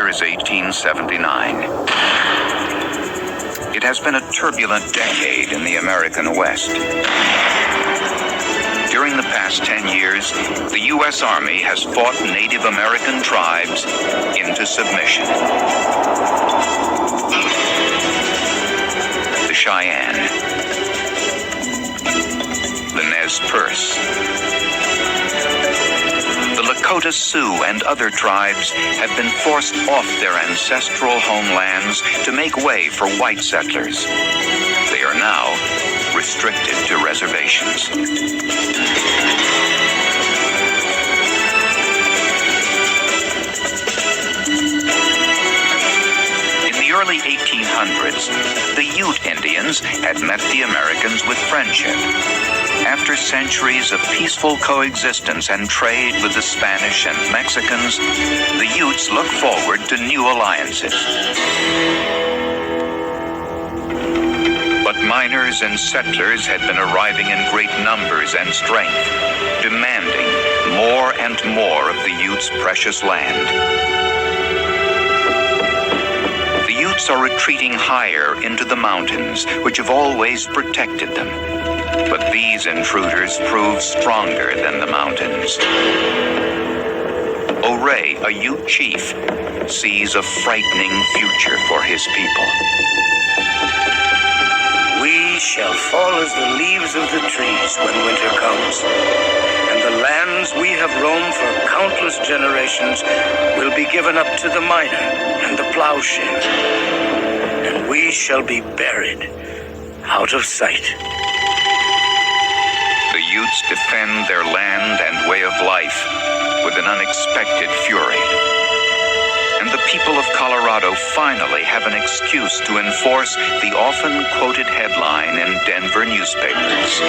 year is 1879. It has been a turbulent decade in the American West. During the past 10 years, the U.S. Army has fought Native American tribes into submission. The Cheyenne, the Nez Perce, the Lakota Sioux and other tribes have been forced off their ancestral homelands to make way for white settlers. They are now restricted to reservations. In the early 1800s, the Ute Indians had met the Americans with friendship. After centuries of peaceful coexistence and trade with the Spanish and Mexicans, the Utes look forward to new alliances. But miners and settlers had been arriving in great numbers and strength, demanding more and more of the Utes' precious land. The Utes are retreating higher into the mountains, which have always protected them. But these intruders prove stronger than the mountains. O'Ray, a Ute chief, sees a frightening future for his people. We shall fall as the leaves of the trees when winter comes, and the lands we have roamed for countless generations will be given up to the miner and the plowshare, and we shall be buried out of sight. The Utes defend their land and way of life with an unexpected fury. And the people of Colorado finally have an excuse to enforce the often quoted headline in Denver newspapers.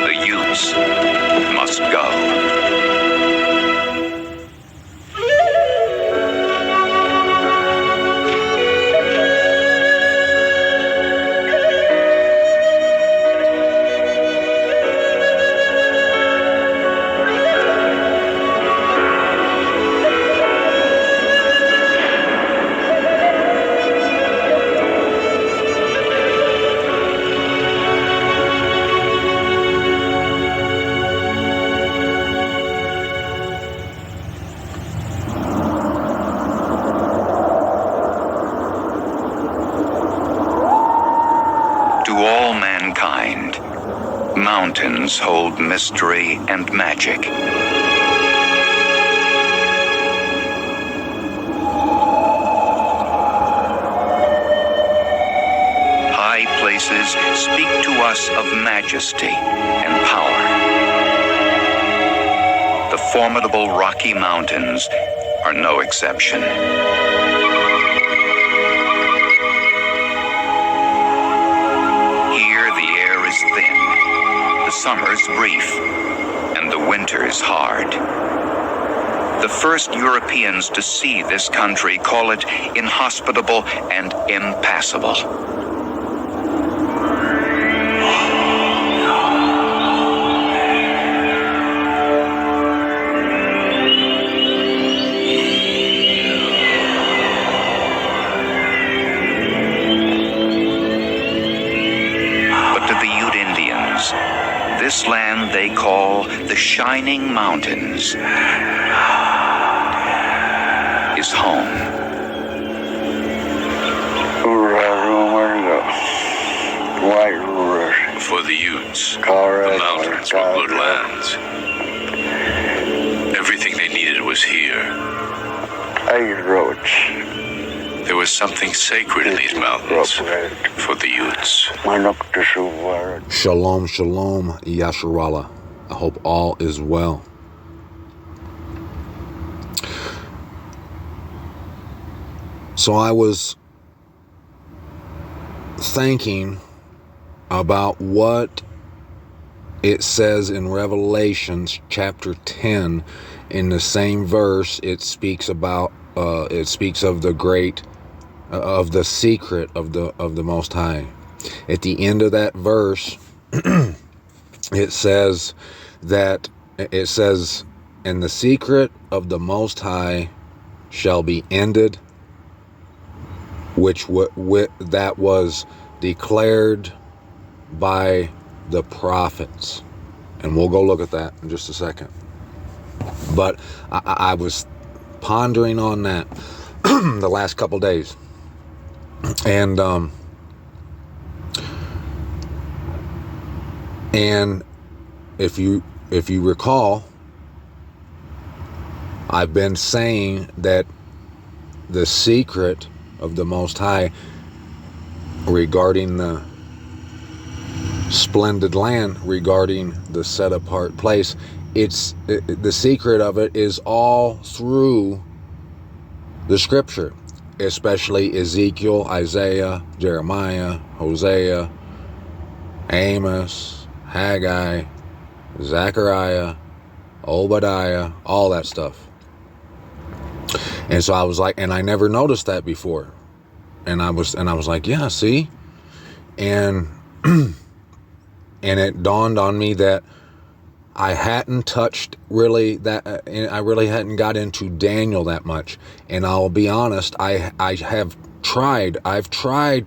The Utes must go. Mountains hold mystery and magic. High places speak to us of majesty and power. The formidable Rocky Mountains are no exception. Thin, the summers brief, and the winters hard. The first Europeans to see this country call it inhospitable and impassable. This land they call the Shining Mountains is home. For the Utes, the mountains were good lands. Everything they needed was here. There was something sacred in these mountains for the Utes. Shalom, shalom, Yasharallah. I hope all is well. So I was thinking about what it says in Revelations chapter 10. In the same verse, it speaks about it speaks of the great of the secret of the Most High. At the end of that verse, it says, "And the secret of the Most High shall be ended, that was declared by the prophets. And we'll go look at that in just a second. But I was pondering on that the last couple days. And if you recall, I've been saying that the secret of the Most High regarding the splendid land, regarding the set apart place, the secret of it is all through the scripture, especially Ezekiel, Isaiah, Jeremiah, Hosea, Amos, Haggai, Zechariah, Obadiah, all that stuff. And so I was like, and I never noticed that before. And I was like, yeah, see? And and it dawned on me that I hadn't touched really that, I really hadn't got into Daniel that much. And I'll be honest, I've tried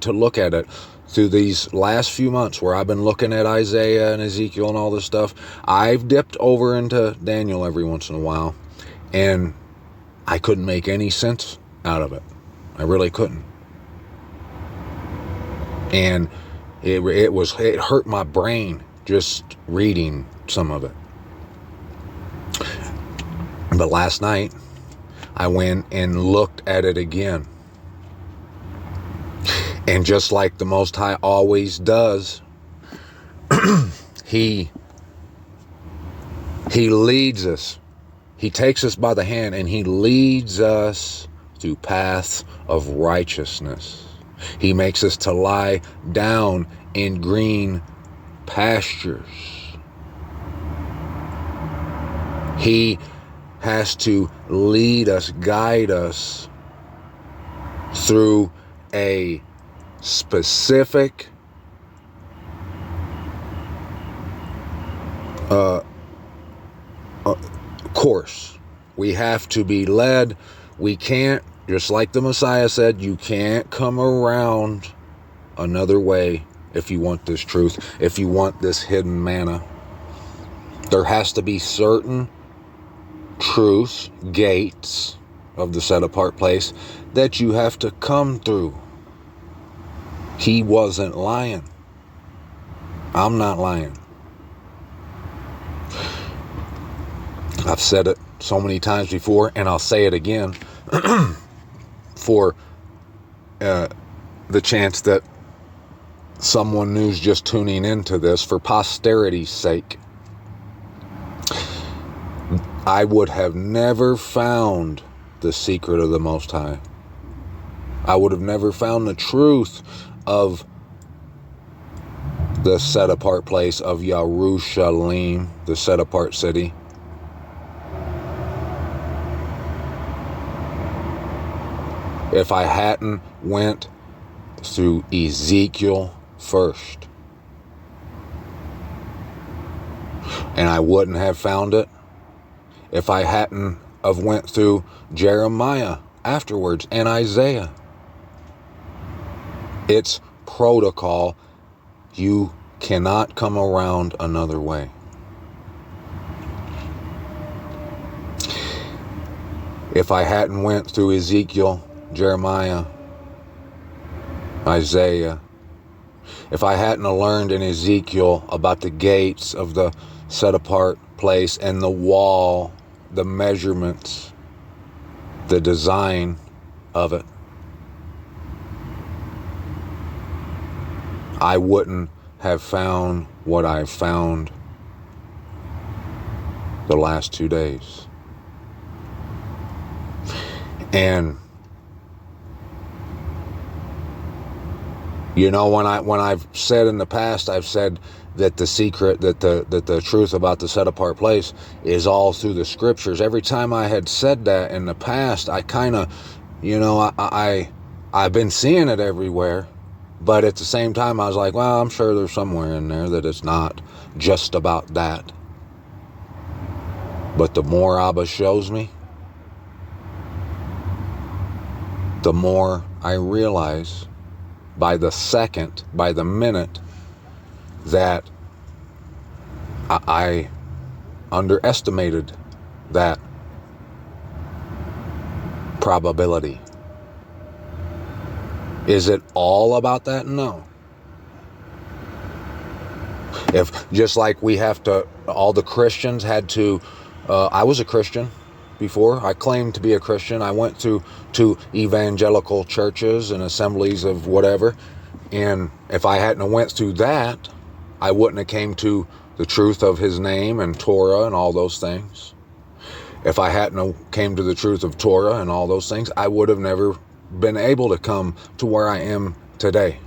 to look at it through these last few months where I've been looking at Isaiah and Ezekiel and all this stuff. I've dipped over into Daniel every once in a while, and I couldn't make any sense out of it. I really couldn't. And it hurt my brain just reading some of it. But last night, I went and looked at it again. And just like the Most High always does, He leads us. He takes us by the hand and He leads us through paths of righteousness. He makes us to lie down in green pastures. He has to lead us, guide us through a specific course. We have to be led. We can't, just like the Messiah said, you can't come around another way if you want this truth, if you want this hidden manna. There has to be certain truths, gates of the set apart place that you have to come through. He wasn't lying. I'm not lying. I've said it so many times before, and I'll say it again for the chance that someone new's just tuning into this, for posterity's sake. I would have never found the secret of the Most High. I would have never found the truth of the set apart place of Yerushalayim, the set apart city, if I hadn't went through Ezekiel first. And I wouldn't have found it if I hadn't have went through Jeremiah afterwards and Isaiah. It's protocol. You cannot come around another way. If I hadn't went through Ezekiel, Jeremiah, Isaiah, if I hadn't learned in Ezekiel about the gates of the set apart place and the wall, the measurements, the design of it, I wouldn't have found what I've found the last 2 days. And you know, when I've said in the past, I've said that the secret, that the truth about the set apart place is all through the scriptures. Every time I had said that in the past, I kind of, you know, I've been seeing it everywhere, but at the same time, I was like, well, I'm sure there's somewhere in there that it's not just about that. But the more Abba shows me, the more I realize by the second, by the minute, that I underestimated that probability. Is it all about that? No. If just like we have to, all the Christians had to, I was a Christian before. I claimed to be a Christian. I went to evangelical churches and assemblies of whatever. And if I hadn't went through that, I wouldn't have came to the truth of his name and Torah and all those things. If I hadn't came to the truth of Torah and all those things, I would have never been able to come to where I am today.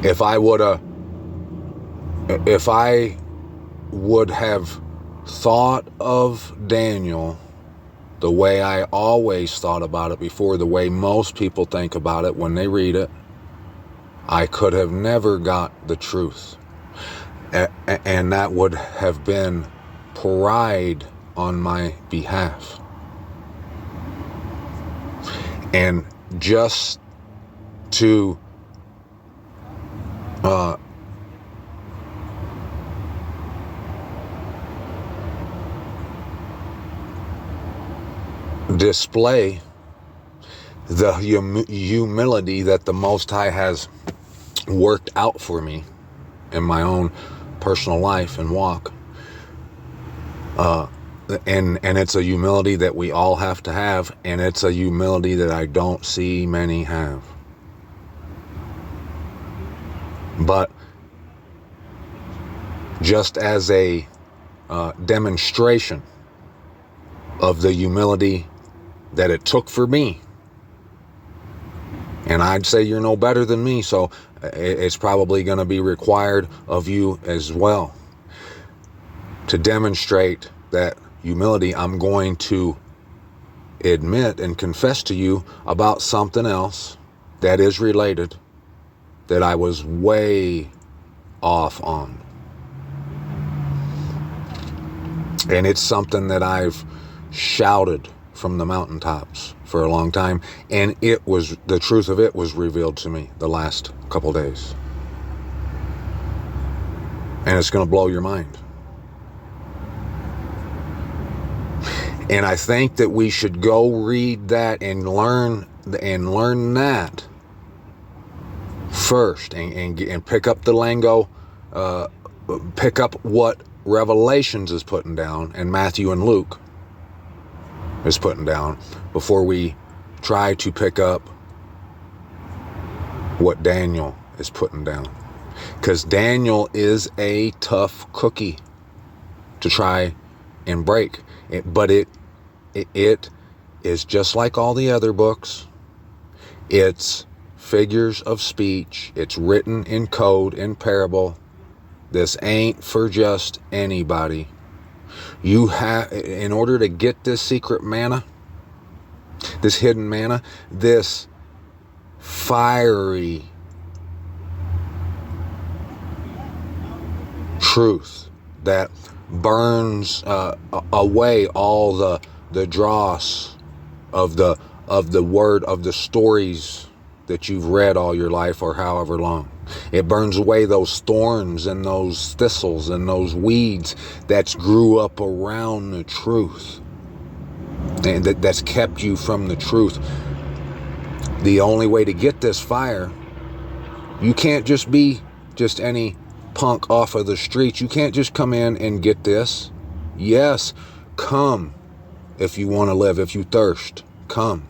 If I would have thought of Daniel the way I always thought about it before, the way most people think about it when they read it, I could have never got the truth. And that would have been pride on my behalf. And just to display the humility that the Most High has worked out for me in my own personal life and walk. And it's a humility that we all have to have, and it's a humility that I don't see many have. But just as a demonstration of the humility that it took for me, and I'd say you're no better than me, so it's probably going to be required of you as well. To demonstrate that humility, I'm going to admit and confess to you about something else that is related, that I was way off on. And it's something that I've shouted from the mountaintops for a long time, and it was, the truth of it was revealed to me the last couple days. And it's going to blow your mind. And I think that we should go read that and learn that first, and pick up the lingo, pick up what Revelations is putting down, and Matthew and Luke is putting down, before we try to pick up what Daniel is putting down. Because Daniel is a tough cookie to try and break. But it is just like all the other books. It's figures of speech. It's written in code, in parable. This ain't for just anybody. You have, in order to get this secret manna, this hidden manna, this fiery truth that burns away all the dross of the word, of the stories that you've read all your life or however long. It burns away those thorns and those thistles and those weeds that's grew up around the truth, and that's kept you from the truth. The only way to get this fire, you can't just be just any punk off of the streets. You can't just come in and get this. Yes, come if you want to live. If you thirst, come.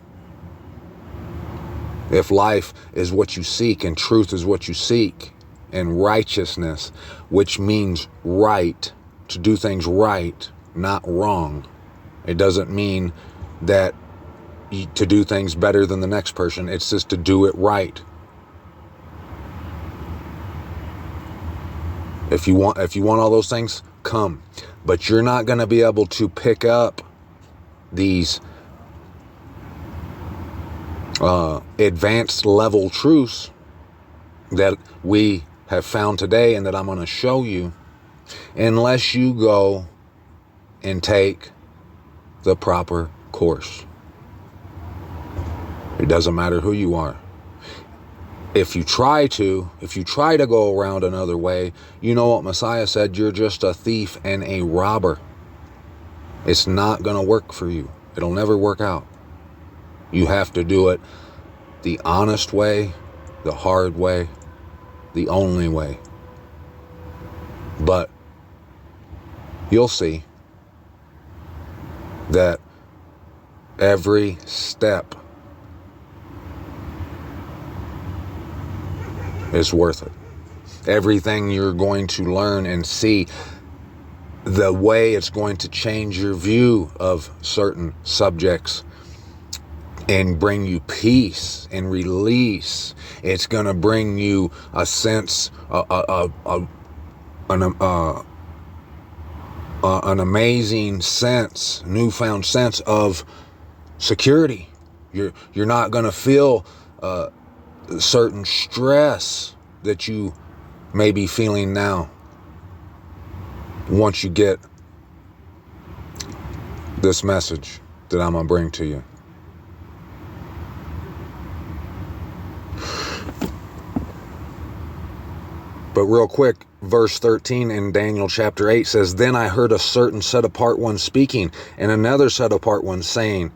If life is what you seek, and truth is what you seek, and righteousness, which means right, to do things right, not wrong. It doesn't mean that to do things better than the next person. It's just to do it right. If you want all those things, come. But you're not going to be able to pick up these advanced level truths that we have found today and that I'm going to show you, unless you go and take the proper course. It doesn't matter who you are. If you try to go around another way, you know what Messiah said, you're just a thief and a robber. It's not going to work for you. It'll never work out. You have to do it the honest way, the hard way, the only way. But you'll see that every step is worth it. Everything you're going to learn and see, the way it's going to change your view of certain subjects and bring you peace and release. It's going to bring you a sense, an amazing sense, newfound sense of security. You're not going to feel certain stress that you may be feeling now once you get this message that I'm going to bring to you. But real quick, verse 13 in Daniel chapter 8 says, "Then I heard a certain set-apart one speaking, and another set-apart one saying,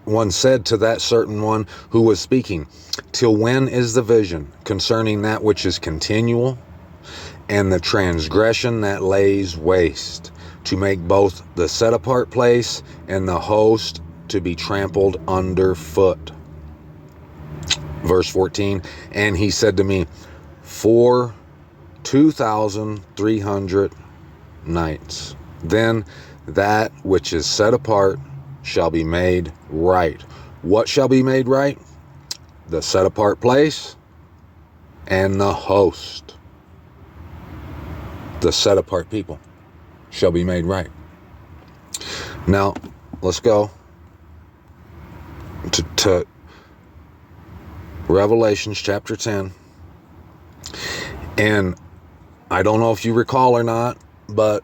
one said to that certain one who was speaking, Till when is the vision concerning that which is continual, and the transgression that lays waste, to make both the set-apart place and the host to be trampled underfoot?" Verse 14, "And he said to me, For 2,300 nights, then that which is set apart shall be made right." What shall be made right? The set apart place and the host. The set apart people shall be made right. Now, let's go to Revelations chapter 10. And I don't know if you recall or not, but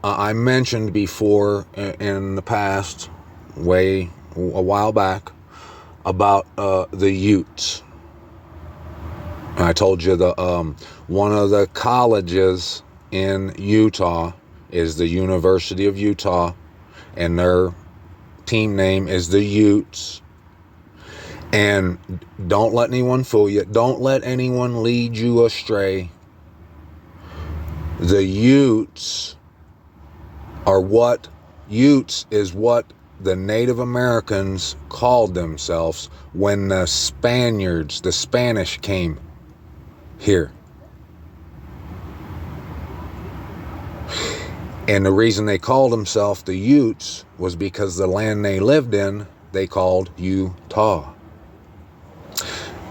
I mentioned before in the past, a while back, about the Utes. I told you one of the colleges in Utah is the University of Utah, and their team name is the Utes. And don't let anyone fool you. Don't let anyone lead you astray. The Utes is what the Native Americans called themselves when the Spanish came here. And the reason they called themselves the Utes was because the land they lived in, they called Utah.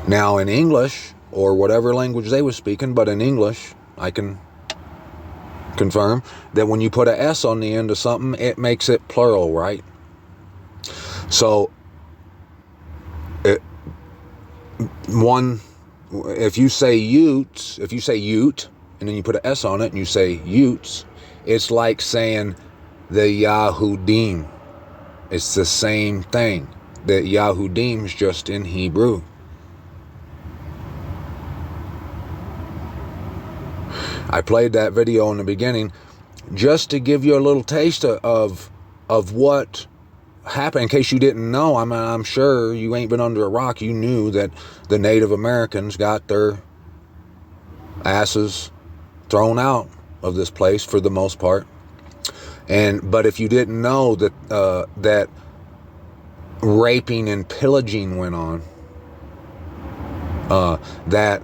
Now in English, or whatever language they were speaking, but in English, I can confirm that when you put an S on the end of something, it makes it plural, right? So, if you say Utes, if you say Ute, and then you put an S on it and you say Utes, it's like saying the Yahudim. It's the same thing. The Yahudim's just in Hebrew. I played that video in the beginning just to give you a little taste of what happened, in case you didn't know. I'm sure you ain't been under a rock. You knew that the Native Americans got their asses thrown out of this place for the most part. But if you didn't know that that raping and pillaging went on, that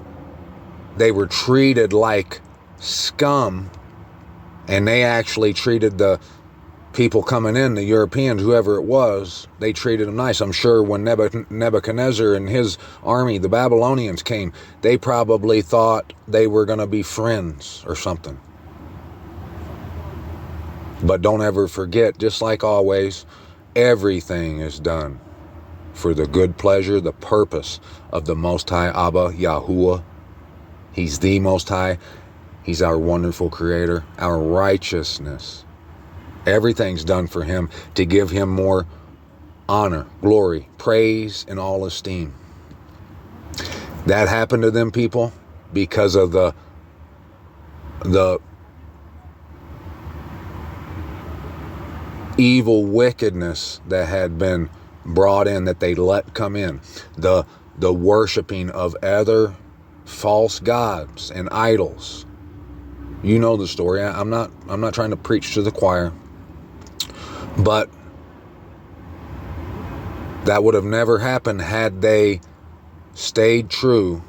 they were treated like scum, and they actually treated the people coming in, the Europeans, whoever it was, they treated them nice. I'm sure when Nebuchadnezzar and his army, the Babylonians, came, they probably thought they were going to be friends or something. But don't ever forget, just like always, everything is done for the good pleasure, the purpose of the Most High Abba Yahuwah. He's the Most High. He's our wonderful Creator, our righteousness. Everything's done for him to give him more honor, glory, praise, and all esteem. That happened to them people because of the evil wickedness that had been brought in, that they let come in. The worshiping of other false gods and idols. You know the story. I'm not trying to preach to the choir, but that would have never happened had they stayed true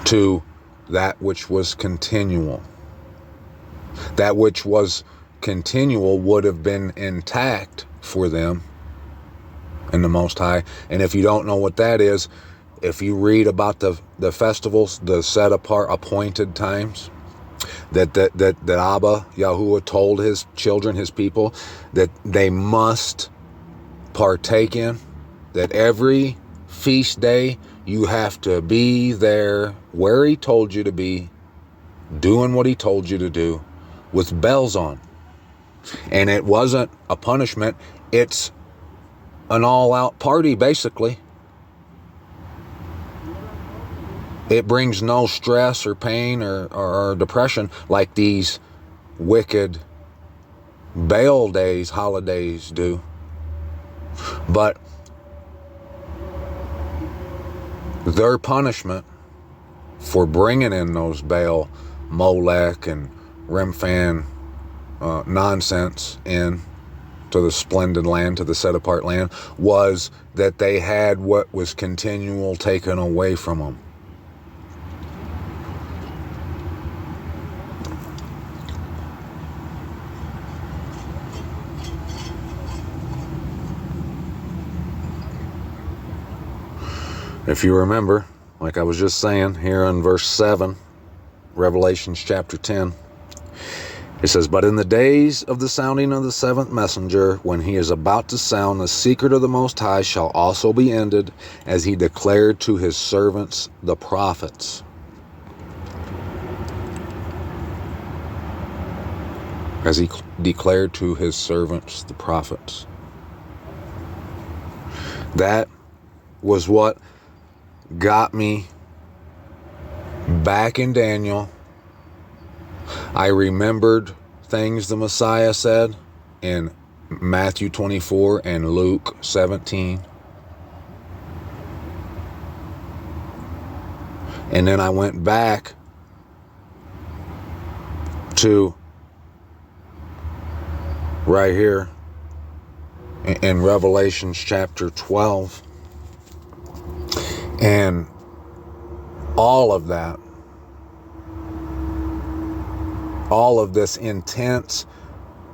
to that which was continual. That which was continual would have been intact for them in the Most High. And if you don't know what that is, if you read about the festivals, the set apart appointed times that Abba, Yahuwah, told his children, his people, that they must partake in, that every feast day you have to be there where he told you to be, doing what he told you to do, with bells on. And it wasn't a punishment, it's an all-out party, basically. It brings no stress or pain or depression like these wicked Baal days, holidays do. But their punishment for bringing in those Baal, Molech, and Remphan nonsense in to the splendid land, to the set-apart land, was that they had what was continual taken away from them. If you remember, like I was just saying, here in verse 7, Revelations chapter 10, it says, "But in the days of the sounding of the seventh messenger, when he is about to sound, the secret of the Most High shall also be ended, as he declared to his servants the prophets." As he declared to his servants the prophets. That was what got me back in Daniel. I remembered things the Messiah said in Matthew 24 and Luke 17. And then I went back to right here in Revelations chapter 12. And all of that, all of this intense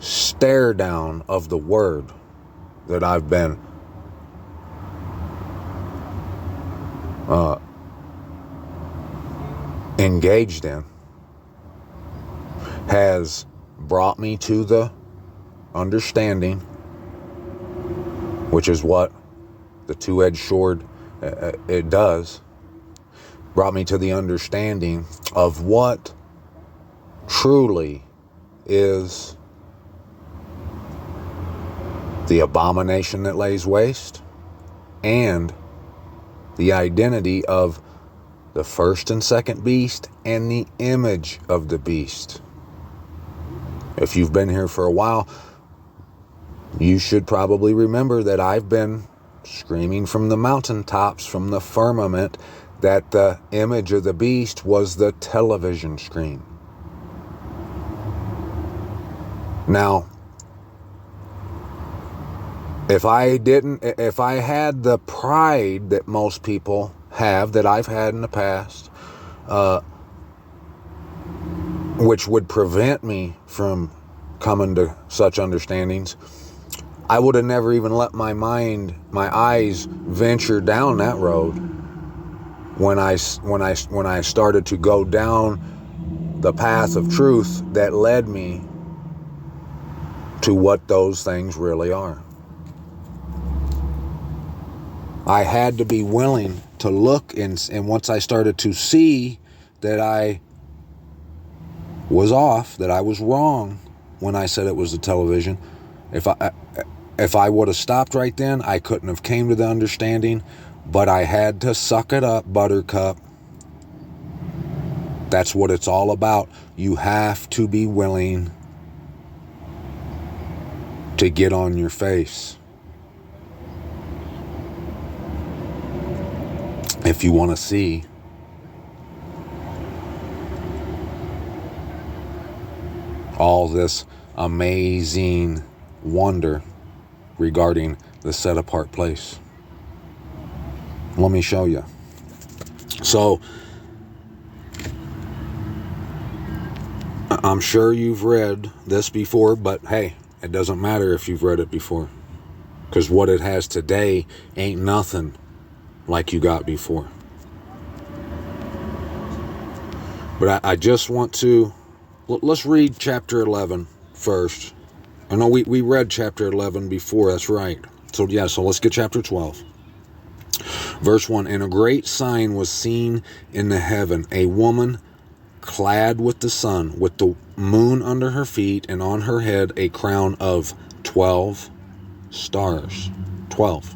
stare down of the word that I've been engaged in has brought me to the understanding, which is what the two-edged sword it does, brought me to the understanding of what truly is the abomination that lays waste, and the identity of the first and second beast and the image of the beast. If you've been here for a while, you should probably remember that I've been screaming from the mountaintops, from the firmament, that the image of the beast was the television screen. Now, if I had the pride that most people have, that I've had in the past, which would prevent me from coming to such understandings, I would have never even let my eyes venture down that road when I started to go down the path of truth that led me to what those things really are. I had to be willing to look, and once I started to see that I was off, that I was wrong when I said it was the television. If I would have stopped right then, I couldn't have came to the understanding, but I had to suck it up, Buttercup. That's what it's all about. You have to be willing to get on your face if you want to see all this amazing wonder regarding the set-apart place. Let me show you. So, I'm sure you've read this before, but hey, it doesn't matter if you've read it before, because what it has today ain't nothing like you got before. But I just want to, let's read chapter 11 first. I know we read chapter 11 before, that's right. So let's get chapter 12. Verse 1, and a great sign was seen in the heaven, a woman clad with the sun, with the moon under her feet, and on her head a crown of 12 stars. 12.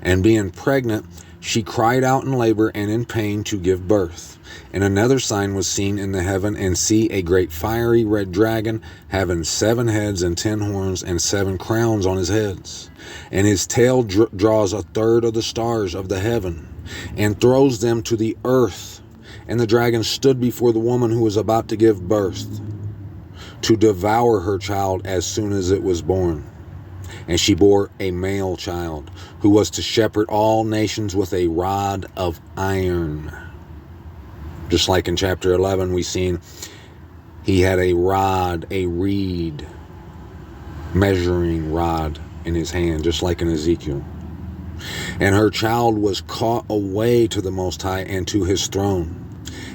And being pregnant, she cried out in labor and in pain to give birth. And another sign was seen in the heaven, and see a great fiery red dragon, having 7 heads and 10 horns, and 7 crowns on his heads. And his tail draws a third of the stars of the heaven, and throws them to the earth. And the dragon stood before the woman who was about to give birth, to devour her child as soon as it was born. And she bore a male child, who was to shepherd all nations with a rod of iron. Just like in chapter 11, we seen he had a rod, a reed, measuring rod in his hand, just like in Ezekiel. And her child was caught away to the Most High and to his throne.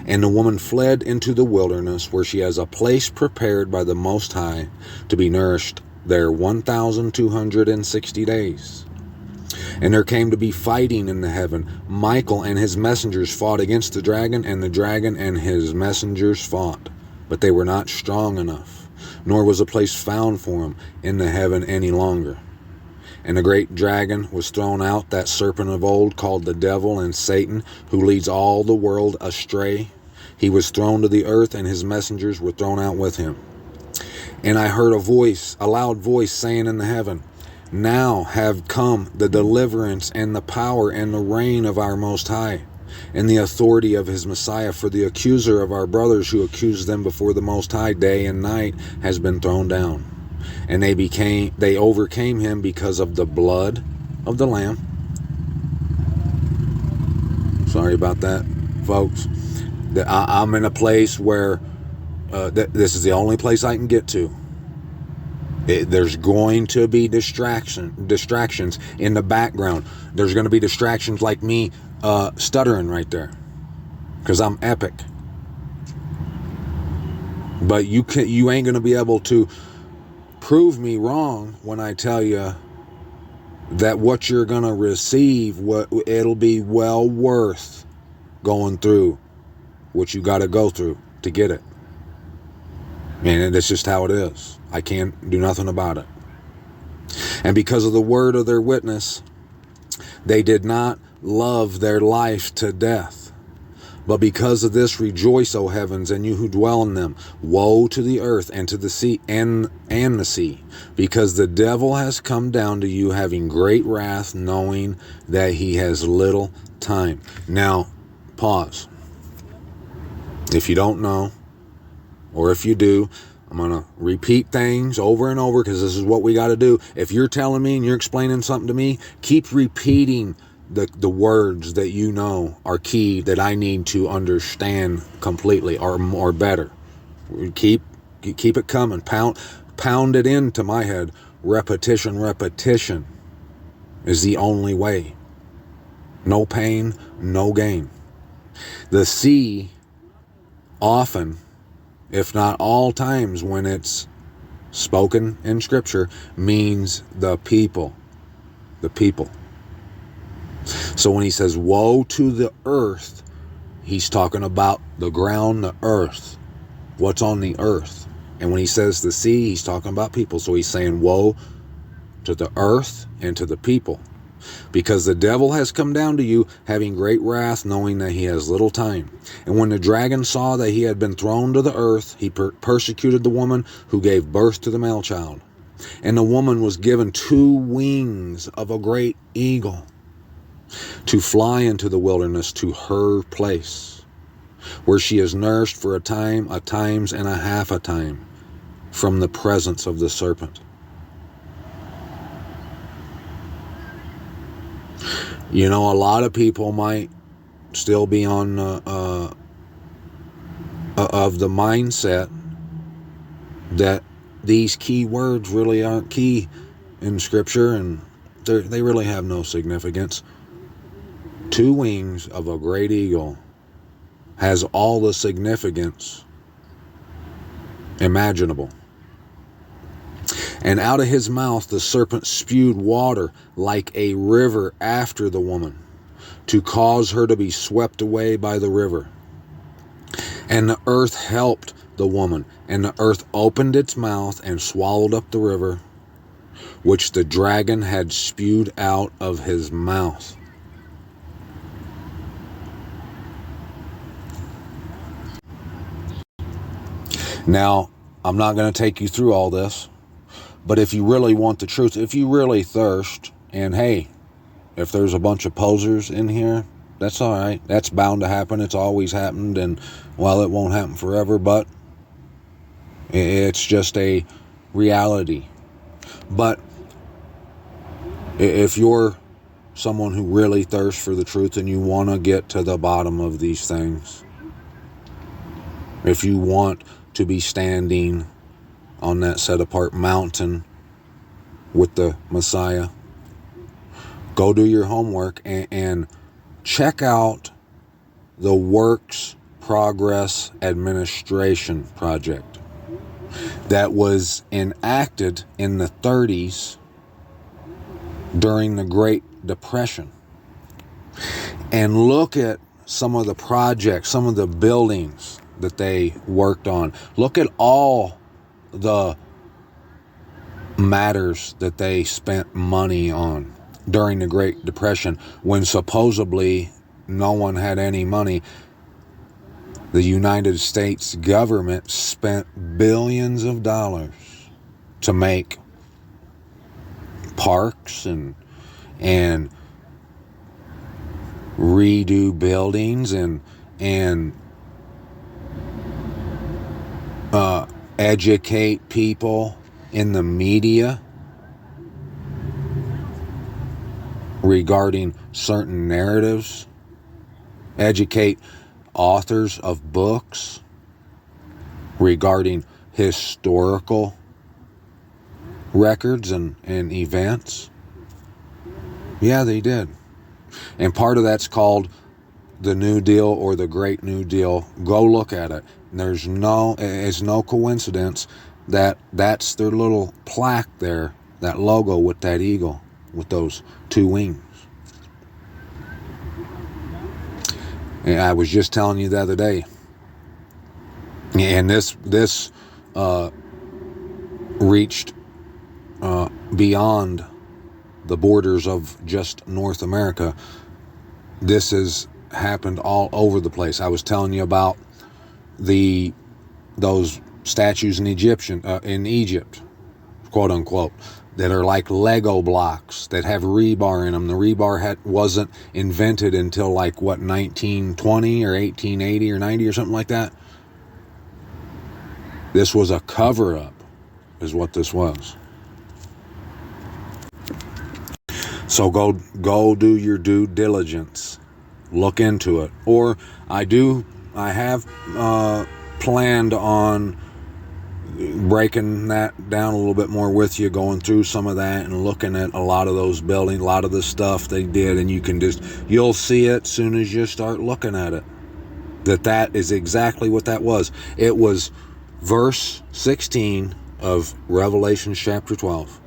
And the woman fled into the wilderness, where she has a place prepared by the Most High to be nourished there 1,260 days. And there came to be fighting in the heaven. Michael and his messengers fought against the dragon, and the dragon and his messengers fought. But they were not strong enough, nor was a place found for him in the heaven any longer. And the great dragon was thrown out, that serpent of old, called the devil and Satan, who leads all the world astray. He was thrown to the earth, and his messengers were thrown out with him. And I heard a loud voice saying in the heaven, now have come the deliverance and the power and the reign of our Most High, and the authority of his Messiah. For the accuser of our brothers, who accused them before the Most High day and night, has been thrown down. And they overcame him because of the blood of the Lamb. Sorry about that, folks. I'm in a place where this is the only place I can get to. There's going to be distractions in the background. There's going to be distractions like me stuttering right there, because I'm epic. But you ain't going to be able to prove me wrong when I tell you that what you're going to receive, it'll be well worth going through what you got to go through to get it. And that's just how it is. I can't do nothing about it. And because of the word of their witness, they did not love their life to death. But because of this, rejoice, O heavens, and you who dwell in them. Woe to the earth and to the sea and the sea, because the devil has come down to you, having great wrath, knowing that he has little time. Now, pause. If you don't know, or if you do, I'm going to repeat things over and over, because this is what we got to do. If you're telling me and you're explaining something to me, keep repeating the words that you know are key, that I need to understand completely or better. Keep it coming. Pound it into my head. Repetition is the only way. No pain, no gain. The sea often, if not all times when it's spoken in Scripture, means the people. The people. So when he says, woe to the earth, he's talking about the ground, the earth. what's on the earth. And when he says the sea, he's talking about people. So he's saying, woe to the earth and to the people, because the devil has come down to you, having great wrath, knowing that he has little time. And when the dragon saw that he had been thrown to the earth, he persecuted the woman who gave birth to the male child. And the woman was given 2 wings of a great eagle, to fly into the wilderness, to her place, where she is nourished for a time, a times and a half a time, from the presence of the serpent. You know, a lot of people might still be on of the mindset that these key words really aren't key in Scripture, and they really have no significance. 2 wings of a great eagle has all the significance imaginable. And out of his mouth the serpent spewed water like a river after the woman, to cause her to be swept away by the river. And the earth helped the woman, and the earth opened its mouth and swallowed up the river, which the dragon had spewed out of his mouth. Now, I'm not going to take you through all this, but if you really want the truth, if you really thirst, and hey, if there's a bunch of posers in here, that's all right. That's bound to happen. It's always happened, and well, it won't happen forever, but it's just a reality. But if you're someone who really thirsts for the truth and you want to get to the bottom of these things, if you want to be standing on that set apart mountain with the Messiah, go do your homework and check out the Works Progress Administration Project that was enacted in the 30s during the Great Depression. And look at some of the projects, some of the buildings that they worked on. Look at all the matters that they spent money on during the Great Depression, when supposedly no one had any money. The United States government spent billions of dollars to make parks and redo buildings and educate people in the media regarding certain narratives, educate authors of books regarding historical records and events. Yeah, they did. And part of that's called the New Deal or the Great New Deal. Go look at it. It's no coincidence that that's their little plaque there, that logo with that eagle with those 2 wings. And I was just telling you the other day, and this reached beyond the borders of just North America. This has happened all over the place. I was telling you about those statues in Egypt, quote unquote, that are like Lego blocks that have rebar in them. The rebar wasn't invented until 1920 or 1880 or 90 or something like that. This was a cover-up, is what this was. So go do your due diligence. Look into it. Or I have planned on breaking that down a little bit more with you, going through some of that and looking at a lot of those buildings, a lot of the stuff they did, and you'll see it soon as you start looking at it, that is exactly what that was. It was verse 16 of Revelation chapter 12.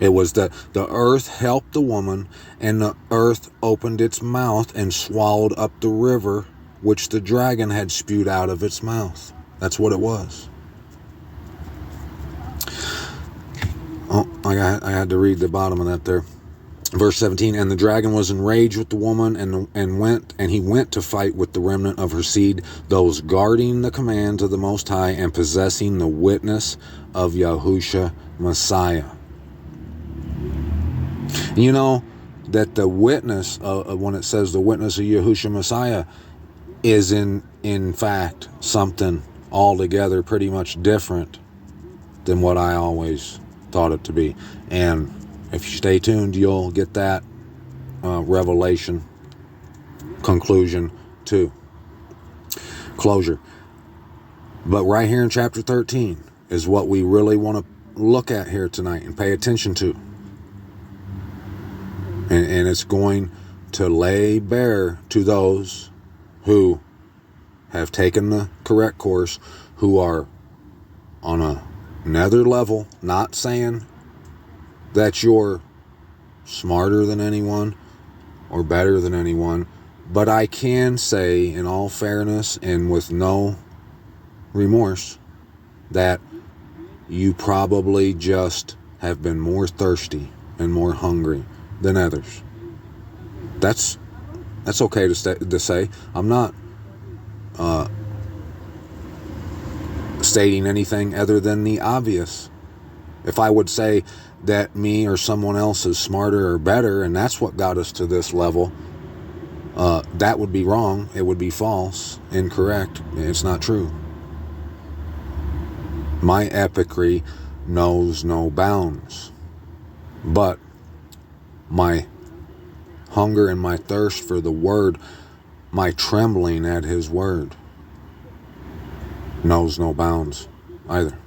It was the earth helped the woman, and the earth opened its mouth and swallowed up the river which the dragon had spewed out of its mouth. That's what it was. Oh, I had to read the bottom of that there. Verse 17, and the dragon was enraged with the woman and he went to fight with the remnant of her seed, those guarding the commands of the Most High and possessing the witness of Yahushua Messiah. You know that the witness, when it says the witness of Yahushua Messiah, is in fact something altogether pretty much different than what I always thought it to be. And if you stay tuned, you'll get that revelation conclusion too. Closure. But right here in chapter 13 is what we really want to look at here tonight and pay attention to. And it's going to lay bare to those who have taken the correct course, who are on another level, not saying that you're smarter than anyone or better than anyone, but I can say in all fairness and with no remorse that you probably just have been more thirsty and more hungry than others. That's okay to say. I'm not stating anything other than the obvious. If I would say that me or someone else is smarter or better, and that's what got us to this level, that would be wrong. It would be false, incorrect. It's not true. My epicry knows no bounds, but my hunger and my thirst for the word, my trembling at his word, knows no bounds either.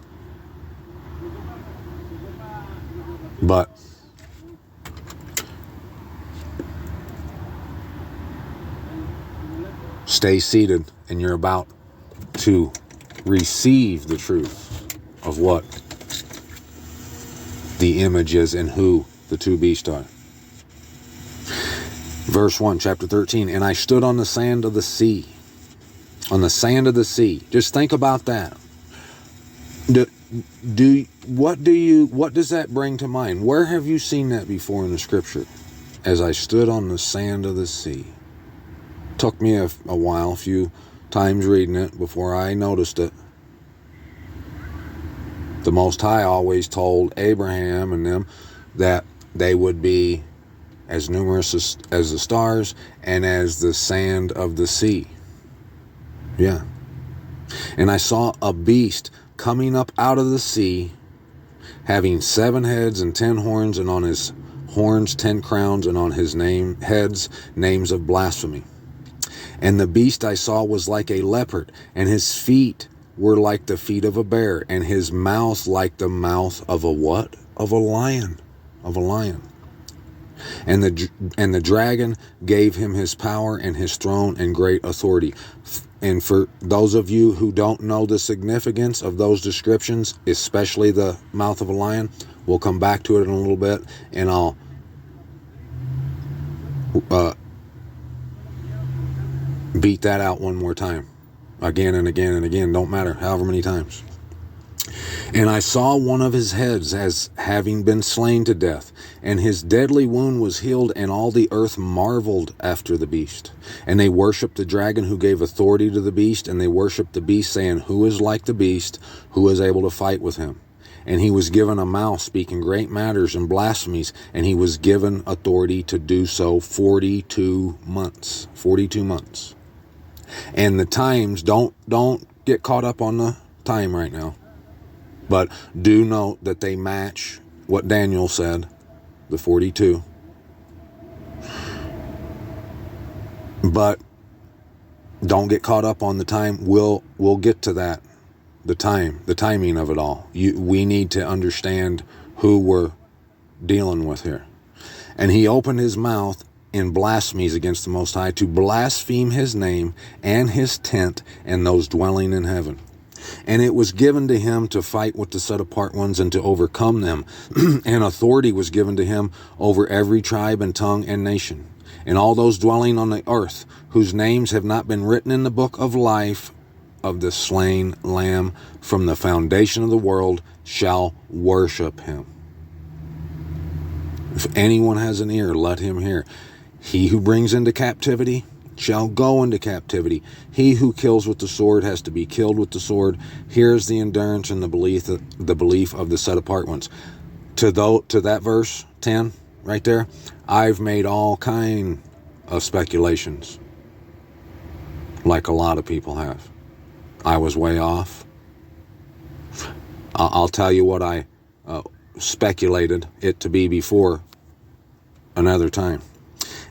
But stay seated, and you're about to receive the truth of what the image is and who the two beasts are. Verse 1, chapter 13, and I stood on the sand of the sea. On the sand of the sea. Just think about that. What does that bring to mind? Where have you seen that before in the scripture? As I stood on the sand of the sea. Took me a while, a few times reading it before I noticed it. The Most High always told Abraham and them that they would be as numerous as the stars and as the sand of the sea. Yeah. And I saw a beast coming up out of the sea, having 7 heads and 10 horns, and on his horns 10 crowns, and on his heads names of blasphemy. And the beast I saw was like a leopard, and his feet were like the feet of a bear, and his mouth like the mouth of a what? Of a lion. Of a lion. And the dragon gave him his power and his throne and great authority. And for those of you who don't know the significance of those descriptions, especially the mouth of a lion, we'll come back to it in a little bit, and I'll beat that out one more time. Again and again and again, don't matter, however many times. And I saw one of his heads as having been slain to death, and his deadly wound was healed, and all the earth marveled after the beast. And they worshipped the dragon who gave authority to the beast, and they worshipped the beast, saying, who is like the beast, who is able to fight with him? And he was given a mouth speaking great matters and blasphemies, and he was given authority to do so 42 months. 42 months. And the times, don't get caught up on the time right now. But do note that they match what Daniel said, the 42. But don't get caught up on the time. We'll get to that. The timing of it all. We need to understand who we're dealing with here. And he opened his mouth in blasphemies against the Most High, to blaspheme his name and his tent and those dwelling in heaven. And it was given to him to fight with the set apart ones and to overcome them. And authority was given to him over every tribe and tongue and nation. And all those dwelling on the earth, whose names have not been written in the book of life of the slain lamb from the foundation of the world shall worship him. If anyone has an ear, let him hear. He who brings into captivity shall go into captivity. He who kills with the sword has to be killed with the sword. Here's the endurance and the belief of the set apart ones. To that verse 10 right there, I've made all kind of speculations, like a lot of people have. I was way off. I'll tell you what I speculated it to be before another time.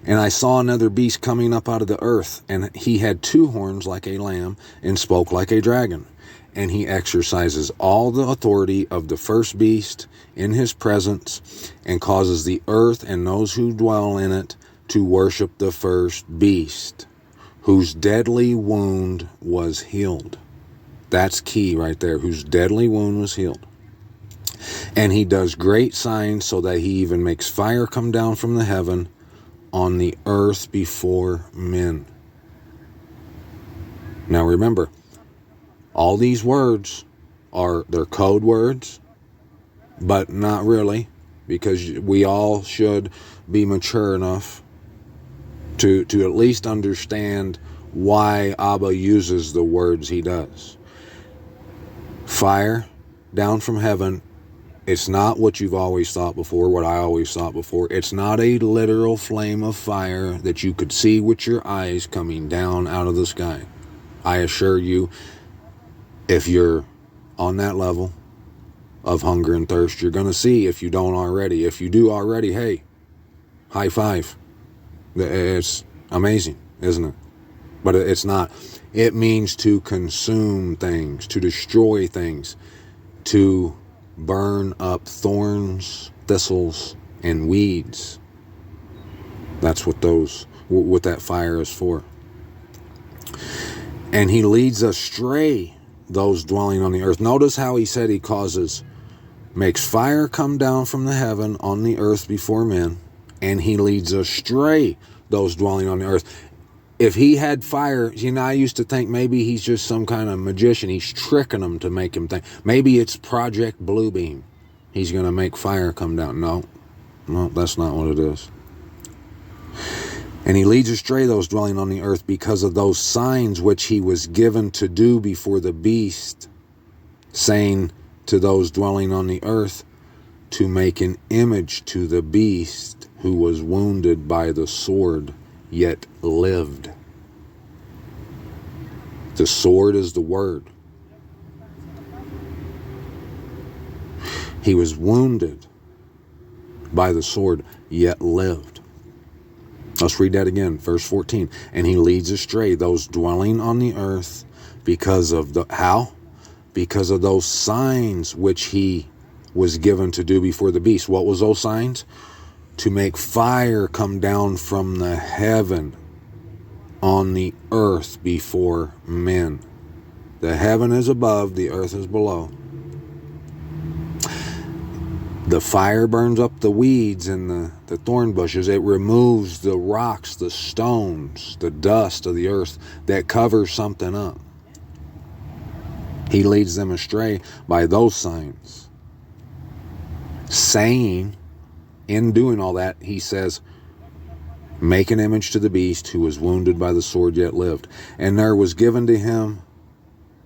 And I saw another beast coming up out of the earth, and he had 2 horns like a lamb and spoke like a dragon. And he exercises all the authority of the first beast in his presence, and causes the earth and those who dwell in it to worship the first beast, whose deadly wound was healed. That's key right there, whose deadly wound was healed. And he does great signs, so that he even makes fire come down from the heaven on the earth before men. Now remember, all these words they're code words, but not really, because we all should be mature enough to at least understand why Abba uses the words he does. Fire down from heaven. It's not what you've always thought before, what I always thought before. It's not a literal flame of fire that you could see with your eyes coming down out of the sky. I assure you, if you're on that level of hunger and thirst, you're going to see, if you don't already. If you do already, hey, high five. It's amazing, isn't it? But it's not. It means to consume things, to destroy things, to burn up thorns, thistles, and weeds. That's what that fire is for. And he leads astray those dwelling on the earth. Notice how he said he makes fire come down from the heaven on the earth before men, and he leads astray those dwelling on the earth. If he had fire, I used to think maybe he's just some kind of magician. He's tricking them to make him think. Maybe it's Project Bluebeam. He's going to make fire come down. No, that's not what it is. And he leads astray those dwelling on the earth because of those signs which he was given to do before the beast, saying to those dwelling on the earth to make an image to the beast who was wounded by the sword, yet lived. The sword is the word. He was wounded by the sword, yet lived. Let's read that again, verse 14. And he leads astray those dwelling on the earth because of how? Because of those signs which he was given to do before the beast. What was those signs? To make fire come down from the heaven on the earth before men. The heaven is above, the earth is below. The fire burns up the weeds and the thorn bushes. It removes the rocks, the stones, the dust of the earth that covers something up. He leads them astray by those signs. Saying, in doing all that, he says, make an image to the beast who was wounded by the sword yet lived. And there was given to him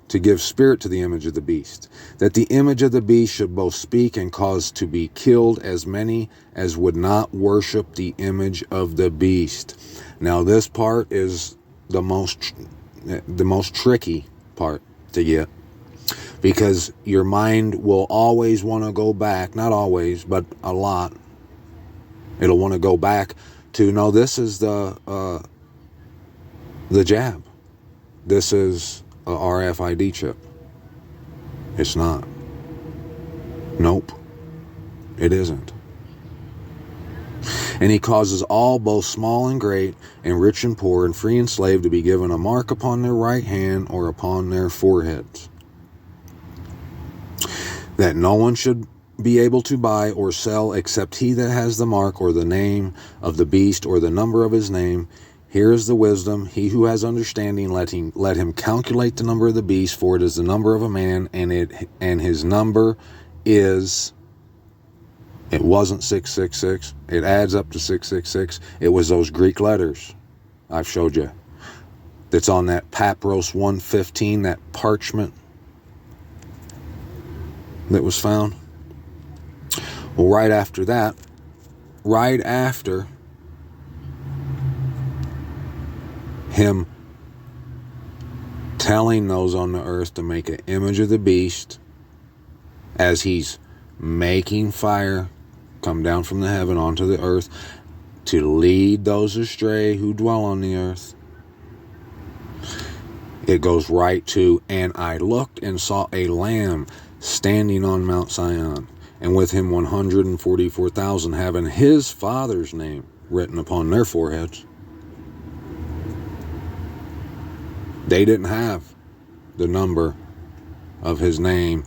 to give spirit to the image of the beast, that the image of the beast should both speak and cause to be killed as many as would not worship the image of the beast. Now this part is the most tricky part to get, because your mind will always want to go back, not always, but a lot. It'll want to go back to, no, this is the jab. This is a RFID chip. It's not. Nope. It isn't. And he causes all, both small and great, and rich and poor, and free and slave, to be given a mark upon their right hand or upon their foreheads, that no one should be able to buy or sell except he that has the mark or the name of the beast or the number of his name. Here is the wisdom. He who has understanding, let him calculate the number of the beast, for it is the number of a man, and his number is, it wasn't 666. It adds up to 666. It was those Greek letters I've showed you. That's on that Papyrus 115, that parchment that was found. Well, right after that, right after him telling those on the earth to make an image of the beast as he's making fire come down from the heaven onto the earth to lead those astray who dwell on the earth. It goes right to, and I looked and saw a lamb standing on Mount Zion, and with him 144,000 having his father's name written upon their foreheads. They didn't have the number of his name,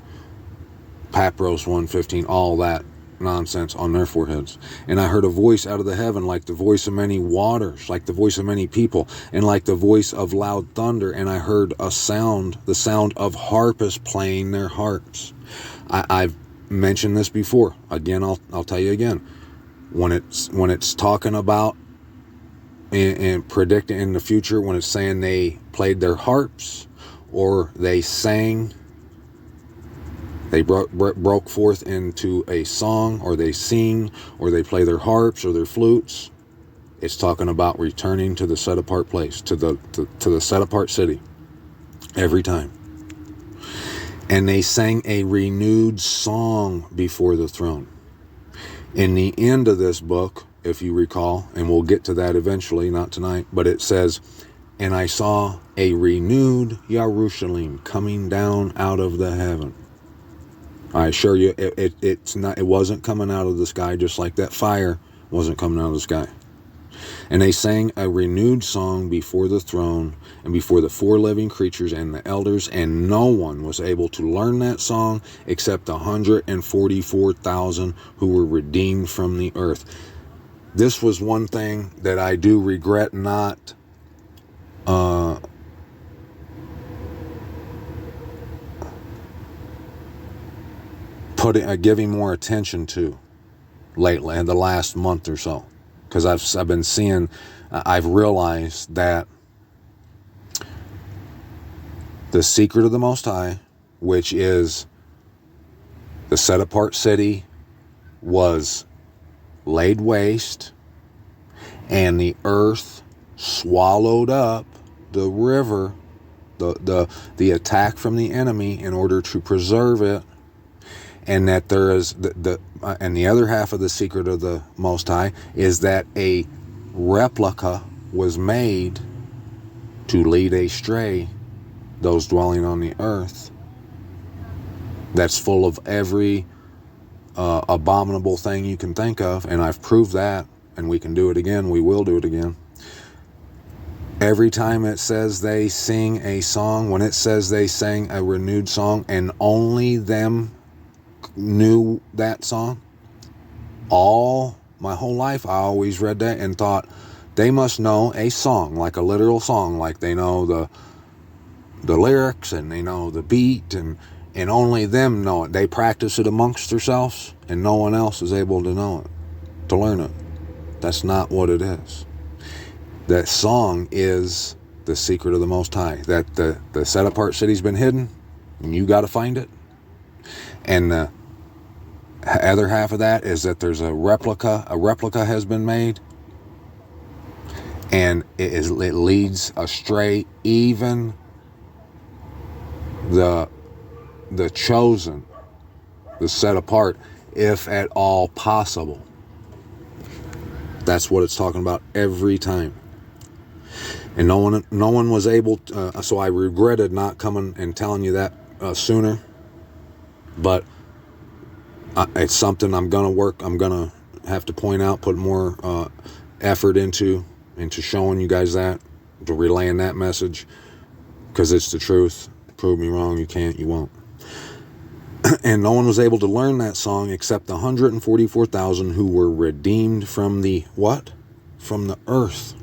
Papyrus 115, all that nonsense on their foreheads. And I heard a voice out of the heaven like the voice of many waters, like the voice of many people, and like the voice of loud thunder. And I heard a sound, the sound of harpists playing their harps. I've mentioned this before. Again, I'll tell you again. When it's talking about and predicting in the future, when it's saying they played their harps or they sang, they broke forth into a song, or they sing, or they play their harps or their flutes, it's talking about returning to the set apart place, to the set apart city every time. And they sang a renewed song before the throne. In the end of this book, if you recall, and we'll get to that eventually, not tonight, but it says, and I saw a renewed Jerusalem coming down out of the heaven. I assure you, it wasn't coming out of the sky, just like that fire wasn't coming out of the sky. And they sang a renewed song before the throne and before the four living creatures and the elders, and no one was able to learn that song except 144,000 who were redeemed from the earth. This was one thing that I do regret not giving more attention to lately, in the last month or so, because I've been seeing, I've realized that the secret of the Most High, which is the set apart city, was laid waste, and the earth swallowed up the river, the attack from the enemy, in order to preserve it. And that there is and the other half of the secret of the Most High is that a replica was made to lead astray those dwelling on the earth, that's full of every abominable thing you can think of. And I've proved that, and we can do it again. We will do it again. Every time it says they sing a song, when it says they sang a renewed song, and only them knew that song, all my whole life I always read that and thought they must know a song, like a literal song, like they know the lyrics and they know the beat, and only them know it. They practice it amongst themselves, and no one else is able to know it, to learn it. That's not what it is. That song is the secret of the Most High, that the set apart city's been hidden, and you got to find it. And the other half of that is that there's a replica has been made, and it leads astray even the chosen, the set apart, if at all possible. That's what it's talking about every time. And no one was able to, so I regretted not coming and telling you that sooner. But it's something I'm going to have to point out, put more effort into showing you guys that, to relaying that message, because it's the truth. Prove me wrong, you can't, you won't. And no one was able to learn that song except the 144,000 who were redeemed from the what? From the earth.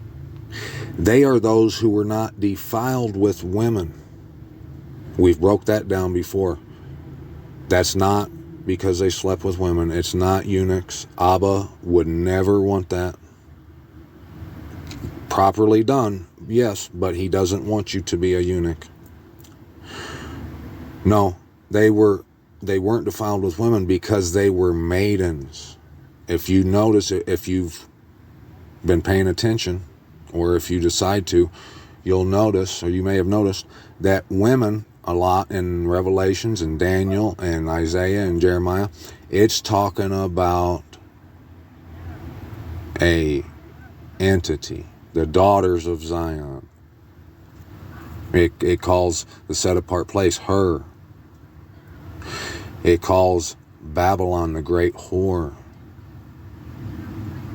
They are those who were not defiled with women. We've broke that down before. That's not because they slept with women. It's not eunuchs. Abba would never want that. Properly done, yes, but he doesn't want you to be a eunuch. No, they weren't defiled with women because they were maidens. If you notice, if you've been paying attention, or if you decide to, you'll notice, or you may have noticed, that women a lot in Revelations and Daniel and Isaiah and Jeremiah, it's talking about a entity, the daughters of Zion. It calls the set-apart place her. It calls Babylon the great whore.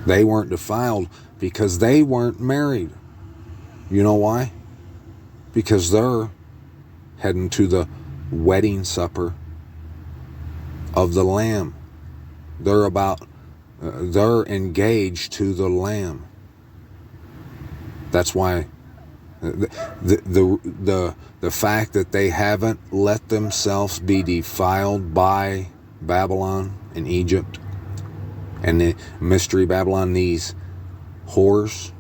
They weren't defiled because they weren't married. You know why? Because they're heading to the wedding supper of the Lamb. They're engaged to the Lamb. That's why the fact that they haven't let themselves be defiled by Babylon and Egypt and the mystery Babylon, these whores,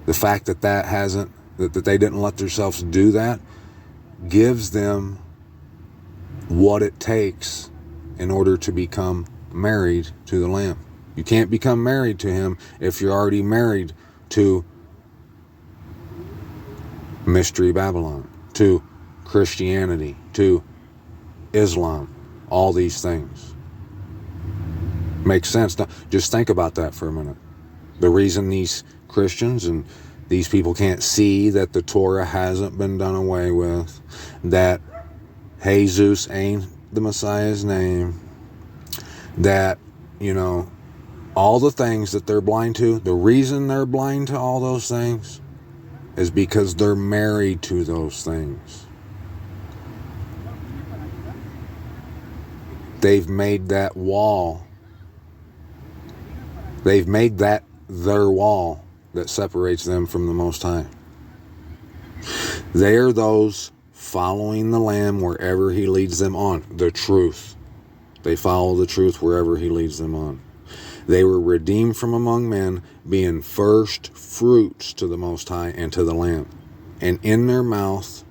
the fact that that they didn't let themselves do that, gives them what it takes in order to become married to the Lamb. You can't become married to him if you're already married to mystery Babylon, to Christianity, to Islam, all these things. Makes sense. Now, just think about that for a minute. The reason these Christians and these people can't see that the Torah hasn't been done away with, that Jesus ain't the Messiah's name, that, all the things that they're blind to, the reason they're blind to all those things is because they're married to those things. They've made that wall. They've made that their wall that separates them from the Most High. They are those following the Lamb wherever he leads them on. The truth. They follow the truth wherever he leads them on. They were redeemed from among men, being first fruits to the Most High and to the Lamb. And in their mouth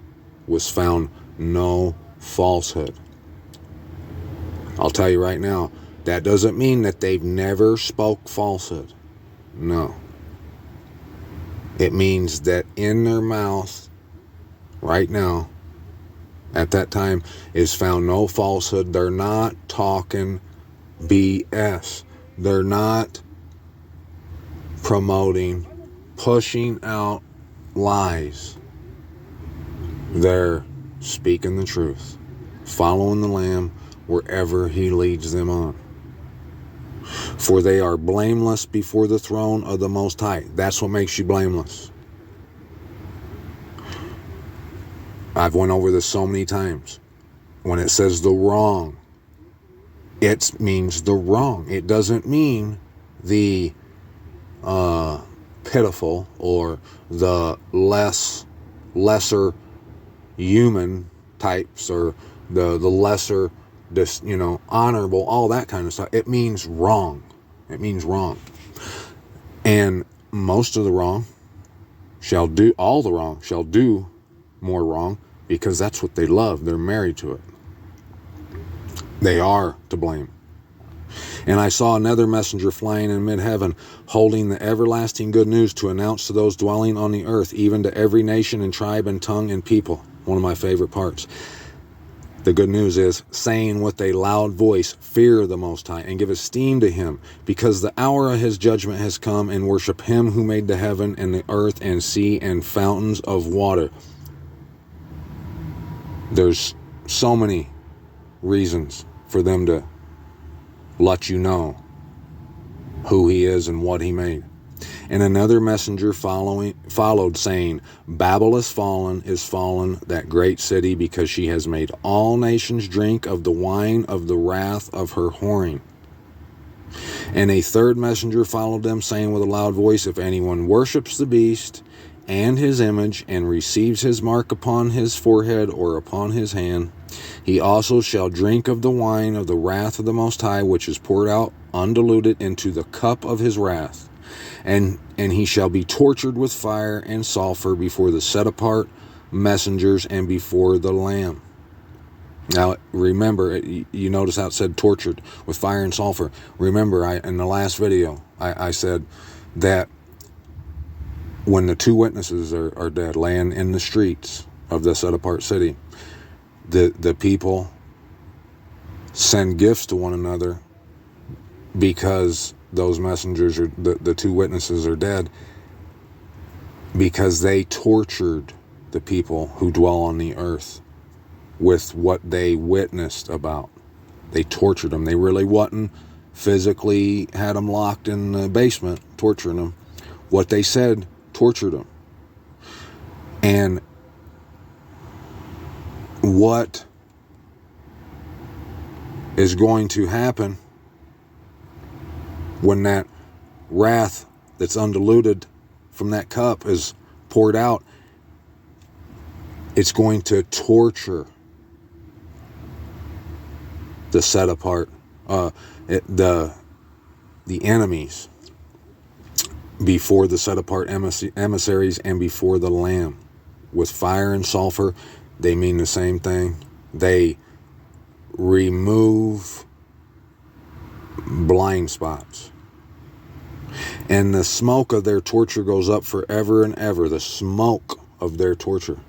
was found no falsehood. I'll tell you right now, that doesn't mean that they've never spoke falsehood. No. It means that in their mouth, right now, at that time, is found no falsehood. They're not talking BS. They're not promoting, pushing out lies. They're speaking the truth, following the Lamb wherever he leads them on. For they are blameless before the throne of the Most High. That's what makes you blameless. I've went over this so many times. When it says the wrong, it means the wrong. It doesn't mean the pitiful or the lesser human types, or the lesser, honorable, all that kind of stuff. It means wrong. It means wrong. And most of the wrong shall do, all the wrong shall do more wrong, because that's what they love. They're married to it. They are to blame. And I saw another messenger flying in mid-heaven, holding the everlasting good news to announce to those dwelling on the earth, even to every nation and tribe and tongue and people. One of my favorite parts. The good news is, saying with a loud voice, fear the Most High and give esteem to him, because the hour of his judgment has come, and worship him who made the heaven and the earth and sea and fountains of water. There's so many reasons for them to let you know who he is and what he made. And another messenger followed, saying, Babel is fallen, that great city, because she has made all nations drink of the wine of the wrath of her whoring. And a third messenger followed them, saying with a loud voice, if anyone worships the beast and his image, and receives his mark upon his forehead or upon his hand, he also shall drink of the wine of the wrath of the Most High, which is poured out undiluted into the cup of his wrath. And he shall be tortured with fire and sulfur before the set apart messengers and before the Lamb. Now, remember, you notice how it said tortured with fire and sulfur. Remember, in the last video, I said that when the two witnesses are dead, laying in the streets of the set-apart city, the people send gifts to one another because those messengers, are the two witnesses are dead, because they tortured the people who dwell on the earth with what they witnessed about. They tortured them. They really wasn't physically had them locked in the basement, torturing them. What they said tortured them. And what is going to happen when that wrath that's undiluted from that cup is poured out? It's going to torture the set apart, the enemies before the set apart emissaries and before the Lamb. With fire and sulfur, they mean the same thing. They remove blind spots. And the smoke of their torture goes up forever and ever. The smoke of their torture.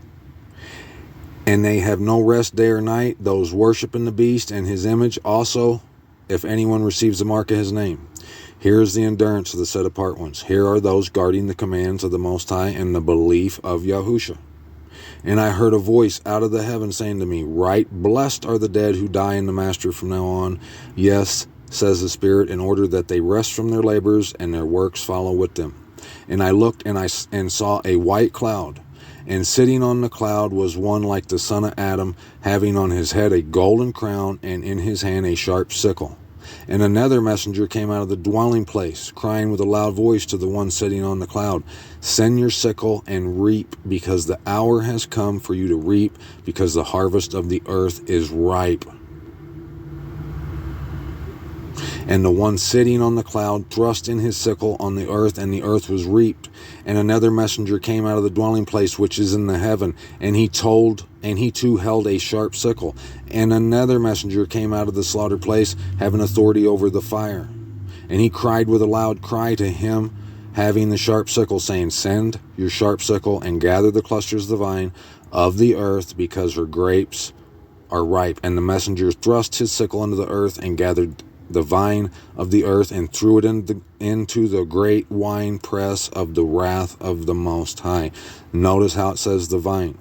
And they have no rest day or night, those worshiping the beast and his image. Also, if anyone receives the mark of his name. Here is the endurance of the set apart ones. Here are those guarding the commands of the Most High and the belief of Yahusha. And I heard a voice out of the heaven saying to me, write, blessed are the dead who die in the Master from now on. Yes, says the Spirit, in order that they rest from their labors and their works follow with them. And I looked and saw a white cloud. And sitting on the cloud was one like the son of Adam, having on his head a golden crown, and in his hand a sharp sickle. And another messenger came out of the dwelling place, crying with a loud voice to the one sitting on the cloud, send your sickle and reap, because the hour has come for you to reap, because the harvest of the earth is ripe. And the one sitting on the cloud thrust in his sickle on the earth, and the earth was reaped. And another messenger came out of the dwelling place which is in the heaven, and he too held a sharp sickle. And another messenger came out of the slaughter place, having authority over the fire. And he cried with a loud cry to him having the sharp sickle, saying, send your sharp sickle and gather the clusters of the vine of the earth, because her grapes are ripe. And the messenger thrust his sickle into the earth and gathered the vine of the earth and threw it into the great wine press of the wrath of the Most High. Notice how it says the vine.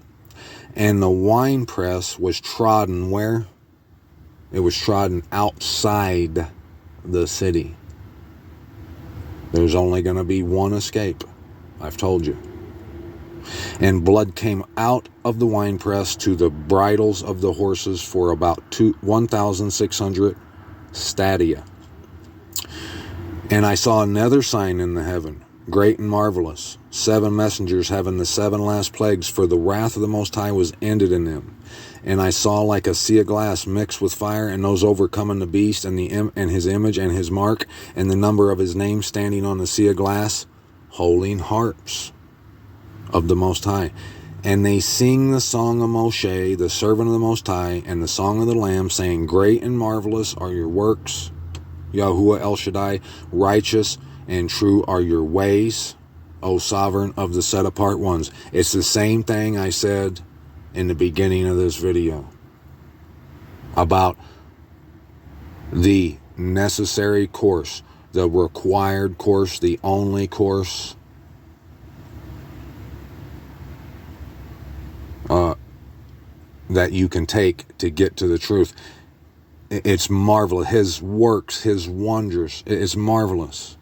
And the wine press was trodden where? It was trodden outside the city. There's only going to be one escape. I've told you. And blood came out of the winepress to the bridles of the horses for about 1,600 stadia. And I saw another sign in the heaven, great and marvelous, 7 messengers having the 7 last plagues, for the wrath of the Most High was ended in them. And I saw like a sea of glass mixed with fire, and those overcoming the beast and his image and his mark, and the number of his name, standing on the sea of glass, holding harps of the Most High. And they sing the song of Moshe, the servant of the Most High, and the song of the Lamb, saying, great and marvelous are your works, Yahuwah El Shaddai. Righteous and true are your ways, O sovereign of the set apart ones. It's the same thing I said in the beginning of this video about the necessary course, the required course, the only course that you can take to get to the truth. It's marvelous. His works, his wonders, it's marvelous.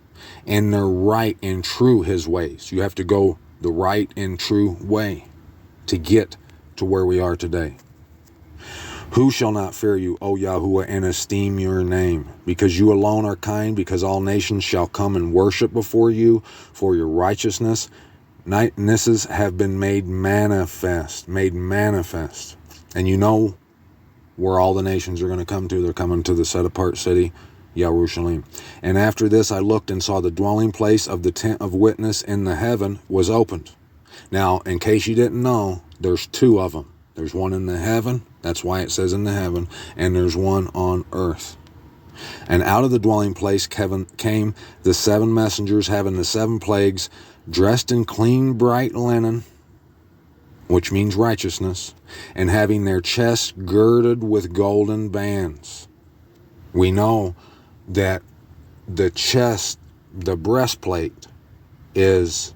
And they're right and true, his ways. You have to go the right and true way to get to where we are today. Who shall not fear you, O Yahuwah, and esteem your name? Because you alone are kind, because all nations shall come and worship before you, for your righteousnesses have been made manifest. And you know where all the nations are going to come to. They're coming to the set-apart city, Jerusalem. And after this I looked and saw the dwelling place of the tent of witness in the heaven was opened. Now, in case you didn't know, there's two of them. There's one in the heaven, that's why it says in the heaven, and there's one on earth. And out of the dwelling place came the 7 messengers having the 7 plagues, dressed in clean bright linen, which means righteousness, and having their chests girded with golden bands. We know that the chest, the breastplate, is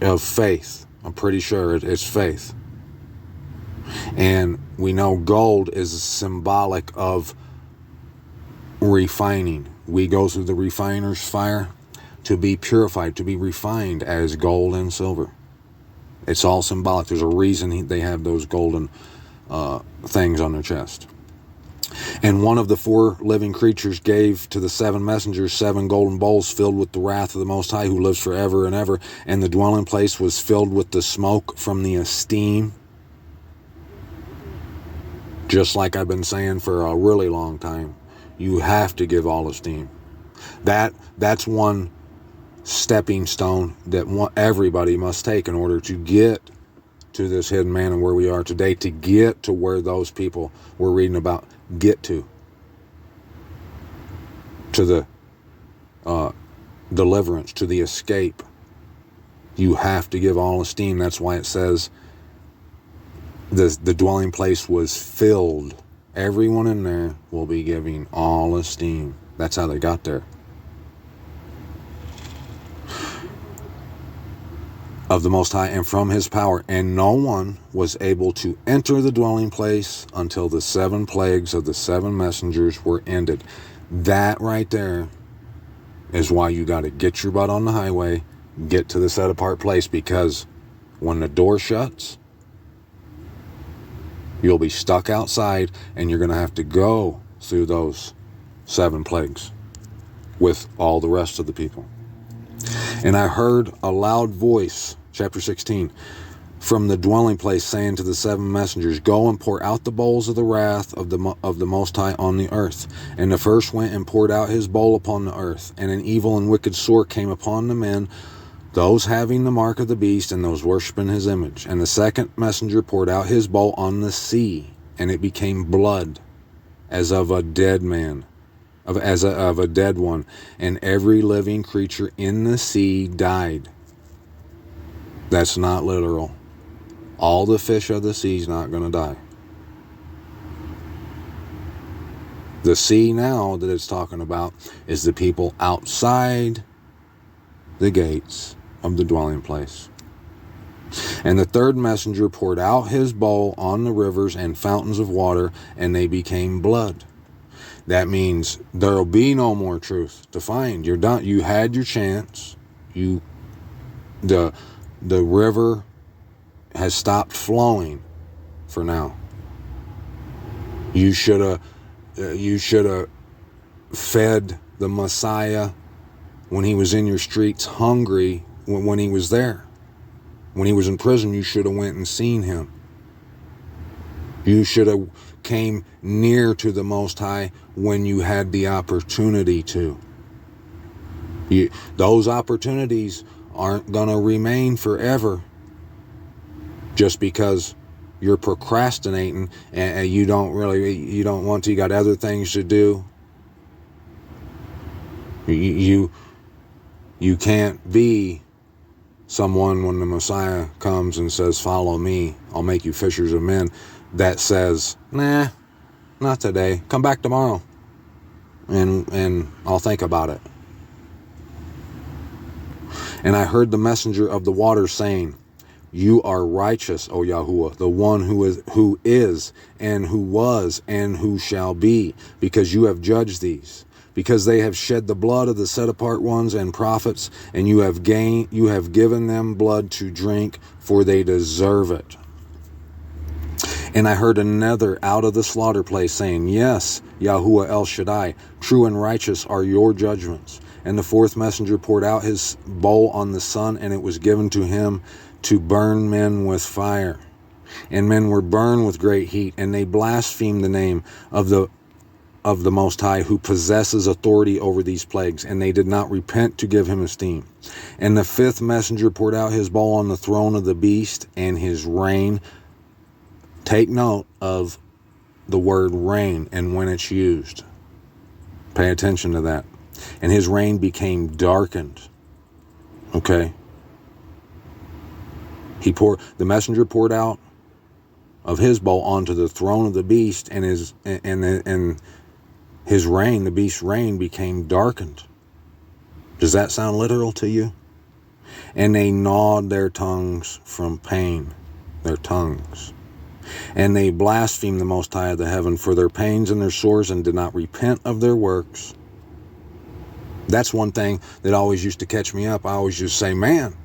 of faith. I'm pretty sure it's faith. And we know gold is symbolic of refining. We go through the refiner's fire to be purified, to be refined as gold and silver. It's all symbolic. There's a reason they have those golden things on their chest. And one of the 4 living creatures gave to the 7 messengers 7 golden bowls filled with the wrath of the Most High, who lives forever and ever. And the dwelling place was filled with the smoke from the esteem. Just like I've been saying for a really long time, you have to give all esteem. That's one stepping stone that everybody must take in order to get to this hidden manna where we are today, to get to where those people we're reading about get to the deliverance, to the escape. You have to give all esteem. That's why it says the dwelling place was filled. Everyone in there will be giving all esteem. That's how they got there. Of the Most High and from his power, and no one was able to enter the dwelling place until the 7 plagues of the 7 messengers were ended. That right there is why you got to get your butt on the highway, get to the set apart place, because when the door shuts, you'll be stuck outside and you're going to have to go through those 7 plagues with all the rest of the people. And I heard a loud voice, chapter 16, from the dwelling place saying to the 7 messengers, go and pour out the bowls of the wrath of the Most High on the earth. And the first went and poured out his bowl upon the earth. And an evil and wicked sore came upon the men, those having the mark of the beast and those worshiping his image. And the second messenger poured out his bowl on the sea, and it became blood as of a dead man. Of a dead one, and every living creature in the sea died. That's not literal. All the fish of the sea is not going to die. The sea now that it's talking about is the people outside the gates of the dwelling place. And the third messenger poured out his bowl on the rivers and fountains of water, and they became blood. That means there'll be no more truth to find. You're done. You had your chance. The river has stopped flowing for now. You should have fed the Messiah when he was in your streets hungry when he was there. When he was in prison, you should have went and seen him. You should have came near to the Most High when you had the opportunity to. Those opportunities aren't going to remain forever just because you're procrastinating and you don't want to. You got other things to do. You can't be someone when the Messiah comes and says, follow me, I'll make you fishers of men, that says, nah, not today, come back tomorrow and I'll think about it. And I heard the messenger of the water saying, you are righteous, O Yahuwah, the one who is and who was and who shall be, because you have judged these. Because they have shed the blood of the set-apart ones and prophets, and you have given them blood to drink, for they deserve it. And I heard another out of the slaughter place saying, Yes, Yahuwah El Shaddai, true and righteous are your judgments. And the fourth messenger poured out his bowl on the sun, and it was given to him to burn men with fire. And men were burned with great heat, and they blasphemed the name of the Most High, who possesses authority over these plagues, and they did not repent to give him esteem. And the fifth messenger poured out his bowl on the throne of the beast, and his reign. Take note of the word reign and when it's used. Pay attention to that. And his reign became darkened. Okay? The messenger poured out of his bowl onto the throne of the beast, and his reign, the beast's reign, became darkened. Does that sound literal to you? And they gnawed their tongues from pain. Their tongues. And they blasphemed the Most High of the heaven for their pains and their sores, and did not repent of their works. That's one thing that always used to catch me up. I always just say, man,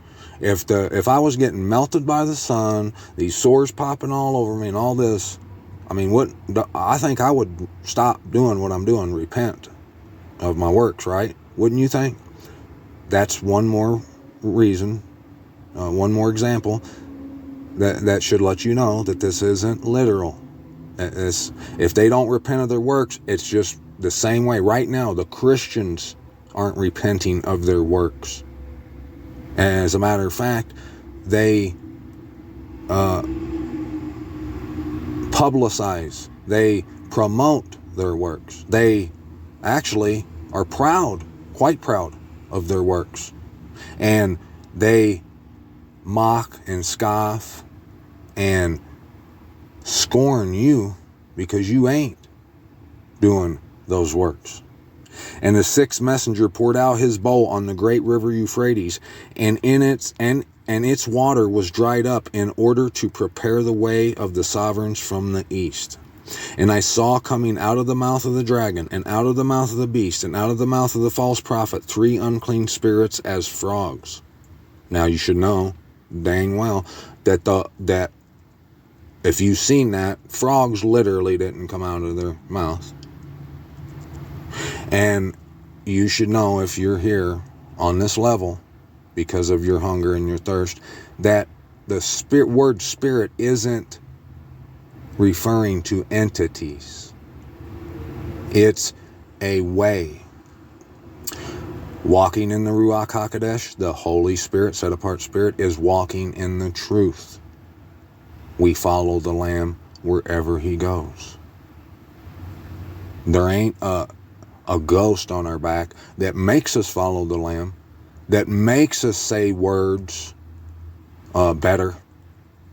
if I was getting melted by the sun, these sores popping all over me and all this, I think I would stop doing what I'm doing, repent of my works, right? Wouldn't you think? That's one more reason, one more example that should let you know that this isn't literal. If they don't repent of their works, it's just the same way. Right now, the Christians aren't repenting of their works. As a matter of fact, they publicize, they promote their works. They actually are proud, quite proud of their works. And they mock and scoff and scorn you because you ain't doing those works. And the sixth messenger poured out his bowl on the great river Euphrates, and its water was dried up, in order to prepare the way of the sovereigns from the east. And I saw coming out of the mouth of the dragon, and out of the mouth of the beast, and out of the mouth of the false prophet, 3 unclean spirits as frogs. Now you should know dang well that if you've seen that, frogs literally didn't come out of their mouth. And you should know, if you're here on this level because of your hunger and your thirst, that the word spirit isn't referring to entities. It's a way. Walking in the Ruach HaKodesh, the Holy Spirit, set apart Spirit, is walking in the truth. We follow the Lamb wherever he goes. There ain't a ghost on our back that makes us follow the Lamb, that makes us say words better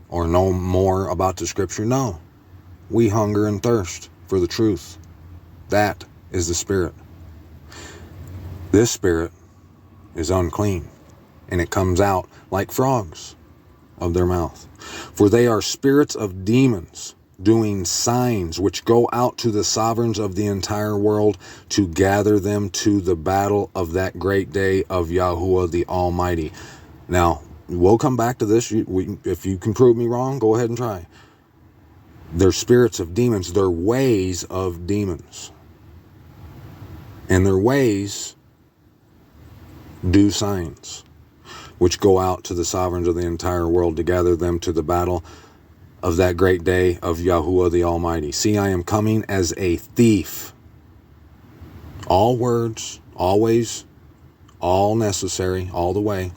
or know more about the Scripture. No. We hunger and thirst for the truth. That is the Spirit. This spirit is unclean, and it comes out like frogs of their mouth. For they are spirits of demons, doing signs, which go out to the sovereigns of the entire world, to gather them to the battle of that great day of Yahuwah the Almighty. Now, we'll come back to this. If you can prove me wrong, go ahead and try. They're spirits of demons. They're ways of demons. And their ways do signs, which go out to the sovereigns of the entire world to gather them to the battle of that great day of Yahuwah the Almighty. See, I am coming as a thief. All words, always, all necessary, all the way.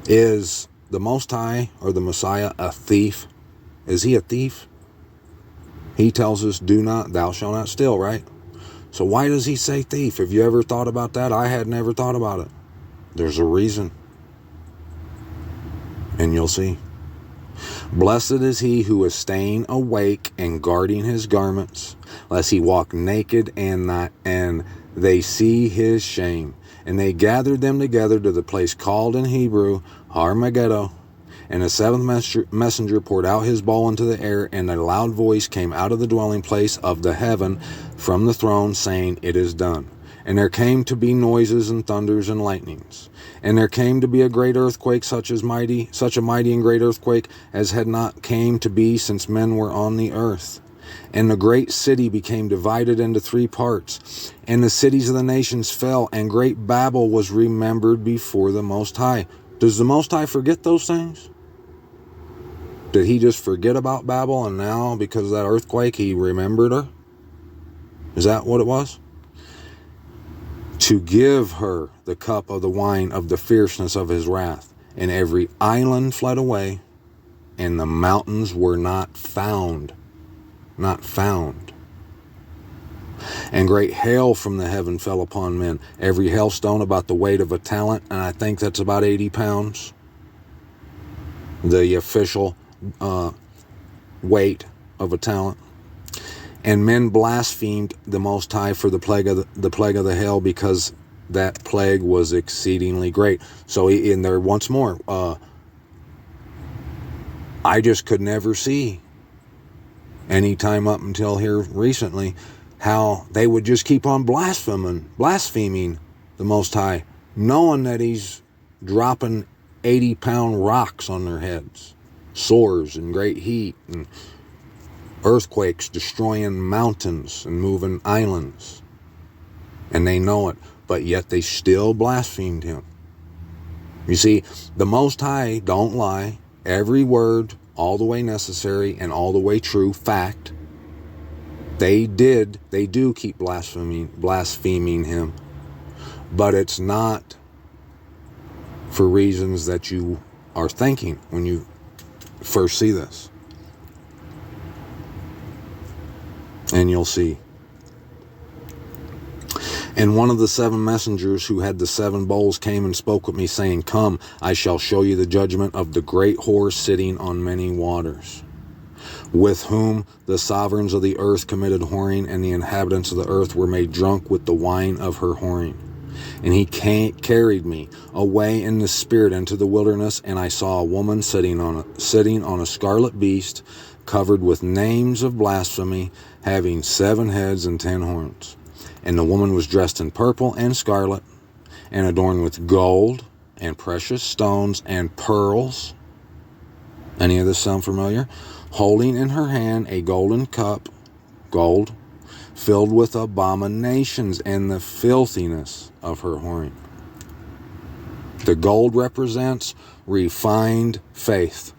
Is the Most High or the Messiah a thief? Is he a thief? He tells us, thou shalt not steal, right? So why does he say thief? Have you ever thought about that? I had never thought about it. There's a reason. And you'll see. Blessed is he who is staying awake and guarding his garments, lest he walk naked and they see his shame. And they gathered them together to the place called in Hebrew Har-Megiddo. And the seventh messenger poured out his bowl into the air, and a loud voice came out of the dwelling place of the heaven from the throne, saying, It is done. And there came to be noises and thunders and lightnings. And there came to be a great earthquake, such a mighty and great earthquake as had not came to be since men were on the earth. And the great city became divided into 3 parts. And the cities of the nations fell, and great Babel was remembered before the Most High. Does the Most High forget those things? Did he just forget about Babel, and now, because of that earthquake, he remembered her? Is that what it was? To give her the cup of the wine of the fierceness of his wrath. And every island fled away, and the mountains were not found. Not found. And great hail from the heaven fell upon men. Every hailstone about the weight of a talent, and I think that's about 80 pounds. The official weight of a talent. And men blasphemed the Most High for the plague of the hail, because that plague was exceedingly great. So in there once more, I just could never see any time up until here recently how they would just keep on blaspheming the Most High, knowing that he's dropping 80-pound rocks on their heads, sores and great heat and earthquakes destroying mountains and moving islands. And they know it, but yet they still blasphemed him. You see, the Most High don't lie. Every word, all the way necessary and all the way true, fact. They do keep blaspheming him. But it's not for reasons that you are thinking when you first see this. And you'll see. And one of the 7 messengers who had the 7 bowls came and spoke with me, saying, Come, I shall show you the judgment of the great whore sitting on many waters, with whom the sovereigns of the earth committed whoring, and the inhabitants of the earth were made drunk with the wine of her whoring. And he carried me away in the spirit into the wilderness, and I saw a woman sitting on a scarlet beast, covered with names of blasphemy, having 7 heads and 10 horns. And the woman was dressed in purple and scarlet, and adorned with gold and precious stones and pearls. Any of this sound familiar? Holding in her hand a golden cup, gold, filled with abominations and the filthiness of her whoring. The gold represents refined faith.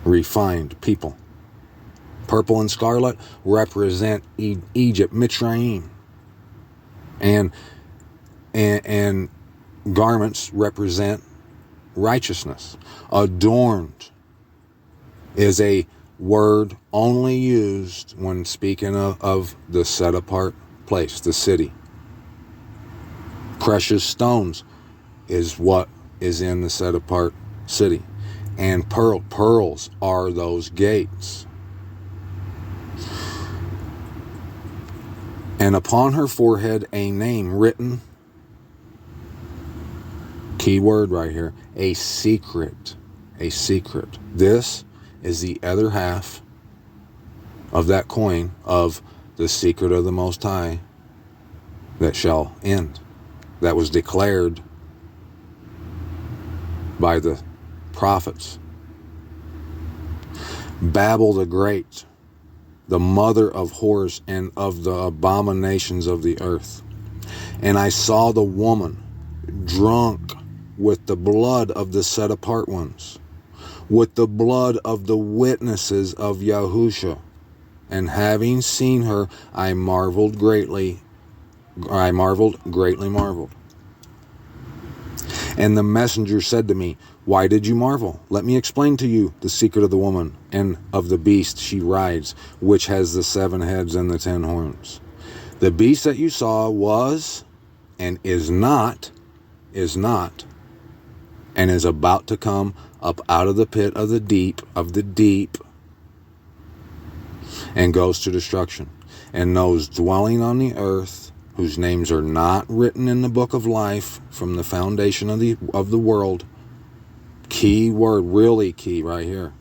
Refined people. Purple and scarlet represent Egypt, Mitzrayim. And garments represent righteousness. Adorned is a word only used when speaking of the set apart place, the city. Precious stones is what is in the set apart city. And pearls are those gates. And upon her forehead a name written, key word right here, a secret. A secret. This is the other half of that coin of the secret of the Most High that shall end. That was declared by the prophets. Babel the Great, the mother of whores and of the abominations of the earth. And I saw the woman drunk with the blood of the set apart ones, with the blood of the witnesses of Yahusha. And having seen her, I greatly marveled. And the messenger said to me, Why did you marvel? Let me explain to you the secret of the woman and of the beast she rides, which has the 7 heads and the 10 horns. The beast that you saw was and is not, and is about to come up out of the pit of the deep, and goes to destruction. And those dwelling on the earth, whose names are not written in the book of life from the foundation of the world, key word, really key right here,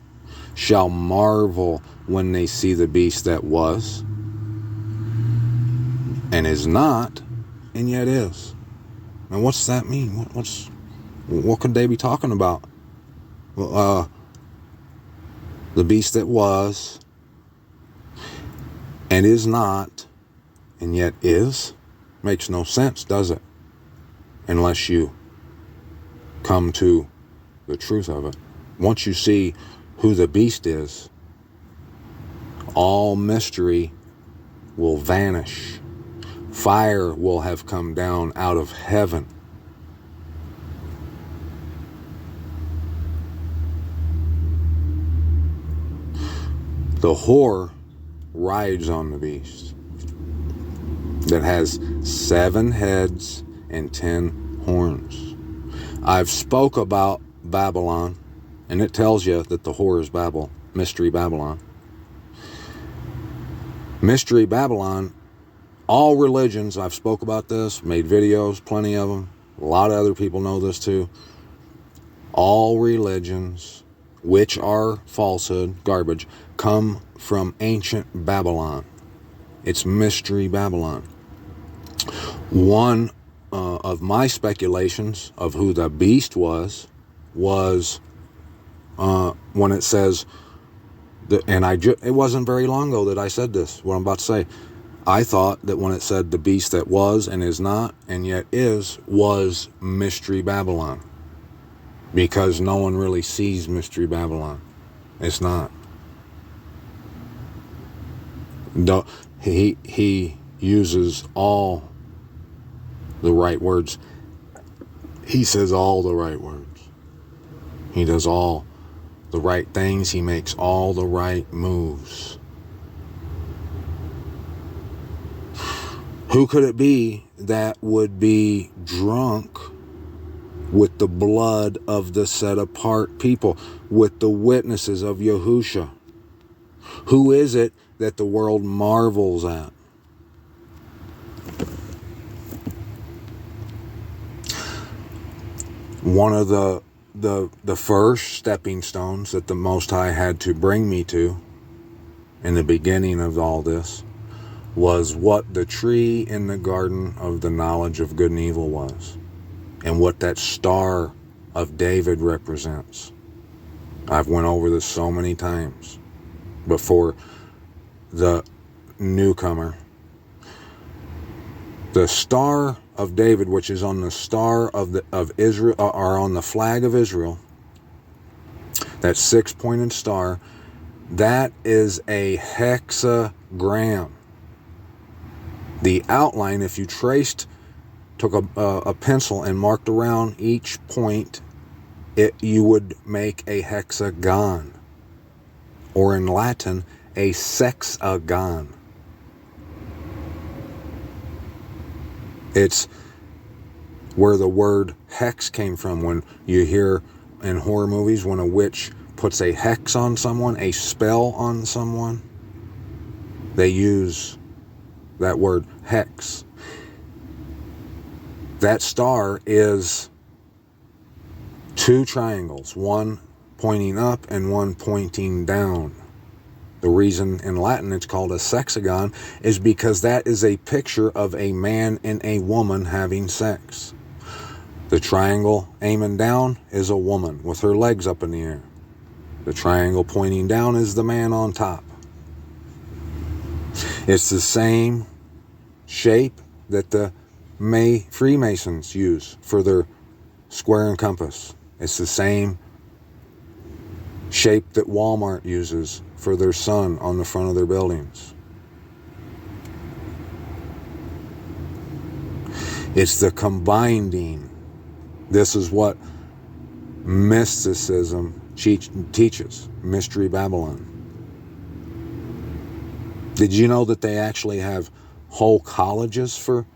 shall marvel when they see the beast that was and is not, and yet is. Now, what's that mean? What could they be talking about? The beast that was, and is not, and yet is? Makes no sense, does it? Unless you come to the truth of it. Once you see who the beast is, all mystery will vanish. Fire will have come down out of heaven. The whore rides on the beast that has 7 heads and 10 horns. I've spoke about Babylon, and it tells you that the whore is Babel, Mystery Babylon. Mystery Babylon, all religions, I've spoke about this, made videos, plenty of them. A lot of other people know this too. All religions, which are falsehood, garbage, come from ancient Babylon. It's Mystery Babylon. One of my speculations of who the beast was when it says, it wasn't very long ago that I said this, what I'm about to say. I thought that when it said the beast that was and is not and yet is, was Mystery Babylon. Because no one really sees Mystery Babylon. It's not. He uses all the right words. He says all the right words. He does all the right things. He makes all the right moves. Who could it be that would be drunk with the blood of the set apart people, with the witnesses of Yahusha? Who is it that the world marvels at? One of the first stepping stones that the Most High had to bring me to in the beginning of all this was what the tree in the garden of the knowledge of good and evil was, and what that star of David represents. I've went over this so many times before the newcomer. The star of David, which is on the star of Israel, or on the flag of Israel, that 6-pointed star, that is a hexagram. The outline, if you took a pencil and marked around each point, you would make a hexagon, or in Latin, a sexagon. It's where the word hex came from. When you hear in horror movies when a witch puts a hex on someone, a spell on someone, they use that word hex. That star is 2 triangles, one pointing up and one pointing down. The reason in Latin it's called a sexagon is because that is a picture of a man and a woman having sex. The triangle aiming down is a woman with her legs up in the air. The triangle pointing down is the man on top. It's the same shape that the Freemasons use for their square and compass. It's the same shape that Walmart uses for their sun on the front of their buildings. It's the combining. This is what mysticism teaches. Mystery Babylon. Did you know that they actually have whole colleges for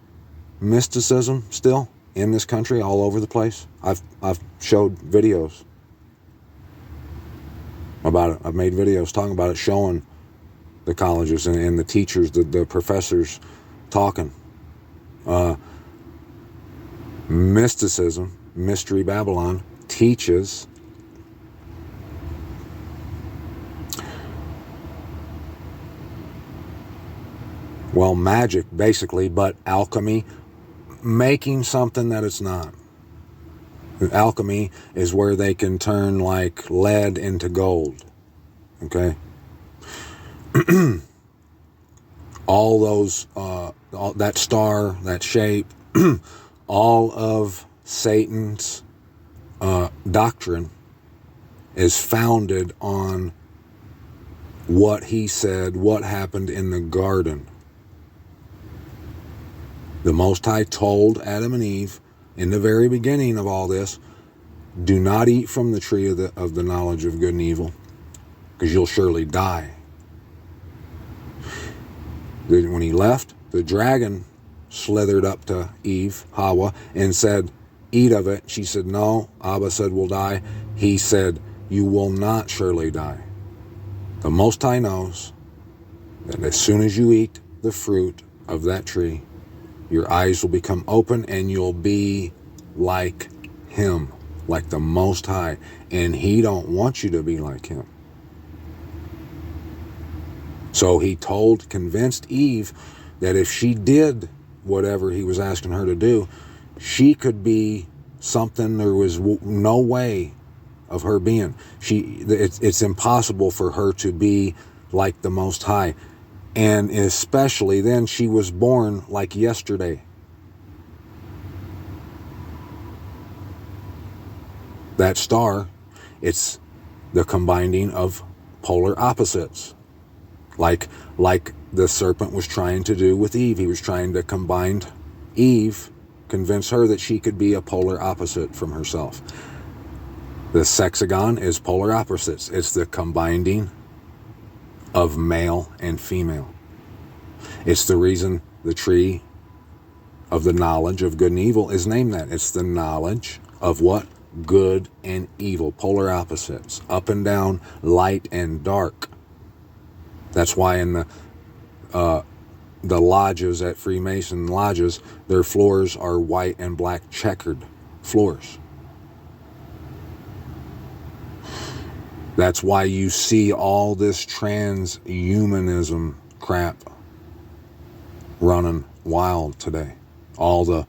mysticism still in this country, all over the place? I've showed videos about it. I've made videos talking about it, showing the colleges and the teachers, the professors talking. Mysticism, Mystery Babylon, teaches Well, magic, basically, but alchemy, making something that it's not. Alchemy is where they can turn like lead into gold. Okay? All those, that star, that shape, all of Satan's doctrine is founded on what he said, what happened in the garden. The Most High told Adam and Eve in the very beginning of all this, do not eat from the tree of the knowledge of good and evil, because you'll surely die. When he left, the dragon slithered up to Eve, Hawa, and said, eat of it. She said, no. Abba said, we'll die. He said, you will not surely die. The Most High knows that as soon as you eat the fruit of that tree, your eyes will become open and you'll be like him, like the Most High. And he don't want you to be like him. So he convinced Eve that if she did whatever he was asking her to do, she could be something there was no way of her being. It's impossible for her to be like the Most High. And especially then she was born like yesterday. That star, it's the combining of polar opposites. Like the serpent was trying to do with Eve. He was trying to combine Eve, convince her that she could be a polar opposite from herself. The sexagon is polar opposites. It's the combining of male and female. It's the reason the tree of the knowledge of good and evil is named that. It's the knowledge of what? Good and evil. Polar opposites. Up and down, light and dark. That's why in the lodges at Freemason lodges, their floors are white and black checkered floors. That's why you see all this transhumanism crap running wild today. All the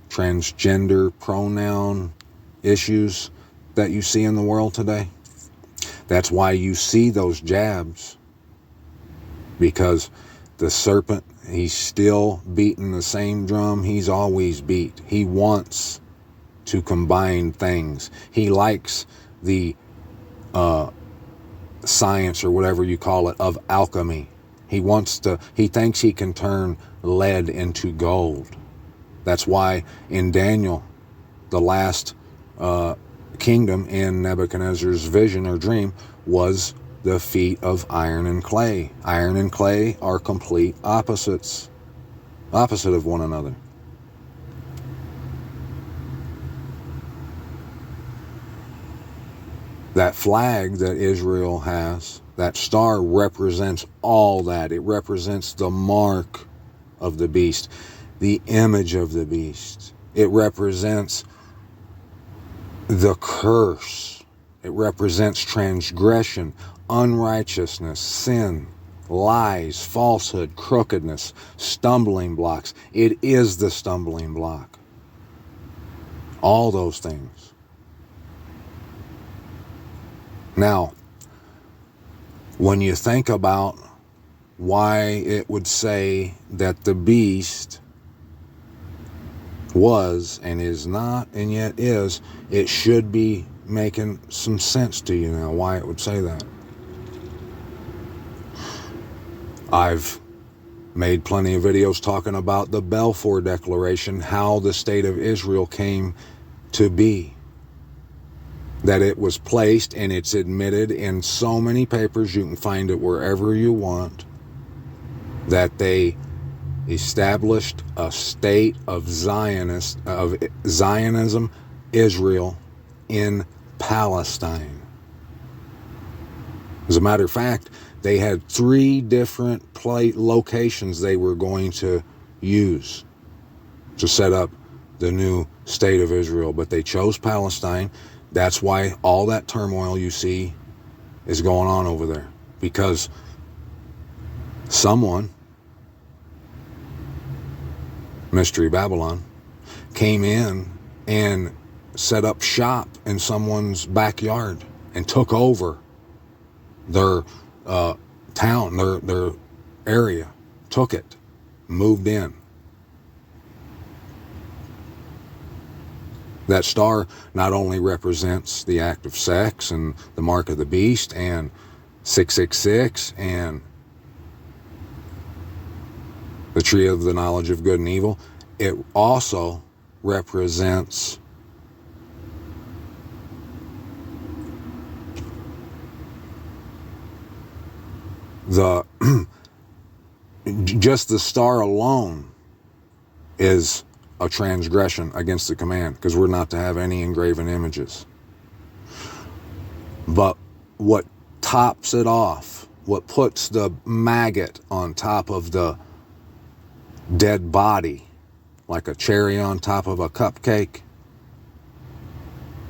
transgender pronoun issues that you see in the world today. That's why you see those jabs. Because the serpent, he's still beating the same drum he's always beat. He wants to combine things. He likes the science or whatever you call it of alchemy. He thinks he can turn lead into gold. That's why in Daniel, the last kingdom in Nebuchadnezzar's vision or dream was the feet of iron and clay. Iron and clay are complete opposite of one another. That flag that Israel has, that star represents all that. It represents the mark of the beast, the image of the beast. It represents the curse. It represents transgression, unrighteousness, sin, lies, falsehood, crookedness, stumbling blocks. It is the stumbling block. All those things. Now, when you think about why it would say that the beast was and is not and yet is, it should be making some sense to you now why it would say that. I've made plenty of videos talking about the Balfour Declaration, how the state of Israel came to be. That it was placed and it's admitted in so many papers, you can find it wherever you want, that they established a state of Zionism, Israel, in Palestine. As a matter of fact, they had 3 different locations they were going to use to set up the new state of Israel, but they chose Palestine. That's why all that turmoil you see is going on over there, because someone Mystery Babylon, came in and set up shop in someone's backyard and took over their town, their area, took it, moved in. That star not only represents the act of sex and the mark of the beast and 666 and the tree of the knowledge of good and evil, it also represents the just the star alone is a transgression against the command, because we're not to have any engraven images. But what tops it off, what puts the maggot on top of the dead body, like a cherry on top of a cupcake,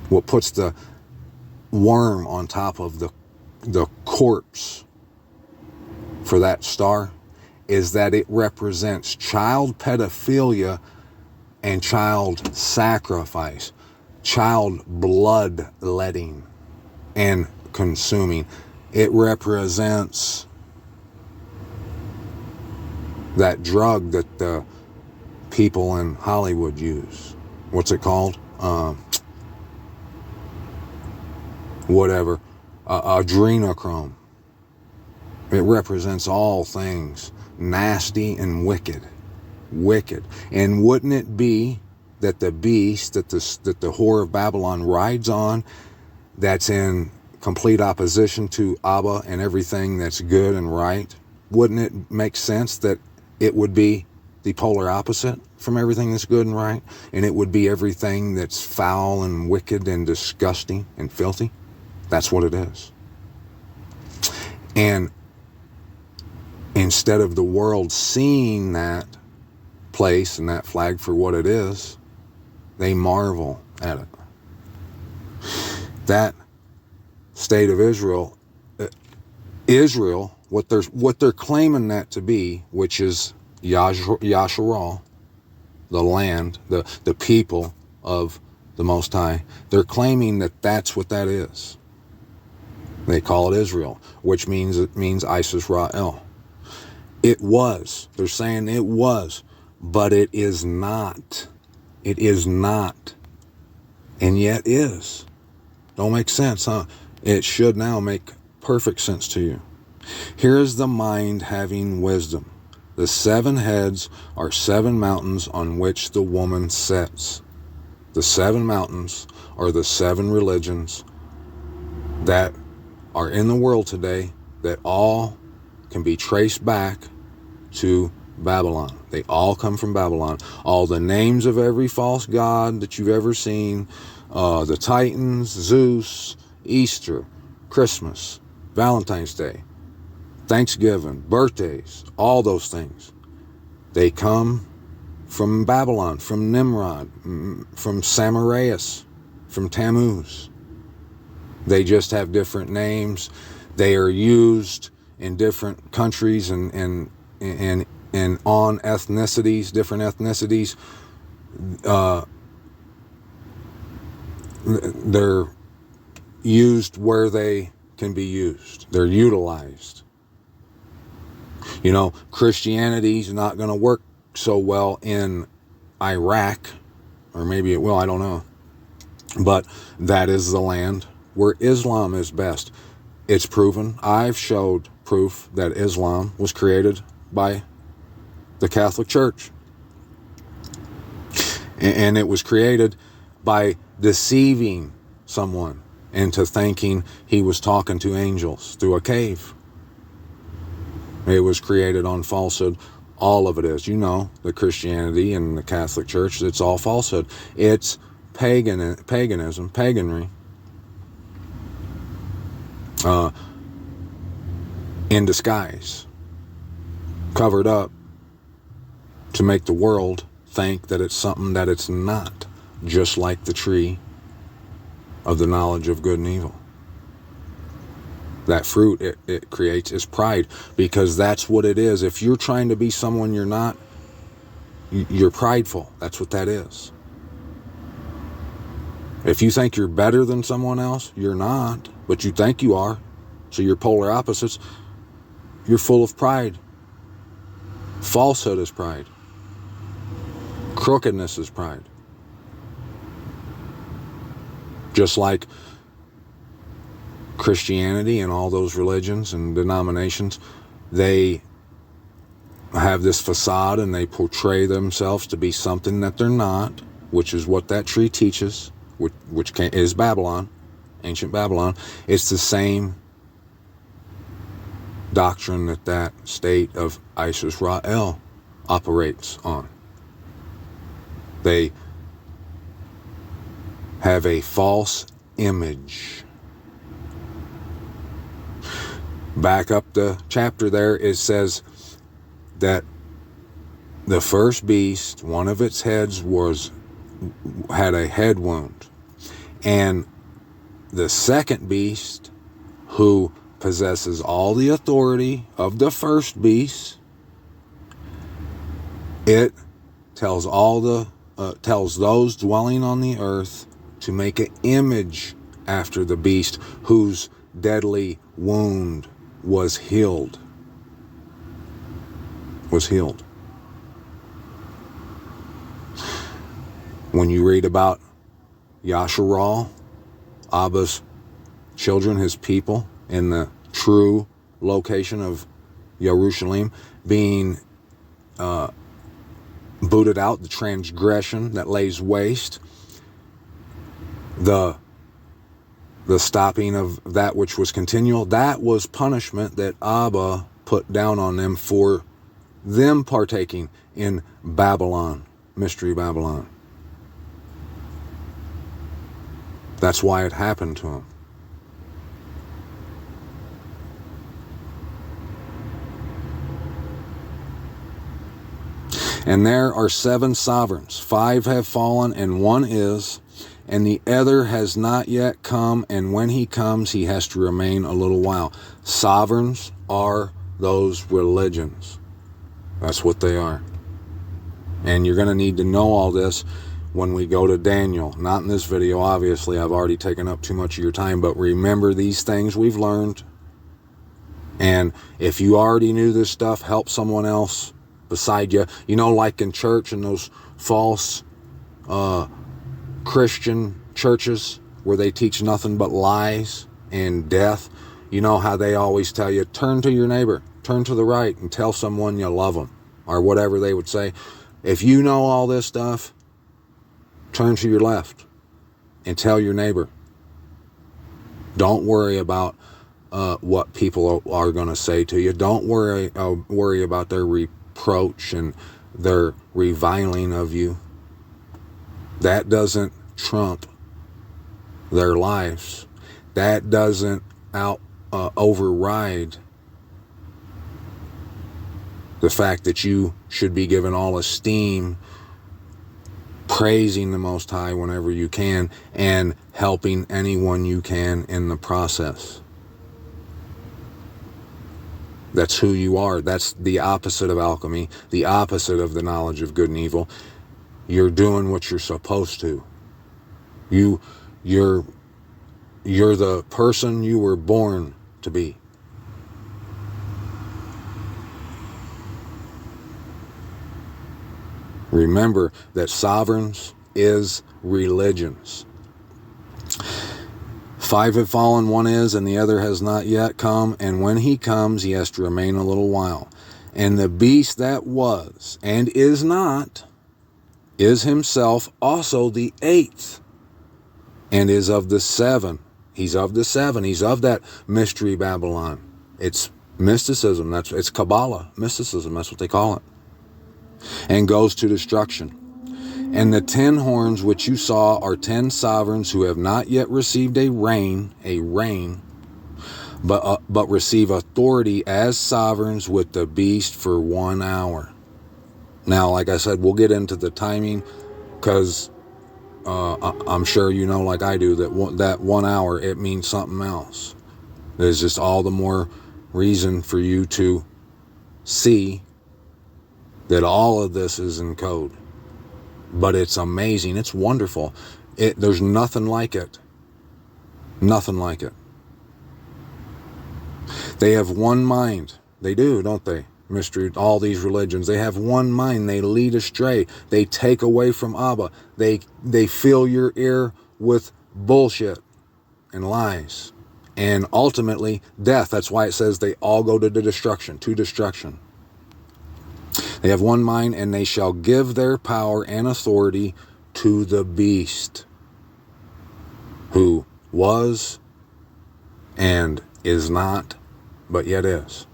what puts the worm on top of the corpse for that star, is that it represents child pedophilia and child sacrifice, child bloodletting and consuming. It represents that drug that the people in Hollywood use. What's it called? Adrenochrome. It represents all things nasty and wicked. Wicked. And wouldn't it be that the beast that the whore of Babylon rides on, that's in complete opposition to Abba and everything that's good and right? Wouldn't it make sense that it would be the polar opposite from everything that's good and right, and it would be everything that's foul and wicked and disgusting and filthy? That's what it is. And instead of the world seeing that place and that flag for what it is, they marvel at it. That state of Israel, what they're claiming that to be, which is Yasharal, the land, the people of the Most High, they're claiming that that's what that is. They call it Israel, which means Isis Ra'el. It was. They're saying it was, but it is not. It is not. And yet is. Don't make sense, huh? It should now make perfect sense to you. Here is the mind having wisdom. The 7 heads are 7 mountains on which the woman sits. The 7 mountains are the 7 religions that are in the world today, that all can be traced back to Babylon. They all come from Babylon. All the names of every false god that you've ever seen, the Titans, Zeus, Easter, Christmas, Valentine's Day, Thanksgiving, birthdays, all those things, they come from Babylon, from Nimrod, from Samaraeus, from Tammuz. They just have different names. They are used in different countries and on ethnicities, different ethnicities. They're used where they can be used. They're utilized. You know, Christianity's not going to work so well in Iraq, or maybe it will, I don't know. But that is the land where Islam is best. It's proven. I've showed proof that Islam was created by the Catholic Church. And it was created by deceiving someone into thinking he was talking to angels through a cave. It was created on falsehood. All of it is. You know, the Christianity and the Catholic Church, it's all falsehood. It's paganism, paganry. In disguise, covered up to make the world think that it's something that it's not, just like the tree of the knowledge of good and evil. That fruit it creates is pride, because that's what it is. If you're trying to be someone you're not, You're prideful. That's what that is. If you think you're better than someone else, you're not, but you think you are. So you're polar opposites. You're full of pride. Falsehood is pride. Crookedness is pride. Just like Christianity and all those religions and denominations, they have this facade and they portray themselves to be something that they're not, which is what that tree teaches, which is Babylon, ancient Babylon. It's the same doctrine that state of Isis Ra'el operates on. They have a false image. Back up the chapter there, it says that the first beast, one of its heads had a head wound. And the second beast, who possesses all the authority of the first beast, it tells tells those dwelling on the earth to make an image after the beast whose deadly wound was healed. When you read about Yasharal, Abba's children, his people, in the true location of Jerusalem, being booted out, the transgression that lays waste, the stopping of that which was continual, that was punishment that Abba put down on them for them partaking in Babylon, Mystery Babylon. That's why it happened to him. And there are 7 sovereigns. 5 have fallen, and 1 is, and the other has not yet come, and when he comes, he has to remain a little while. Sovereigns are those religions. That's what they are. And you're going to need to know all this when we go to Daniel. Not in this video, obviously. I've already taken up too much of your time, but remember these things we've learned. And if you already knew this stuff, help someone else beside you. You know, like in church and those false Christian churches where they teach nothing but lies and death. You know how they always tell you, turn to your neighbor, turn to the right, and tell someone you love them, or whatever they would say. If you know all this stuff, turn to your left and tell your neighbor. Don't worry about what people are going to say to you. Don't worry about their reproach and their reviling of you. That doesn't trump their lives. That doesn't override the fact that you should be given all esteem, praising the Most High whenever you can, and helping anyone you can in the process. That's who you are. That's the opposite of alchemy, the opposite of the knowledge of good and evil. You're doing what you're supposed to. You're the person you were born to be. Remember that sovereigns is religions. 5 have fallen, 1 is, and the other has not yet come. And when he comes, he has to remain a little while. And the beast that was and is not is himself also the 8th, and is of the 7. He's of the 7. He's of that mystery Babylon. It's mysticism. It's Kabbalah mysticism. That's what they call it. And goes to destruction. And the 10 horns which you saw are 10 sovereigns who have not yet received a reign, but receive authority as sovereigns with the beast for 1 hour. Now, like I said, we'll get into the timing, because I'm sure you know, like I do, that 1 hour, it means something else. There's just all the more reason for you to see that all of this is in code. But it's amazing. It's wonderful. There's nothing like it. Nothing like it. They have one mind. They do, don't they? Mystery, all these religions, they have one mind. They lead astray. They take away from Abba. They fill your ear with bullshit and lies. And ultimately, death. That's why it says they all go to destruction. They have one mind, and they shall give their power and authority to the beast, who was and is not, but yet is.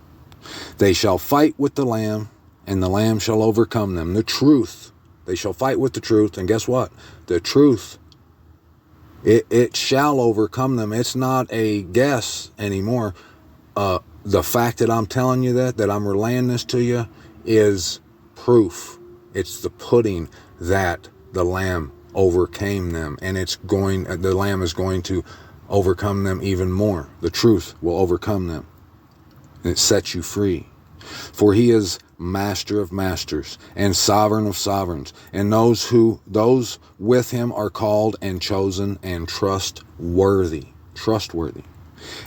They shall fight with the Lamb, and the Lamb shall overcome them. The truth. They shall fight with the truth, and guess what? The truth, it shall overcome them. It's not a guess anymore. The fact that I'm telling you that I'm relaying this to you, is proof. It's the pudding that the Lamb overcame them, and the Lamb is going to overcome them even more. The truth will overcome them. It sets you free. For he is master of masters and sovereign of sovereigns, and those with him are called and chosen and trustworthy.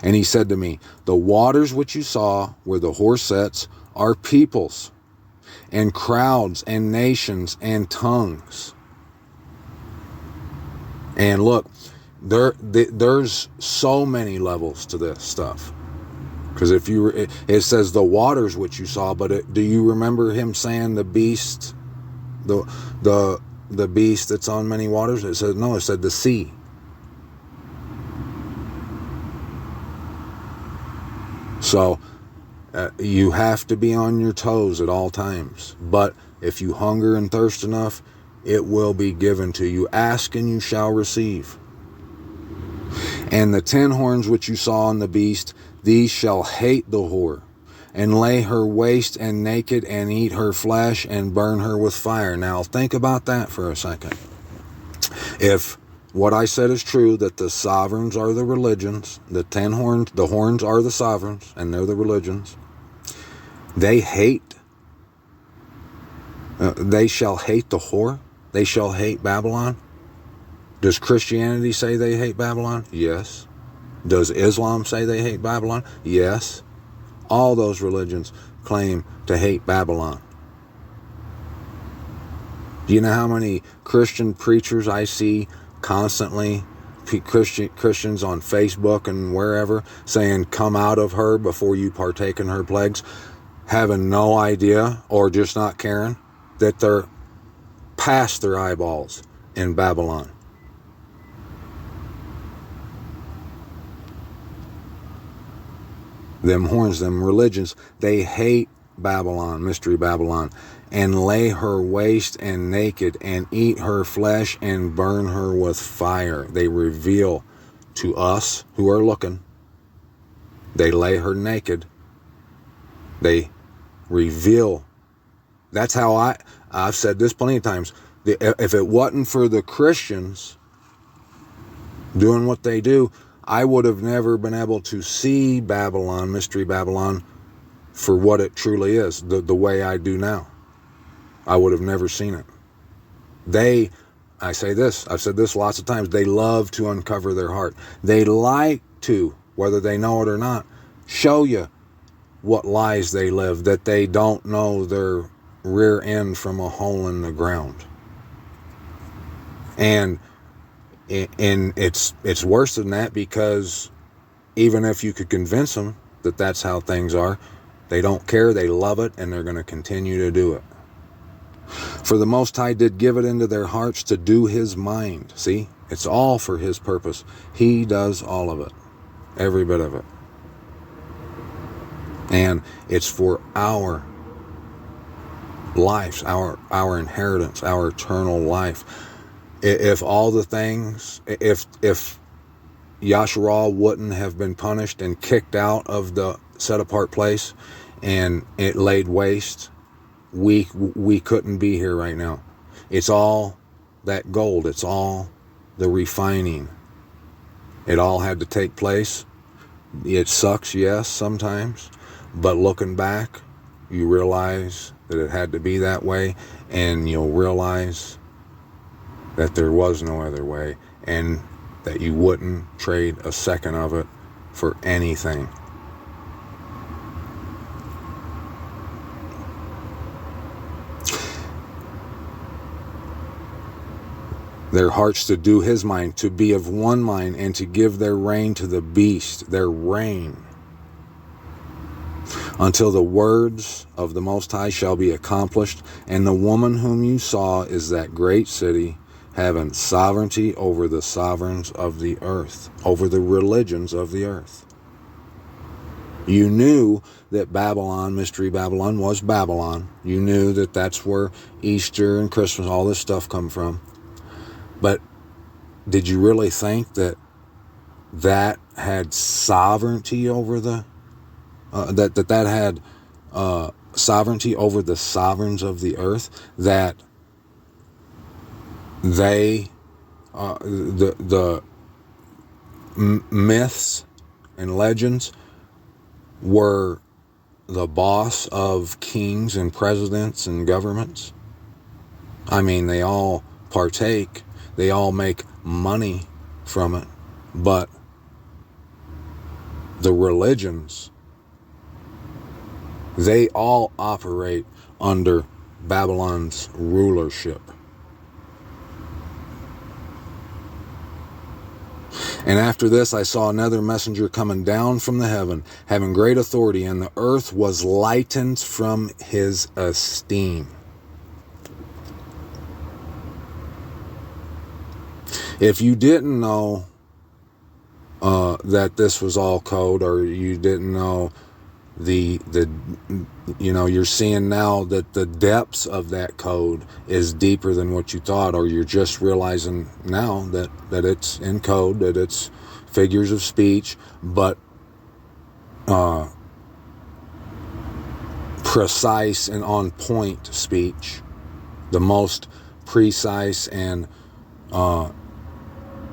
And he said to me, the waters which you saw where the horse sits are peoples and crowds and nations and tongues. And look, there's so many levels to this stuff. Because it says the waters which you saw, but do you remember him saying the beast, the beast that's on many waters? It said the sea. So you have to be on your toes at all times. But if you hunger and thirst enough, it will be given to you. Ask and you shall receive. And the 10 horns which you saw on the beast, these shall hate the whore, and lay her waste and naked, and eat her flesh, and burn her with fire. Now think about that for a second. If what I said is true, that the sovereigns are the religions, the horns are the sovereigns, and they're the religions, they shall hate the whore, they shall hate Babylon. Does Christianity say they hate Babylon? Yes. Does Islam say they hate Babylon? Yes. All those religions claim to hate Babylon. Do you know how many Christian preachers I see constantly, Christians on Facebook and wherever, saying, come out of her before you partake in her plagues, having no idea, or just not caring, that they're past their eyeballs in Babylon. Them horns, them religions, they hate Babylon, Mystery Babylon, and lay her waste and naked, and eat her flesh and burn her with fire. They reveal to us who are looking. They lay her naked. They reveal. That's how I've said this plenty of times. If it wasn't for the Christians doing what they do, I would have never been able to see Babylon, Mystery Babylon, for what it truly is, the way I do now. I would have never seen it. I say this, I've said this lots of times, they love to uncover their heart. They like to, whether they know it or not, show you what lies they live, that they don't know their rear end from a hole in the ground. And it's worse than that, because even if you could convince them that that's how things are, they don't care, they love it, and they're going to continue to do it. For the Most High did give it into their hearts to do his mind. See, it's all for his purpose. He does all of it, every bit of it. And it's for our lives, our inheritance, our eternal life. If all the things, if Yasharal wouldn't have been punished and kicked out of the set apart place and it laid waste, we couldn't be here right now. It's all that gold. It's all the refining. It all had to take place. It sucks, yes, sometimes, but looking back, you realize that it had to be that way, and you'll realize that there was no other way, and that you wouldn't trade a second of it for anything. Their hearts to do his mind, to be of one mind, and to give their rein to the beast, their reign, until the words of the Most High shall be accomplished. And the woman whom you saw is that great city, having sovereignty over the sovereigns of the earth, over the religions of the earth. You knew that Babylon, Mystery Babylon, was Babylon. You knew that that's where Easter and Christmas, all this stuff come from. But did you really think that that had sovereignty over the that had sovereignty over the sovereigns of the earth? That they the myths and legends were the boss of kings and presidents and governments? I mean, they all partake. They all make money from it, but the religions, they all operate under Babylon's rulership. And after this I saw another messenger coming down from the heaven, having great authority, and the earth was lightened from his esteem. If you didn't know that this was all code, or you didn't know you're seeing now that the depths of that code is deeper than what you thought, or you're just realizing now that it's in code, that it's figures of speech, but precise and on point speech, the most precise and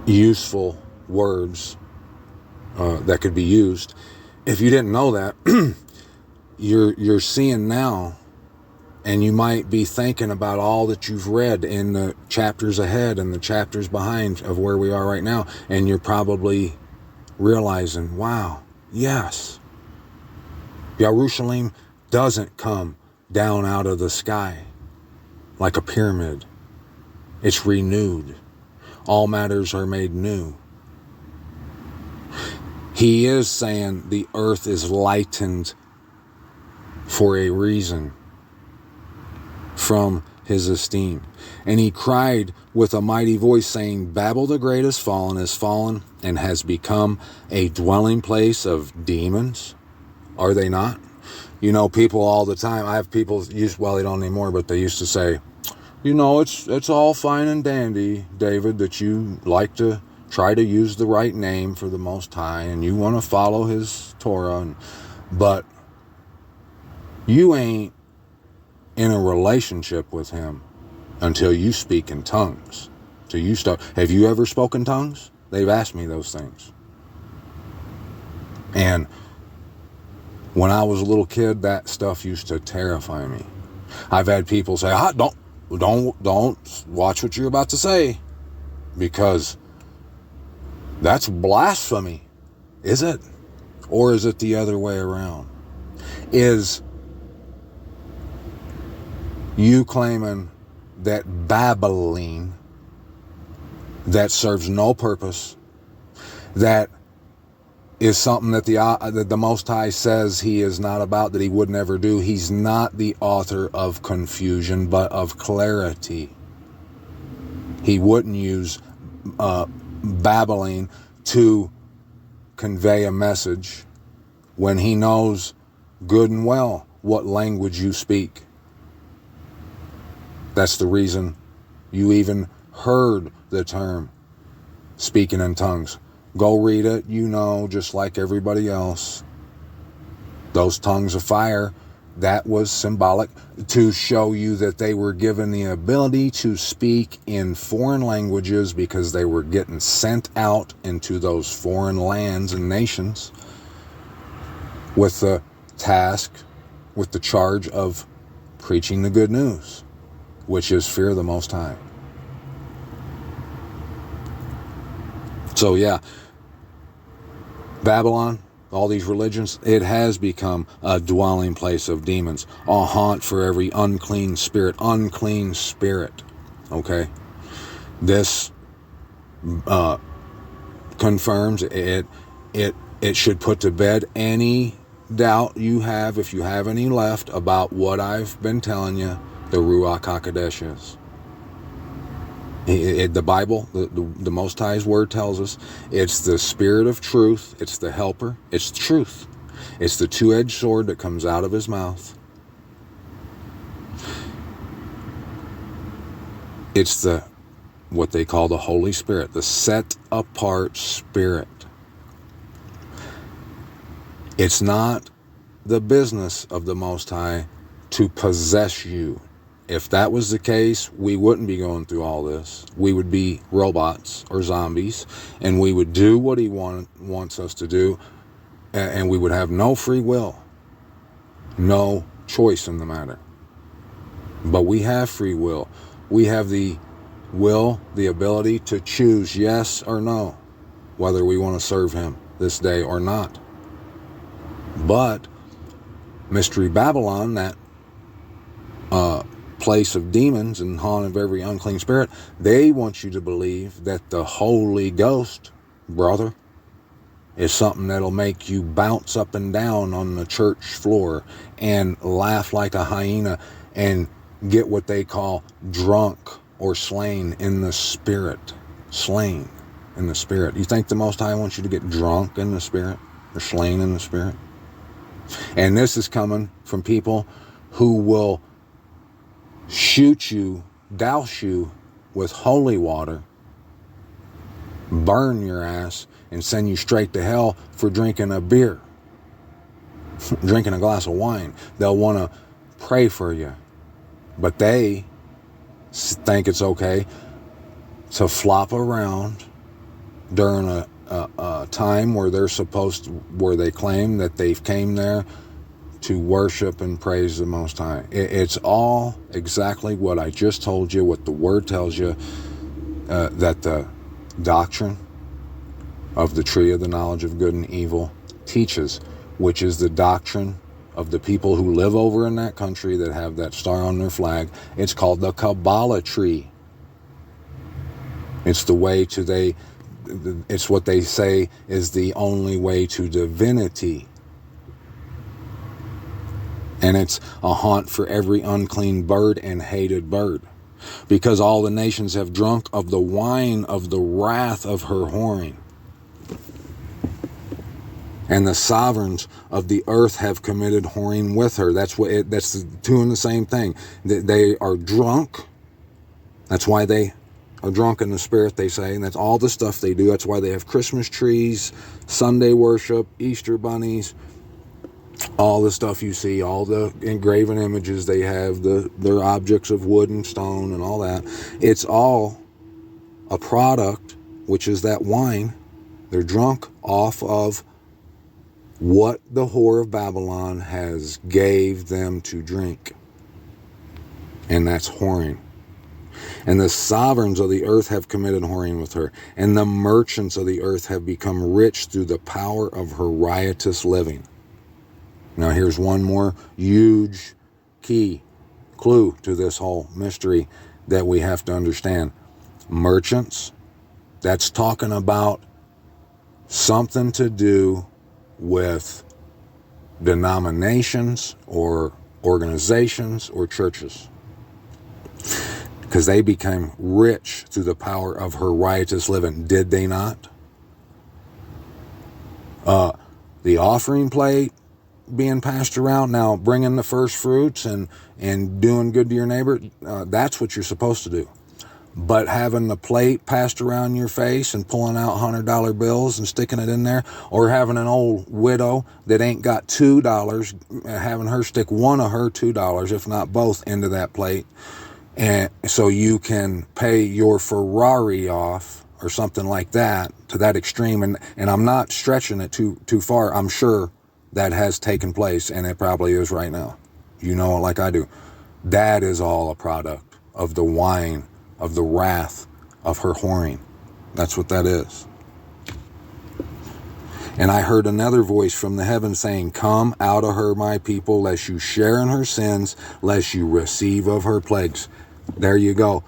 useful words that could be used. If you didn't know that, you're seeing now, and you might be thinking about all that you've read in the chapters ahead and the chapters behind of where we are right now, and you're probably realizing, wow, yes, Yerushalayim doesn't come down out of the sky like a pyramid. It's renewed. All matters are made new. He is saying the earth is lightened for a reason from his esteem. And he cried with a mighty voice, saying, Babel the great is fallen, and has become a dwelling place of demons. Are they not? You know, people all the time, I have people use, well, they don't anymore, but they used to say, you know, it's all fine and dandy, David, that you like to try to use the right name for the Most High, and you want to follow his Torah, but you ain't in a relationship with him until you speak in tongues. Till you start. Have you ever spoken tongues? They've asked me those things. And when I was a little kid, that stuff used to terrify me. I've had people say, don't watch what you're about to say, because that's blasphemy. Is it? Or is it the other way around? Is you claiming that babbling that serves no purpose, that is something that the Most High says he is not about, that he would never do. He's not the author of confusion, but of clarity. He wouldn't use babbling to convey a message when he knows good and well what language you speak. That's the reason you even heard the term speaking in tongues. Go read it, you know, just like everybody else. Those tongues of fire, that was symbolic to show you that they were given the ability to speak in foreign languages, because they were getting sent out into those foreign lands and nations with the task with the charge of preaching the good news, which is fear the Most High. So yeah, Babylon, all these religions, it has become a dwelling place of demons, a haunt for every unclean spirit, okay? This confirms it should put to bed any doubt you have, if you have any left, about what I've been telling you the Ruach HaKodesh is. The Bible, the Most High's word tells us it's the spirit of truth, it's the helper, it's truth. It's the two-edged sword that comes out of his mouth. It's what they call the Holy Spirit, the set-apart spirit. It's not the business of the Most High to possess you. If that was the case, we wouldn't be going through all this. We would be robots or zombies, and we would do what he wants us to do, and we would have no free will, no choice in the matter. But we have free will. We have the will, the ability to choose yes or no, whether we want to serve him this day or not. But Mystery Babylon, that place of demons and haunt of every unclean spirit, they want you to believe that the Holy Ghost, brother, is something that'll make you bounce up and down on the church floor and laugh like a hyena and get what they call drunk or slain in the spirit. Slain in the spirit. You think the Most High wants you to get drunk in the spirit or slain in the spirit? And this is coming from people who will shoot you, douse you with holy water, burn your ass, and send you straight to hell for drinking a beer, drinking a glass of wine. They'll want to pray for you, but they think it's okay to flop around during a time where where they claim that they've came there to worship and praise the Most High. It's all exactly what I just told you, what the Word tells you, that the doctrine of the tree of the knowledge of good and evil teaches, which is the doctrine of the people who live over in that country that have that star on their flag. It's called the Kabbalah tree. It's the way to it's what they say is the only way to divinity. And it's a haunt for every unclean bird and hated bird, because all the nations have drunk of the wine of the wrath of her whoring. And the sovereigns of the earth have committed whoring with her. That's two in the same thing. They are drunk. That's why they are drunk in the spirit, they say, and that's all the stuff they do. That's why they have Christmas trees, Sunday worship, Easter bunnies, all the stuff you see, all the engraven images they have, their objects of wood and stone and all that. It's all a product, which is that wine. They're drunk off of what the whore of Babylon has gave them to drink. And that's whoring. And the sovereigns of the earth have committed whoring with her, and the merchants of the earth have become rich through the power of her riotous living. Now here's one more huge key clue to this whole mystery that we have to understand. Merchants, that's talking about something to do with denominations or organizations or churches, because they became rich through the power of her riotous living. Did they not? The offering plate being passed around, now bringing the first fruits and doing good to your neighbor, that's what you're supposed to do. But having the plate passed around your face and pulling out $100 bills and sticking it in there, or having an old widow that ain't got $2, having her stick one of her $2, if not both, into that plate, and so you can pay your Ferrari off or something like that, to that extreme. And I'm not stretching it too far. I'm sure that has taken place, and it probably is right now. You know it like I do. That is all a product of the wine, of the wrath, of her whoring. That's what that is. And I heard another voice from the heavens saying, come out of her, my people, lest you share in her sins, lest you receive of her plagues. There you go.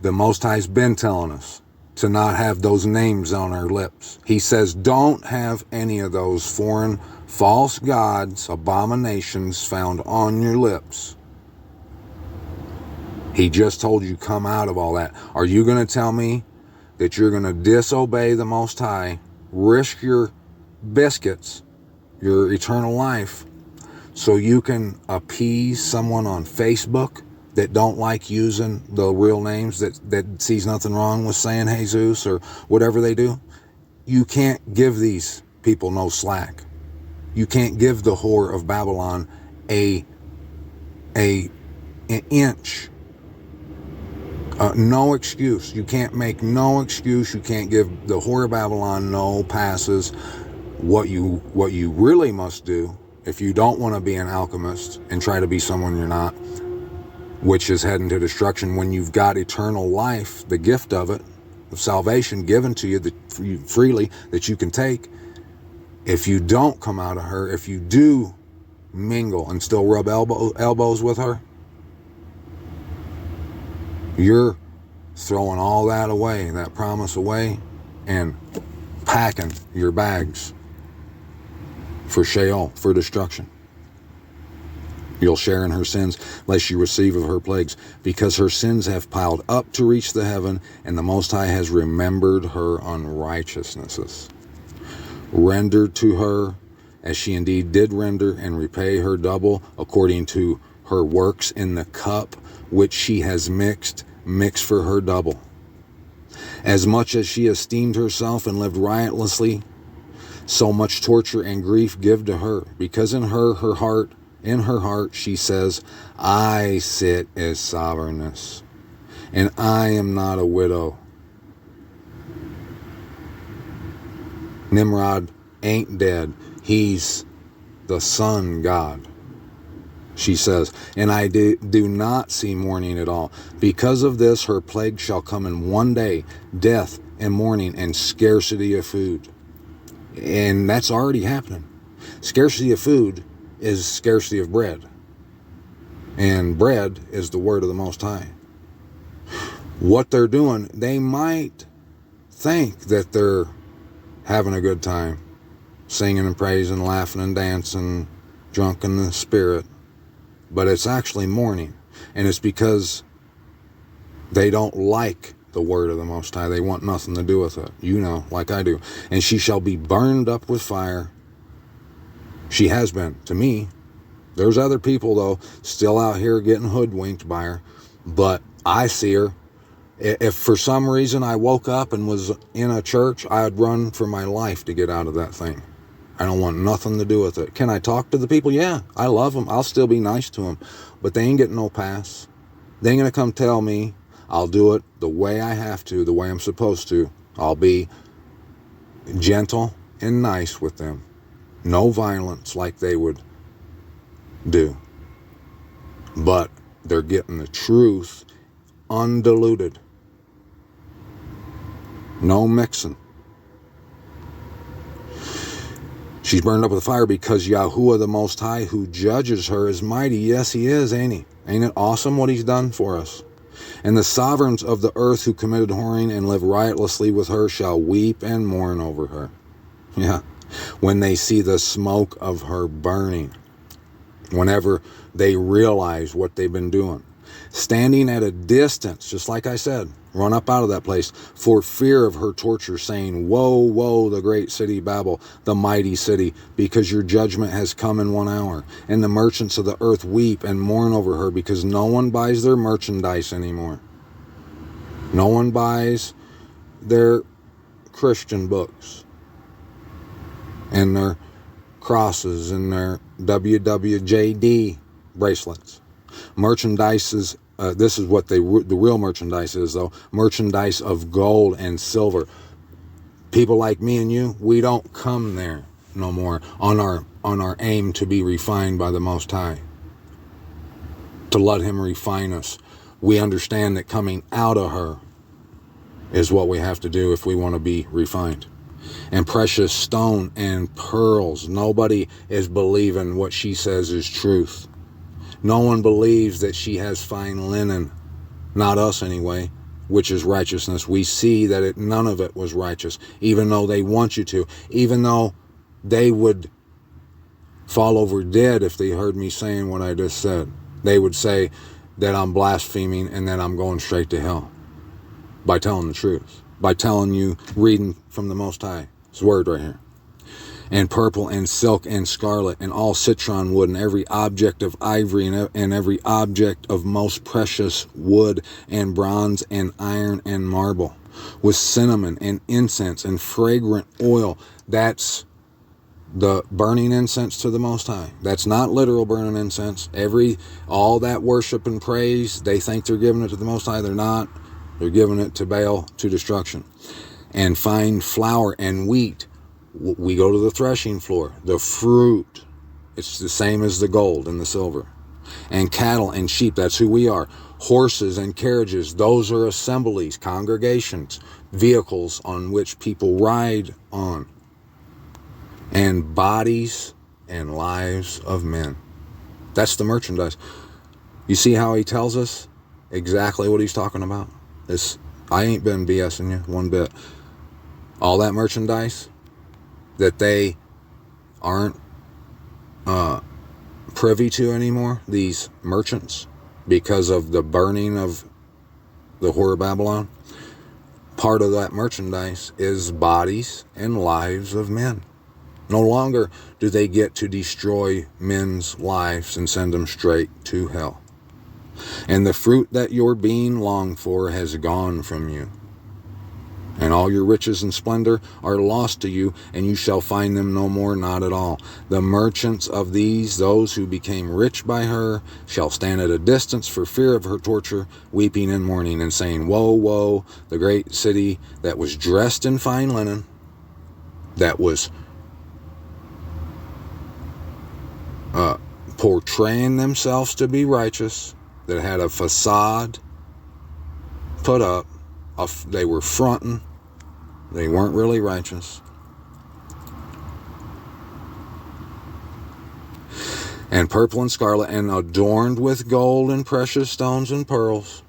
The Most High's been telling us to not have those names on our lips. He says, don't have any of those foreign false gods, abominations found on your lips. He just told you, come out of all that. Are you going to tell me that you're going to disobey the Most High, risk your biscuits, your eternal life, so you can appease someone on Facebook that don't like using the real names, that sees nothing wrong with saying Jesus or whatever they do? You can't give these people no slack. You can't give the whore of Babylon an inch. No excuse. You can't make no excuse. You can't give the whore of Babylon no passes. What you really must do, if you don't want to be an alchemist and try to be someone you're not, which is heading to destruction, when you've got eternal life, the gift of it, of salvation given to you freely that you can take, if you don't come out of her, if you do mingle and still rub elbows with her, you're throwing all that away, that promise away, and packing your bags for Sheol, for destruction. You'll share in her sins, lest you receive of her plagues, because her sins have piled up to reach the heaven, and the Most High has remembered her unrighteousnesses. Render to her as she indeed did render, and repay her double according to her works in the cup which she has mix for her double. As much as she esteemed herself and lived riotously, so much torture and grief give to her, because in her heart she says, I sit as sovereigness, and I am not a widow. Nimrod ain't dead. He's the sun god, she says, and I do not see mourning at all. Because of this, her plague shall come in one day, death and mourning and scarcity of food. And that's already happening. Scarcity of food is scarcity of bread. And bread is the word of the Most High. What they're doing, they might think that they're having a good time, singing and praising, laughing and dancing, drunk in the spirit. But it's actually mourning. And it's because they don't like the word of the Most High. They want nothing to do with it. You know, like I do. And she shall be burned up with fire. She has been, to me. There's other people, though, still out here getting hoodwinked by her. But I see her. If for some reason I woke up and was in a church, I'd run for my life to get out of that thing. I don't want nothing to do with it. Can I talk to the people? Yeah, I love them. I'll still be nice to them. But they ain't getting no pass. They ain't going to come tell me. I'll do it the way I have to, the way I'm supposed to. I'll be gentle and nice with them. No violence like they would do. But they're getting the truth undiluted. No mixing. She's burned up with fire because Yahuwah the Most High, who judges her, is mighty. Yes, he is, ain't he? Ain't it awesome what he's done for us? And the sovereigns of the earth who committed whoring and live riotously with her shall weep and mourn over her. Yeah. When they see the smoke of her burning. Whenever they realize what they've been doing. Standing at a distance, just like I said, run up out of that place for fear of her torture, saying, woe, woe, the great city Babel, the mighty city, because your judgment has come in 1 hour. And the merchants of the earth weep and mourn over her, because no one buys their merchandise anymore. No one buys their Christian books and their crosses and their WWJD bracelets. Merchandise is, this is what the real merchandise is, though. Merchandise of gold and silver. People like me and you, we don't come there no more on our aim to be refined by the Most High. to let him refine us. We understand that coming out of her is what we have to do if we want to be refined. And precious stone and pearls. Nobody is believing what she says is truth. No one believes that she has fine linen. Not us anyway, which is righteousness. We see that none of it was righteous, even though they want you to. Even though they would fall over dead if they heard me saying what I just said. They would say that I'm blaspheming and that I'm going straight to hell by telling the truth, by telling you, reading from the Most High, His word right here. And purple and silk and scarlet and all citron wood and every object of ivory and every object of most precious wood and bronze and iron and marble, with cinnamon and incense and fragrant oil. That's the burning incense to the Most High. That's not literal burning incense. All that worship and praise, they think they're giving it to the Most High. They're not. They're giving it to Baal, to destruction. And fine flour and wheat. We go to the threshing floor. The fruit, it's the same as the gold and the silver. And cattle and sheep, that's who we are. Horses and carriages, those are assemblies, congregations, vehicles on which people ride on. And bodies and lives of men. That's the merchandise. You see how he tells us exactly what he's talking about? I ain't been BSing you one bit. All that merchandise that they aren't privy to anymore, these merchants, because of the burning of the whore of Babylon, part of that merchandise is bodies and lives of men. No longer do they get to destroy men's lives and send them straight to hell. And the fruit that your being longed for has gone from you. And all your riches and splendor are lost to you, and you shall find them no more, not at all. The merchants of those who became rich by her, shall stand at a distance for fear of her torture, weeping and mourning, and saying, Woe, woe, the great city that was dressed in fine linen, that was portraying themselves to be righteous, that had a facade put up. They were fronting. They weren't really righteous. And purple and scarlet, and adorned with gold and precious stones and pearls.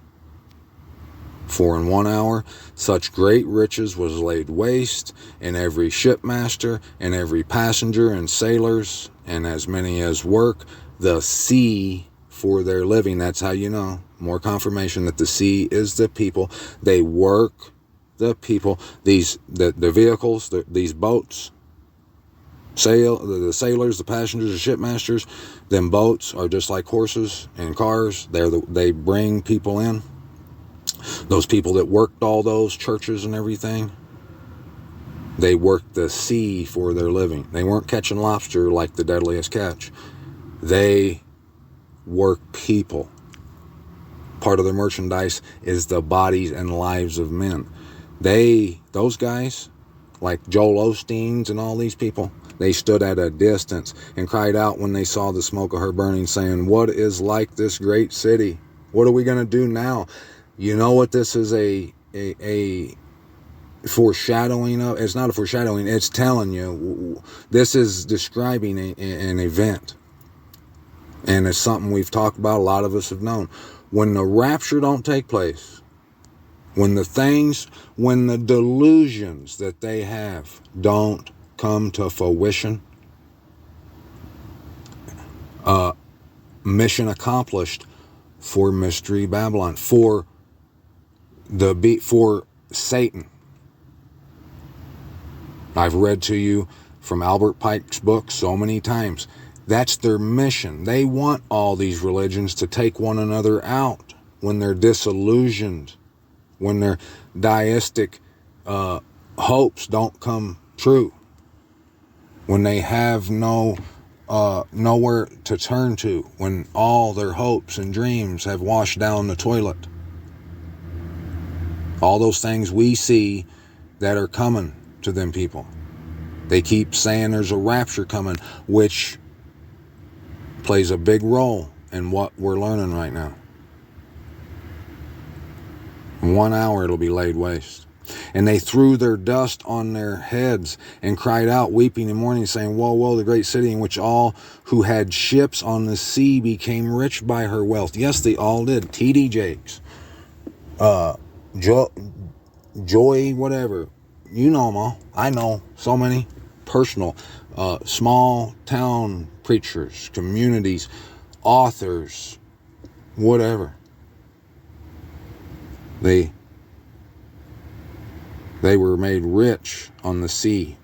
For in 1 hour such great riches was laid waste, and every shipmaster, and every passenger, and sailors, and as many as work the sea for their living. That's how you know. More confirmation that the sea is the people. They work the people. The vehicles, these boats, the sailors, the passengers, the shipmasters, them boats are just like horses and cars. They bring people in. Those people that worked all those churches and everything, they worked the sea for their living. They weren't catching lobster like the deadliest catch. They work people. Part of their merchandise is the bodies and lives of men. Those guys, like Joel Osteen's and all these people, they stood at a distance and cried out when they saw the smoke of her burning, saying, What is like this great city? What are we going to do now? You know what this is a foreshadowing of? It's not a foreshadowing. It's telling you. This is describing an event. And it's something we've talked about, a lot of us have known. When the rapture don't take place, when the delusions that they have don't come to fruition, mission accomplished for Mystery Babylon, for Satan. I've read to you from Albert Pike's book so many times. That's their mission. They want all these religions to take one another out when they're disillusioned, when their deistic hopes don't come true, when they have nowhere to turn to, when all their hopes and dreams have washed down the toilet. All those things we see that are coming to them people. They keep saying there's a rapture coming, which plays a big role and what we're learning right now. In 1 hour it'll be laid waste. And they threw their dust on their heads and cried out, weeping and mourning, saying, Woe, woe, the great city in which all who had ships on the sea became rich by her wealth. Yes, they all did. T.D. Jakes, Joy, whatever. You know them all. I know so many. Personal, small town preachers, communities, authors, whatever. They were made rich on the sea.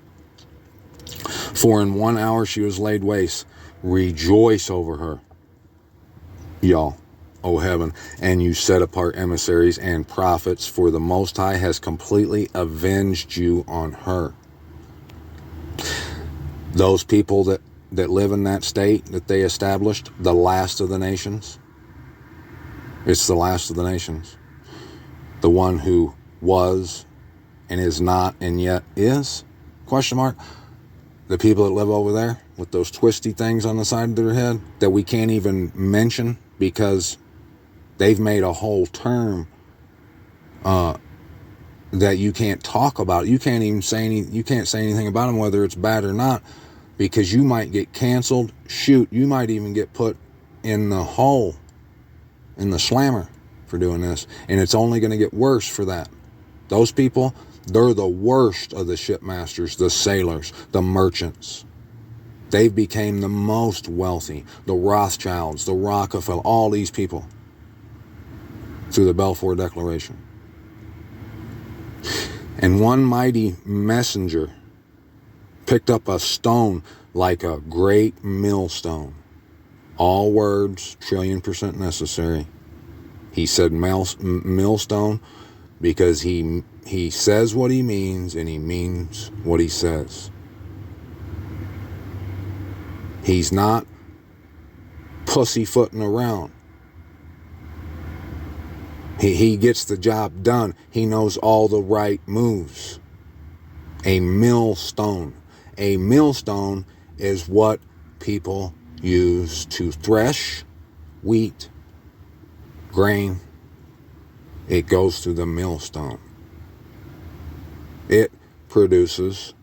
For in 1 hour she was laid waste. Rejoice over her, y'all, O heaven, and you set apart emissaries and prophets, for the Most High has completely avenged you on her. Those people that live in that state that they established, the last of the nations, it's the last of the nations. The one who was and is not and yet is? Question mark. The people that live over there with those twisty things on the side of their head that we can't even mention because they've made a whole term that you can't talk about. You can't even say you can't say anything about them, whether it's bad or not, because you might get canceled. Shoot, you might even get put in the hole, in the slammer for doing this. And it's only going to get worse for that. Those people, they're the worst of the shipmasters, the sailors, the merchants. They've become the most wealthy. The Rothschilds, the Rockefeller, all these people through the Balfour Declaration. And one mighty messenger picked up a stone like a great millstone. All words, 1,000,000,000% necessary. He said millstone because he says what he means and he means what he says. He's not pussyfooting around. He gets the job done. He knows all the right moves. A millstone. A millstone is what people use to thresh wheat, grain. It goes through the millstone. It produces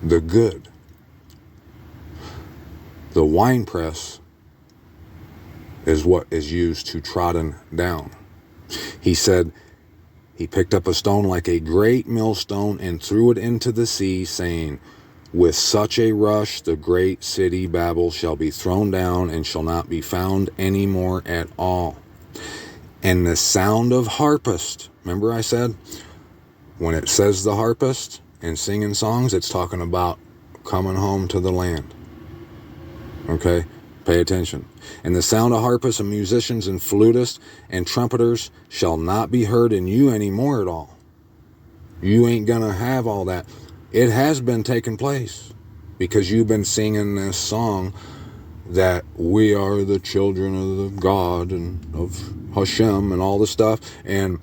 the good. The wine press is what is used to trodden down. He said he picked up a stone like a great millstone and threw it into the sea, saying, with such a rush the great city Babel shall be thrown down and shall not be found any more at all. And the sound of harpist, remember I said, when it says the harpist and singing songs, it's talking about coming home to the land. Okay? Pay attention. And the sound of harpists and musicians and flutists and trumpeters shall not be heard in you anymore at all. You ain't gonna have all that. It has been taking place because you've been singing this song that we are the children of the God and of Hashem and all this stuff. And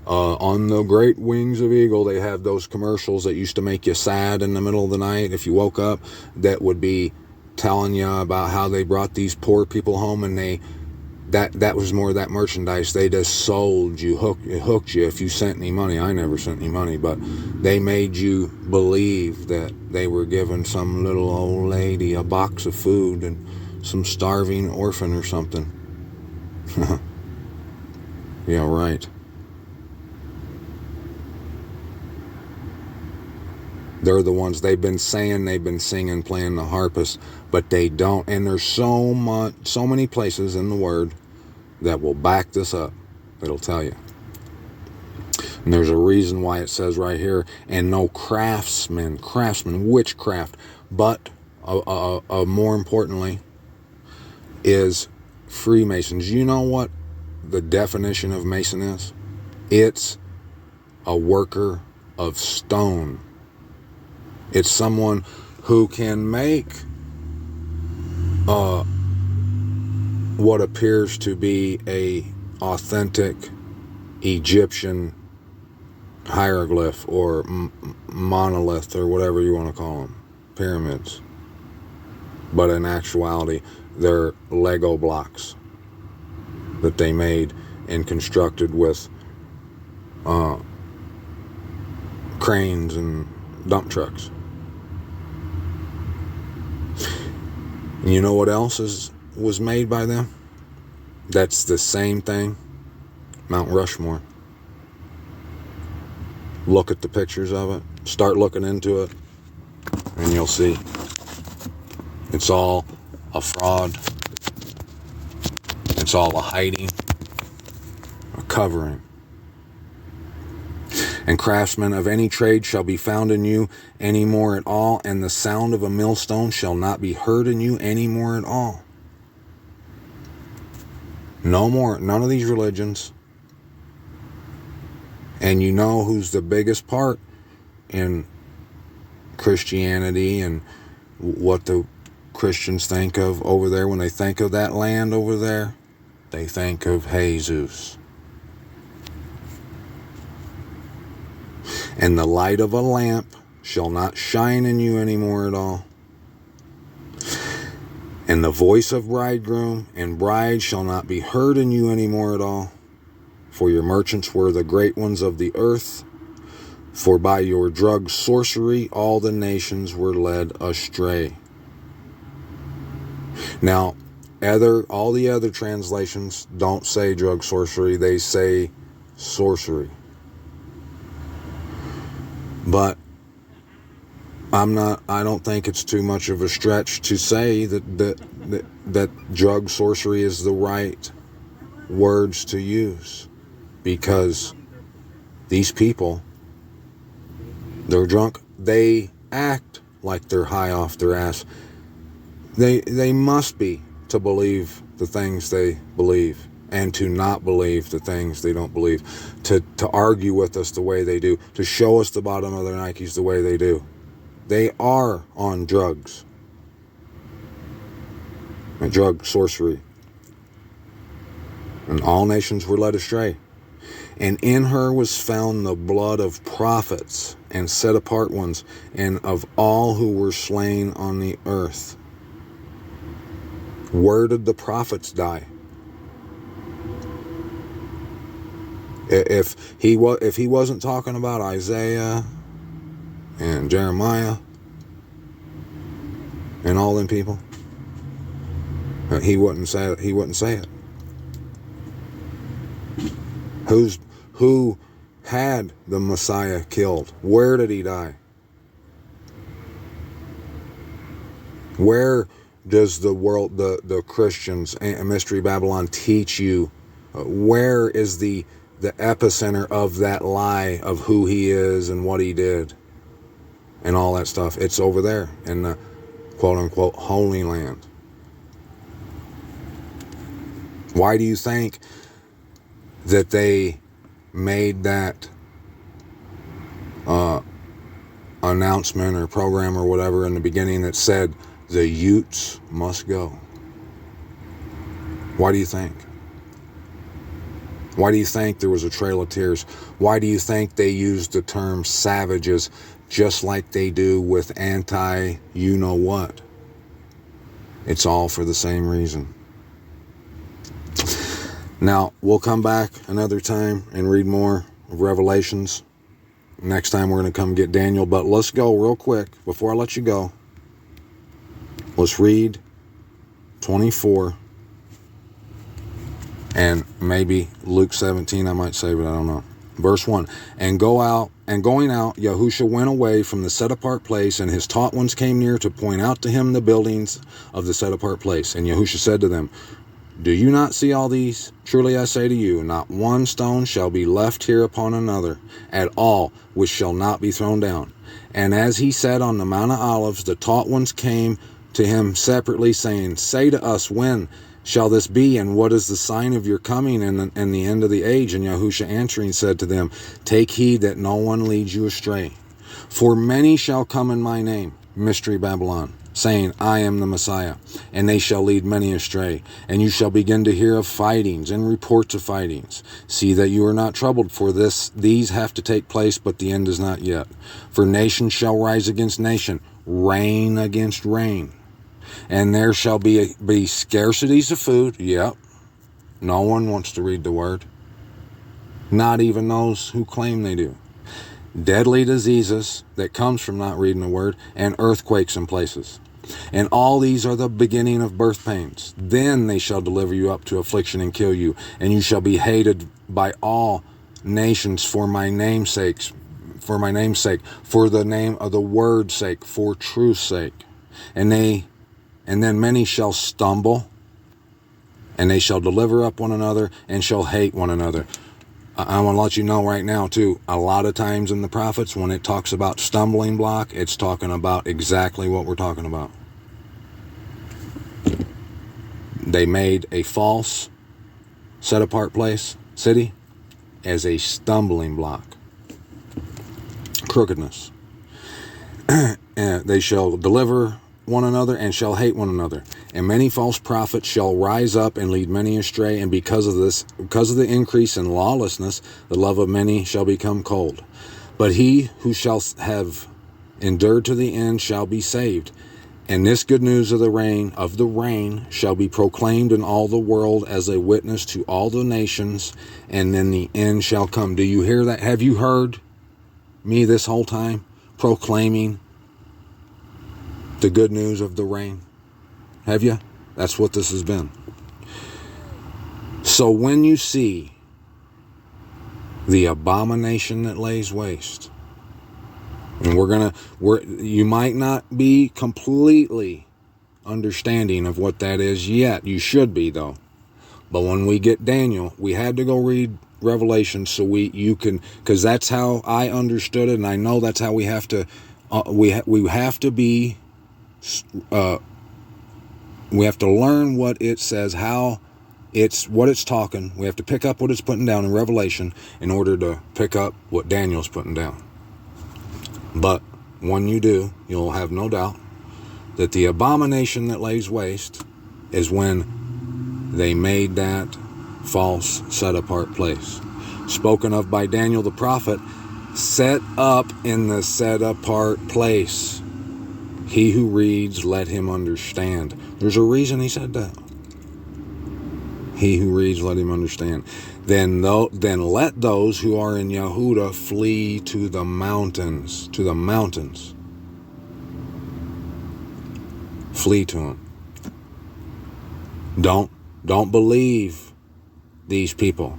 on the great wings of eagle, they have those commercials that used to make you sad in the middle of the night if you woke up, that would be telling you about how they brought these poor people home, and that was more of that merchandise. They just sold you, hooked you if you sent any money. I never sent any money, but they made you believe that they were giving some little old lady a box of food and some starving orphan or something. Yeah, right. They're the ones they've been saying they've been singing, playing the harpist, but they don't. And there's so many places in the Word that will back this up. It'll tell you. And there's a reason why it says right here, and no craftsman, witchcraft, but more importantly is Freemasons. You know what the definition of Mason is? It's a worker of stone. It's someone who can make what appears to be a authentic Egyptian hieroglyph or monolith or whatever you want to call them, pyramids. But in actuality, They're Lego blocks that they made and constructed with cranes and dump trucks. And you know what else was made by them? That's the same thing. Mount Rushmore. Look at the pictures of it. Start looking into it, and you'll see. It's all a fraud. It's all a hiding, a covering. And craftsmen of any trade shall be found in you any more at all, and the sound of a millstone shall not be heard in you any more at all. No more, none of these religions. And you know who's the biggest part in Christianity and what the Christians think of over there when they think of that land over there? They think of Jesus. And the light of a lamp shall not shine in you any more at all. And the voice of bridegroom and bride shall not be heard in you any more at all. For your merchants were the great ones of the earth. For by your drug sorcery all the nations were led astray. Now, all the other translations don't say drug sorcery. They say sorcery. But I don't think it's too much of a stretch to say that drug sorcery is the right words to use, because these people, they're drunk. They act like they're high off their ass. They must be to believe the things they believe, and to not believe the things they don't believe, to argue with us the way they do, to show us the bottom of their Nikes the way they do. They are on drugs. And drug sorcery. And all nations were led astray. And in her was found the blood of prophets and set apart ones, and of all who were slain on the earth. Where did the prophets die? If he wasn't talking about Isaiah and Jeremiah and all them people, he wouldn't say it. He wouldn't say it. Who had the Messiah killed? Where did he die? Where does the world, the Christians, and Mystery Babylon teach you? Where is the epicenter of that lie of who he is and what he did and all that stuff? It's over there in the quote-unquote Holy Land. Why do you think that they made that announcement or program or whatever in the beginning that said the Utes must go? Why do you think? Why do you think there was a trail of tears? Why do you think they used the term savages just like they do with anti-you-know-what? It's all for the same reason. Now, we'll come back another time and read more of Revelations. Next time we're going to come get Daniel, but let's go real quick before I let you go. Let's read 24 and maybe Luke 17, I might say, but I don't know. Verse 1, and going out, Yahushua went away from the set-apart place, and his taught ones came near to point out to him the buildings of the set-apart place. And Yahushua said to them, do you not see all these? Truly I say to you, not one stone shall be left here upon another at all, which shall not be thrown down. And as he sat on the Mount of Olives, the taught ones came to him separately, saying, say to us, when shall this be, and what is the sign of your coming and the end of the age? And Yahushua answering said to them, take heed that no one leads you astray. For many shall come in my name, Mystery Babylon, saying, I am the Messiah, and they shall lead many astray. And you shall begin to hear of fightings and reports of fightings. See that you are not troubled, for these have to take place, but the end is not yet. For nation shall rise against nation, reign against reign. And there shall be scarcities of food. Yep. No one wants to read the word. Not even those who claim they do. Deadly diseases that comes from not reading the word, and earthquakes in places. And all these are the beginning of birth pains. Then they shall deliver you up to affliction and kill you, and you shall be hated by all nations for my name's sake, for the name of the word's sake, for truth's sake. And then many shall stumble, and they shall deliver up one another, and shall hate one another. I want to let you know right now, too, a lot of times in the prophets, when it talks about stumbling block, it's talking about exactly what we're talking about. They made a false, set-apart city, as a stumbling block. Crookedness. And they shall deliver one another and shall hate one another. And many false prophets shall rise up and lead many astray, and because of the increase in lawlessness, the love of many shall become cold. But he who shall have endured to the end shall be saved. And this good news of the rain shall be proclaimed in all the world as a witness to all the nations, and then the end shall come. Do you hear that? Have you heard me this whole time proclaiming the good news of the rain? Have you? That's what this has been. So when you see the abomination that lays waste, and you might not be completely understanding of what that is yet. You should be, though. But when we get Daniel, we had to go read Revelation so because that's how I understood it, and I know that's how we have to. We have to be. We have to learn what it says, what it's talking. We have to pick up what it's putting down in Revelation in order to pick up what Daniel's putting down. But when you do, you'll have no doubt that the abomination that lays waste is when they made that false set-apart place. Spoken of by Daniel the prophet, set up in the set-apart place. He who reads, let him understand. There's a reason he said that. He who reads, let him understand. Then let those who are in Yehuda flee to the mountains. To the mountains. Flee to them. Don't believe these people.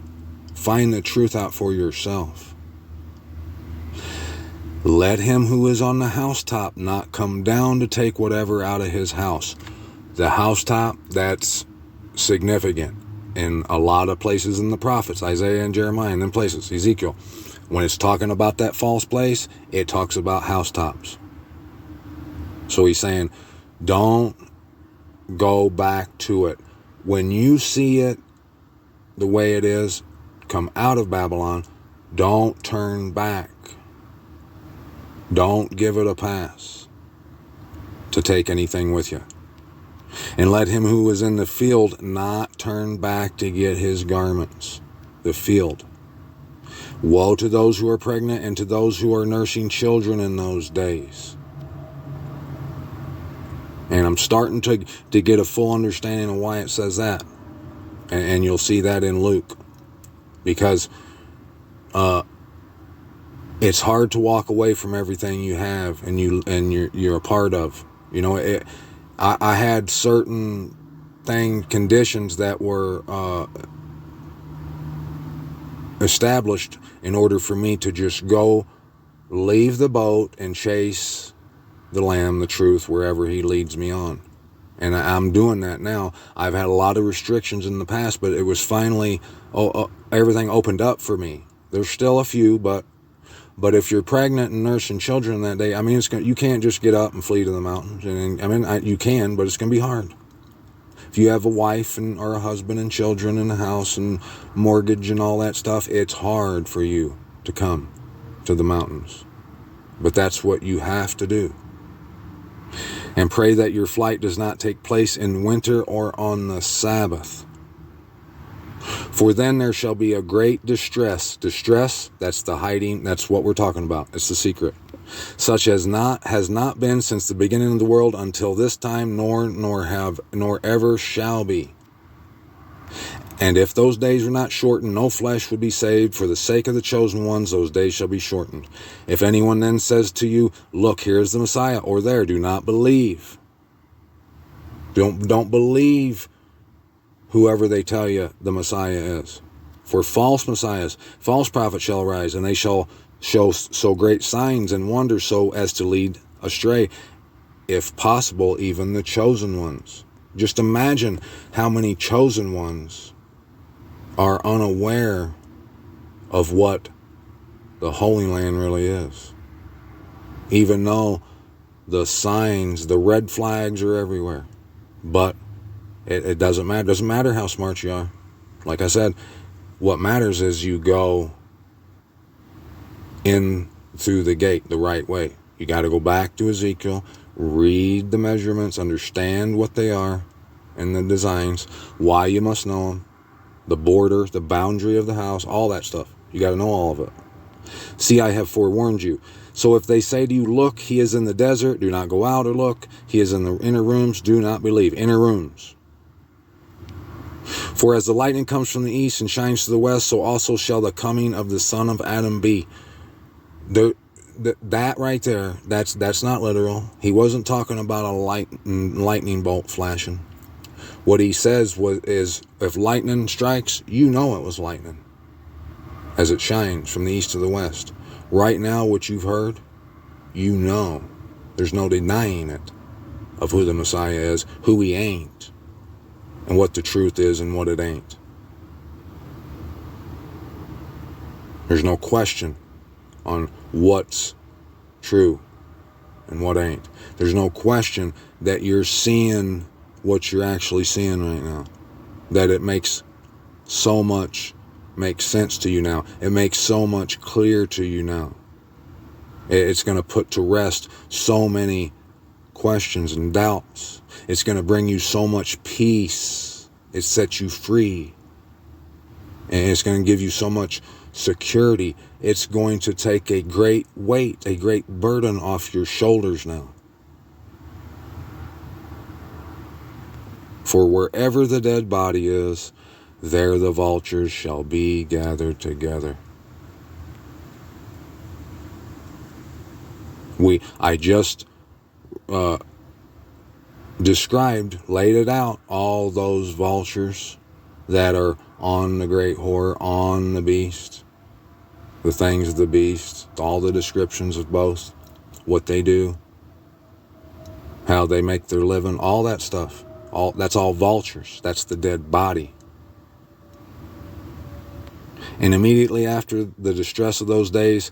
Find the truth out for yourself. Let him who is on the housetop not come down to take whatever out of his house. The housetop, that's significant in a lot of places in the prophets, Isaiah and Jeremiah and them places, Ezekiel. When it's talking about that false place, it talks about housetops. So he's saying, don't go back to it. When you see it the way it is, come out of Babylon, don't turn back. Don't give it a pass to take anything with you. And let him who is in the field not turn back to get his garments. The field. Woe to those who are pregnant and to those who are nursing children in those days. And I'm starting to get a full understanding of why it says that. And you'll see that in Luke. Because it's hard to walk away from everything you have and you're a part of. You know, I had certain conditions that were established in order for me to just go leave the boat and chase the Lamb, the truth, wherever he leads me on. And I'm doing that now. I've had a lot of restrictions in the past, but it was finally everything opened up for me. There's still a few, but if you're pregnant and nursing children that day, I mean, you can't just get up and flee to the mountains. And I mean, you can, but it's going to be hard. If you have a wife or a husband and children in the house and mortgage and all that stuff, it's hard for you to come to the mountains. But that's what you have to do. And pray that your flight does not take place in winter or on the Sabbath. For then there shall be a great distress. Distress, that's the hiding, that's what we're talking about. It's the secret. such as has not been since the beginning of the world until this time, nor ever shall be. And if those days were not shortened, no flesh would be saved. For the sake of the chosen ones, those days shall be shortened. If anyone then says to you, look, here is the Messiah, or there, do not believe. Don't believe whoever they tell you the Messiah is. For false messiahs, false prophets shall arise, and they shall show so great signs and wonders so as to lead astray, if possible, even the chosen ones. Just imagine how many chosen ones are unaware of what the Holy Land really is. Even though the signs, the red flags are everywhere. But it doesn't matter. It doesn't matter how smart you are. Like I said, what matters is you go in through the gate the right way. You got to go back to Ezekiel, read the measurements, understand what they are and the designs, why you must know them, the border, the boundary of the house, all that stuff. You got to know all of it. See, I have forewarned you. So if they say to you, look, he is in the desert, do not go out or look. He is in the inner rooms, do not believe. Inner rooms. For as the lightning comes from the east and shines to the west, so also shall the coming of the Son of Adam be. That right there, that's not literal. He wasn't talking about a lightning bolt flashing. What he says is, if lightning strikes, you know it was lightning, as it shines from the east to the west. Right now, what you've heard, you know. There's no denying it, of who the Messiah is, who he ain't, and what the truth is and what it ain't. There's no question on what's true and what ain't. There's no question that you're seeing what you're actually seeing right now. That it makes so much sense to you now. It makes so much clear to you now. It's going to put to rest so many questions and doubts. It's going to bring you so much peace. It sets you free. And it's going to give you so much security. It's going to take a great weight, a great burden off your shoulders now. For wherever the dead body is, there the vultures shall be gathered together. I just described, laid it out, all those vultures that are on the great whore, on the beast, the things of the beast, all the descriptions of both, what they do, how they make their living, all that stuff. That's all vultures. That's the dead body. And immediately after the distress of those days,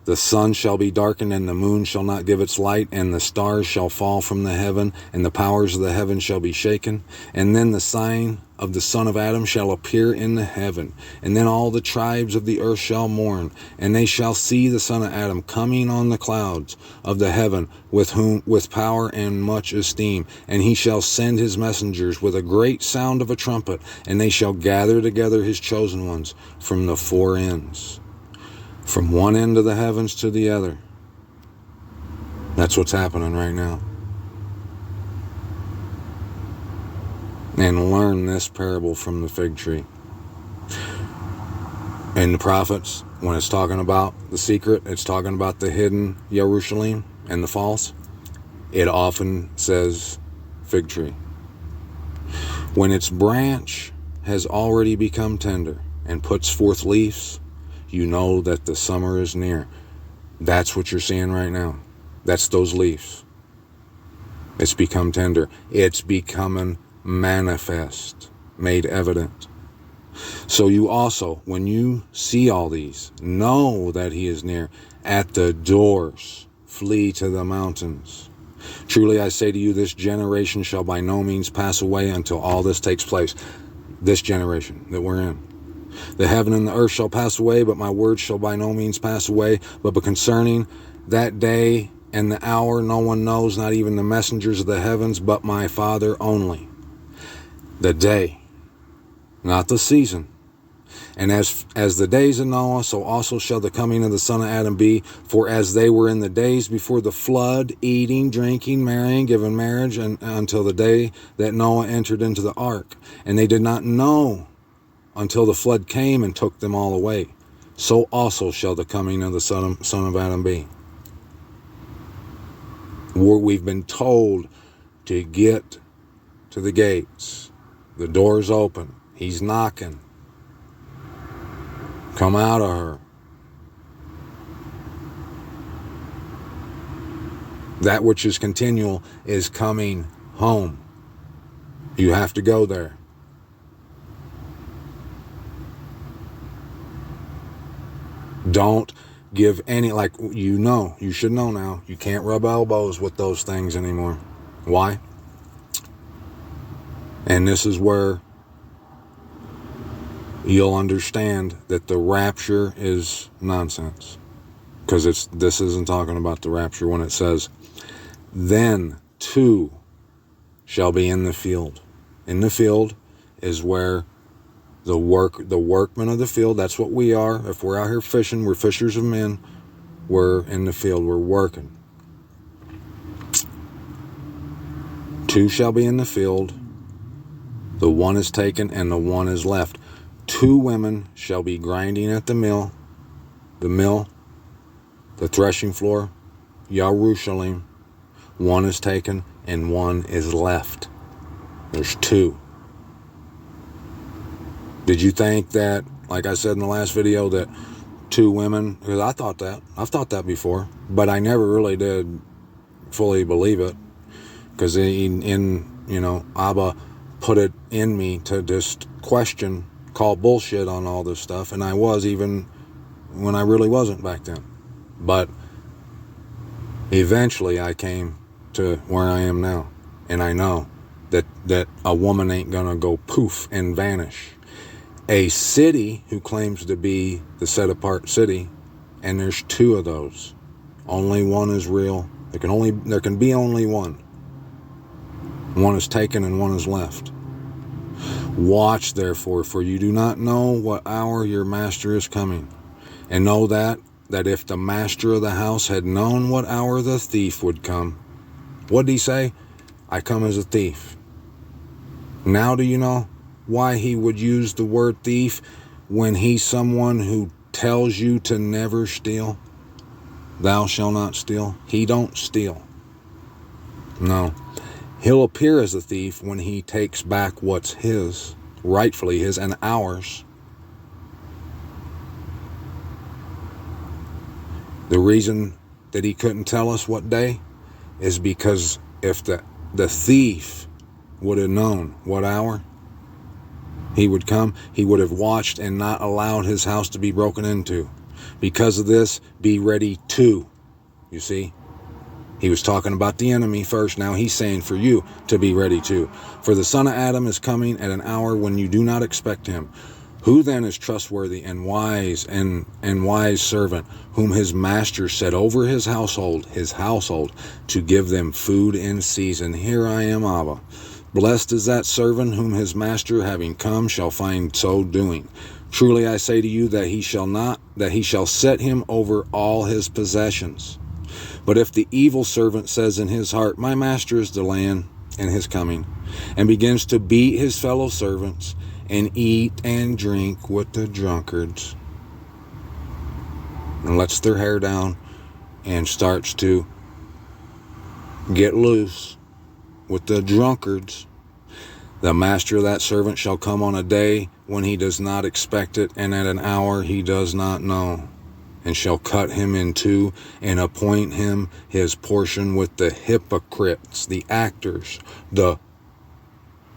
the sun shall be darkened, and the moon shall not give its light, and the stars shall fall from the heaven, and the powers of the heaven shall be shaken. And then the sign of the Son of Adam shall appear in the heaven. And then all the tribes of the earth shall mourn, and they shall see the Son of Adam coming on the clouds of the heaven with power and much esteem. And he shall send his messengers with a great sound of a trumpet, and they shall gather together his chosen ones from the four ends, from one end of the heavens to the other. That's what's happening right now. And learn this parable from the fig tree. And the prophets, when it's talking about the secret, it's talking about the hidden Jerusalem and the false. It often says fig tree. When its branch has already become tender and puts forth leaves, you know that the summer is near. That's what you're seeing right now. That's those leaves. It's become tender. It's becoming manifest, made evident. So you also, when you see all these, know that he is near. At the doors, flee to the mountains. Truly I say to you, this generation shall by no means pass away until all this takes place. This generation that we're in. The heaven and the earth shall pass away, but my words shall by no means pass away. But concerning that day and the hour, no one knows, not even the messengers of the heavens, but my Father only. The day, not the season. And as the days of Noah, so also shall the coming of the Son of Adam be. For as they were in the days before the flood, eating, drinking, marrying, giving marriage, and until the day that Noah entered into the ark. And they did not know until the flood came and took them all away. So also shall the coming of the Son of Adam be. We've been told to get to the gates. The door's open. He's knocking. Come out of her. That which is continual is coming home. You have to go there. Don't give any, like, you should know now, you can't rub elbows with those things anymore. Why? And this is where you'll understand that the rapture is nonsense. Because this isn't talking about the rapture when it says, then two shall be in the field. In the field is where the workmen of the field, that's what we are. If we're out here fishing, we're fishers of men. We're in the field, we're working. Two shall be in the field. The one is taken and the one is left. Two women shall be grinding at the mill, the threshing floor, Jerusalem. One is taken and one is left. There's two. Did you think that, like I said in the last video, that two women, because I've thought that before, but I never really did fully believe it, because Abba put it in me to just call bullshit on all this stuff, and I was, even when I really wasn't back then. But eventually I came to where I am now, and I know that a woman ain't gonna go poof and vanish. A city who claims to be the set-apart city, and there's two of those. Only one is real. There can be only one. One is taken and one is left. Watch therefore, for you do not know what hour your master is coming. And know that if the master of the house had known what hour the thief would come, what did he say? I come as a thief. Now do you know why he would use the word thief when he's someone who tells you to never steal? Thou shalt not steal. He don't steal. No. He'll appear as a thief when he takes back what's his, rightfully his and ours. The reason that he couldn't tell us what day is because if the thief would have known what hour he would come, he would have watched and not allowed his house to be broken into. Because of this, be ready too. You see? He was talking about the enemy first. Now he's saying for you to be ready too. For the Son of Adam is coming at an hour when you do not expect him. Who then is trustworthy and wise and wise servant, whom his master set over his household, to give them food in season? Here I am, Abba. Blessed is that servant whom his master, having come, shall find so doing. Truly I say to you that he shall set him over all his possessions. But if the evil servant says in his heart, my master is delaying in his coming, and begins to beat his fellow servants, and eat and drink with the drunkards, and lets their hair down, and starts to get loose with the drunkards, the master of that servant shall come on a day when he does not expect it, and at an hour he does not know, and shall cut him in two, and appoint him his portion with the hypocrites, the actors, the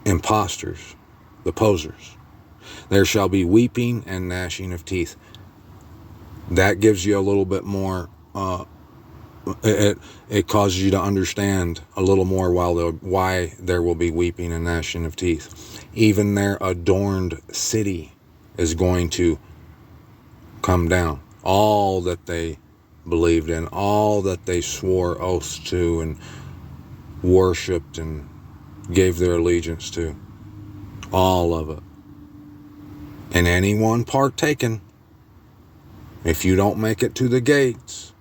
impostors, the posers. There shall be weeping and gnashing of teeth. That gives you a little bit more, it causes you to understand a little more why there will be weeping and gnashing of teeth. Even their adorned city is going to come down. All that they believed in, all that they swore oaths to and worshipped and gave their allegiance to, all of it And anyone partaken, if you don't make it to the gates,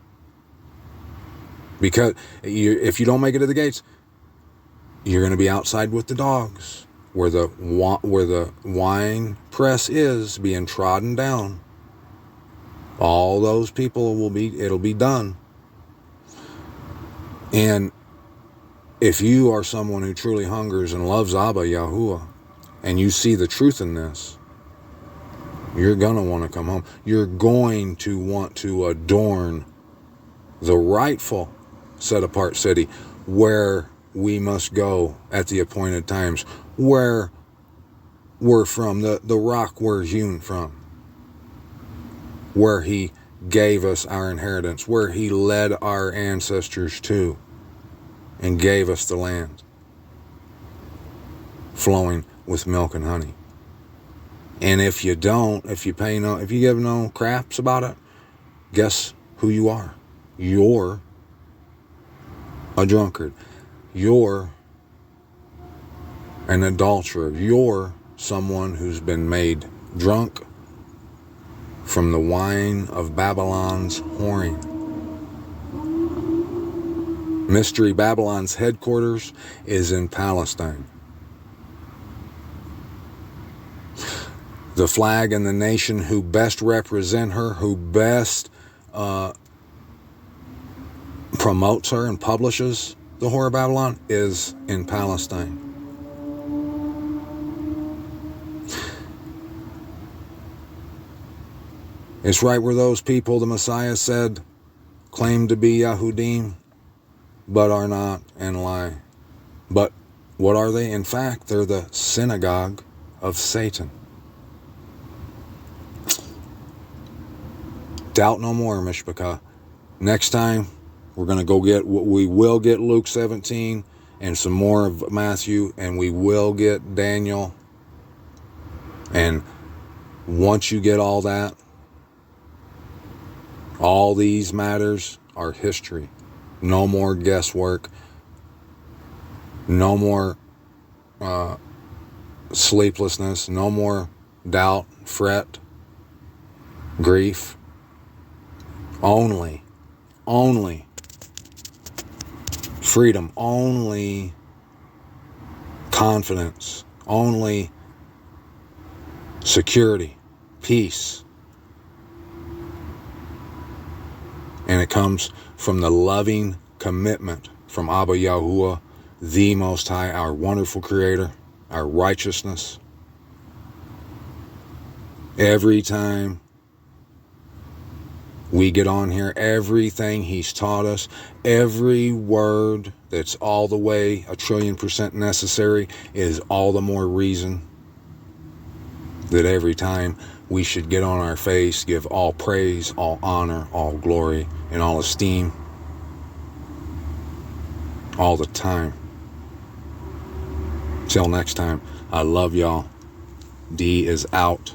because if you don't make it to the gates, you're going to be outside with the dogs, where the wine press is being trodden down. All those people it'll be done. And if you are someone who truly hungers and loves Abba Yahuwah, and you see the truth in this, you're going to want to come home. You're going to want to adorn the rightful set-apart city where we must go at the appointed times, where we're from, the rock we're hewn from, where he gave us our inheritance, where he led our ancestors to and gave us the land flowing with milk and honey. And if you don't, if you give no craps about it, guess who you are? You're a drunkard. You're an adulterer. You're someone who's been made drunk from the wine of Babylon's whoring. Mystery Babylon's headquarters is in Palestine. The flag and the nation who best represent her, who best promotes her and publishes the Whore of Babylon, is in Palestine. It's right where those people the Messiah said claim to be Yahudim, but are not, and lie. But what are they? In fact, they're the synagogue of Satan. Doubt no more, Mishpachah. Next time, we will get Luke 17 and some more of Matthew, and we will get Daniel. And once you get all that, all these matters are history. No more guesswork. No more sleeplessness. No more doubt, fret, grief. Only freedom, only confidence, only security, peace. And it comes from the loving commitment from Abba Yahuwah, the Most High, our wonderful Creator, our righteousness. Every time we get on here, everything He's taught us, every word that's all the way 1,000,000,000% necessary is all the more reason that every time we should get on our face, give all praise, all honor, all glory, and all esteem all the time. Till next time, I love y'all. D is out.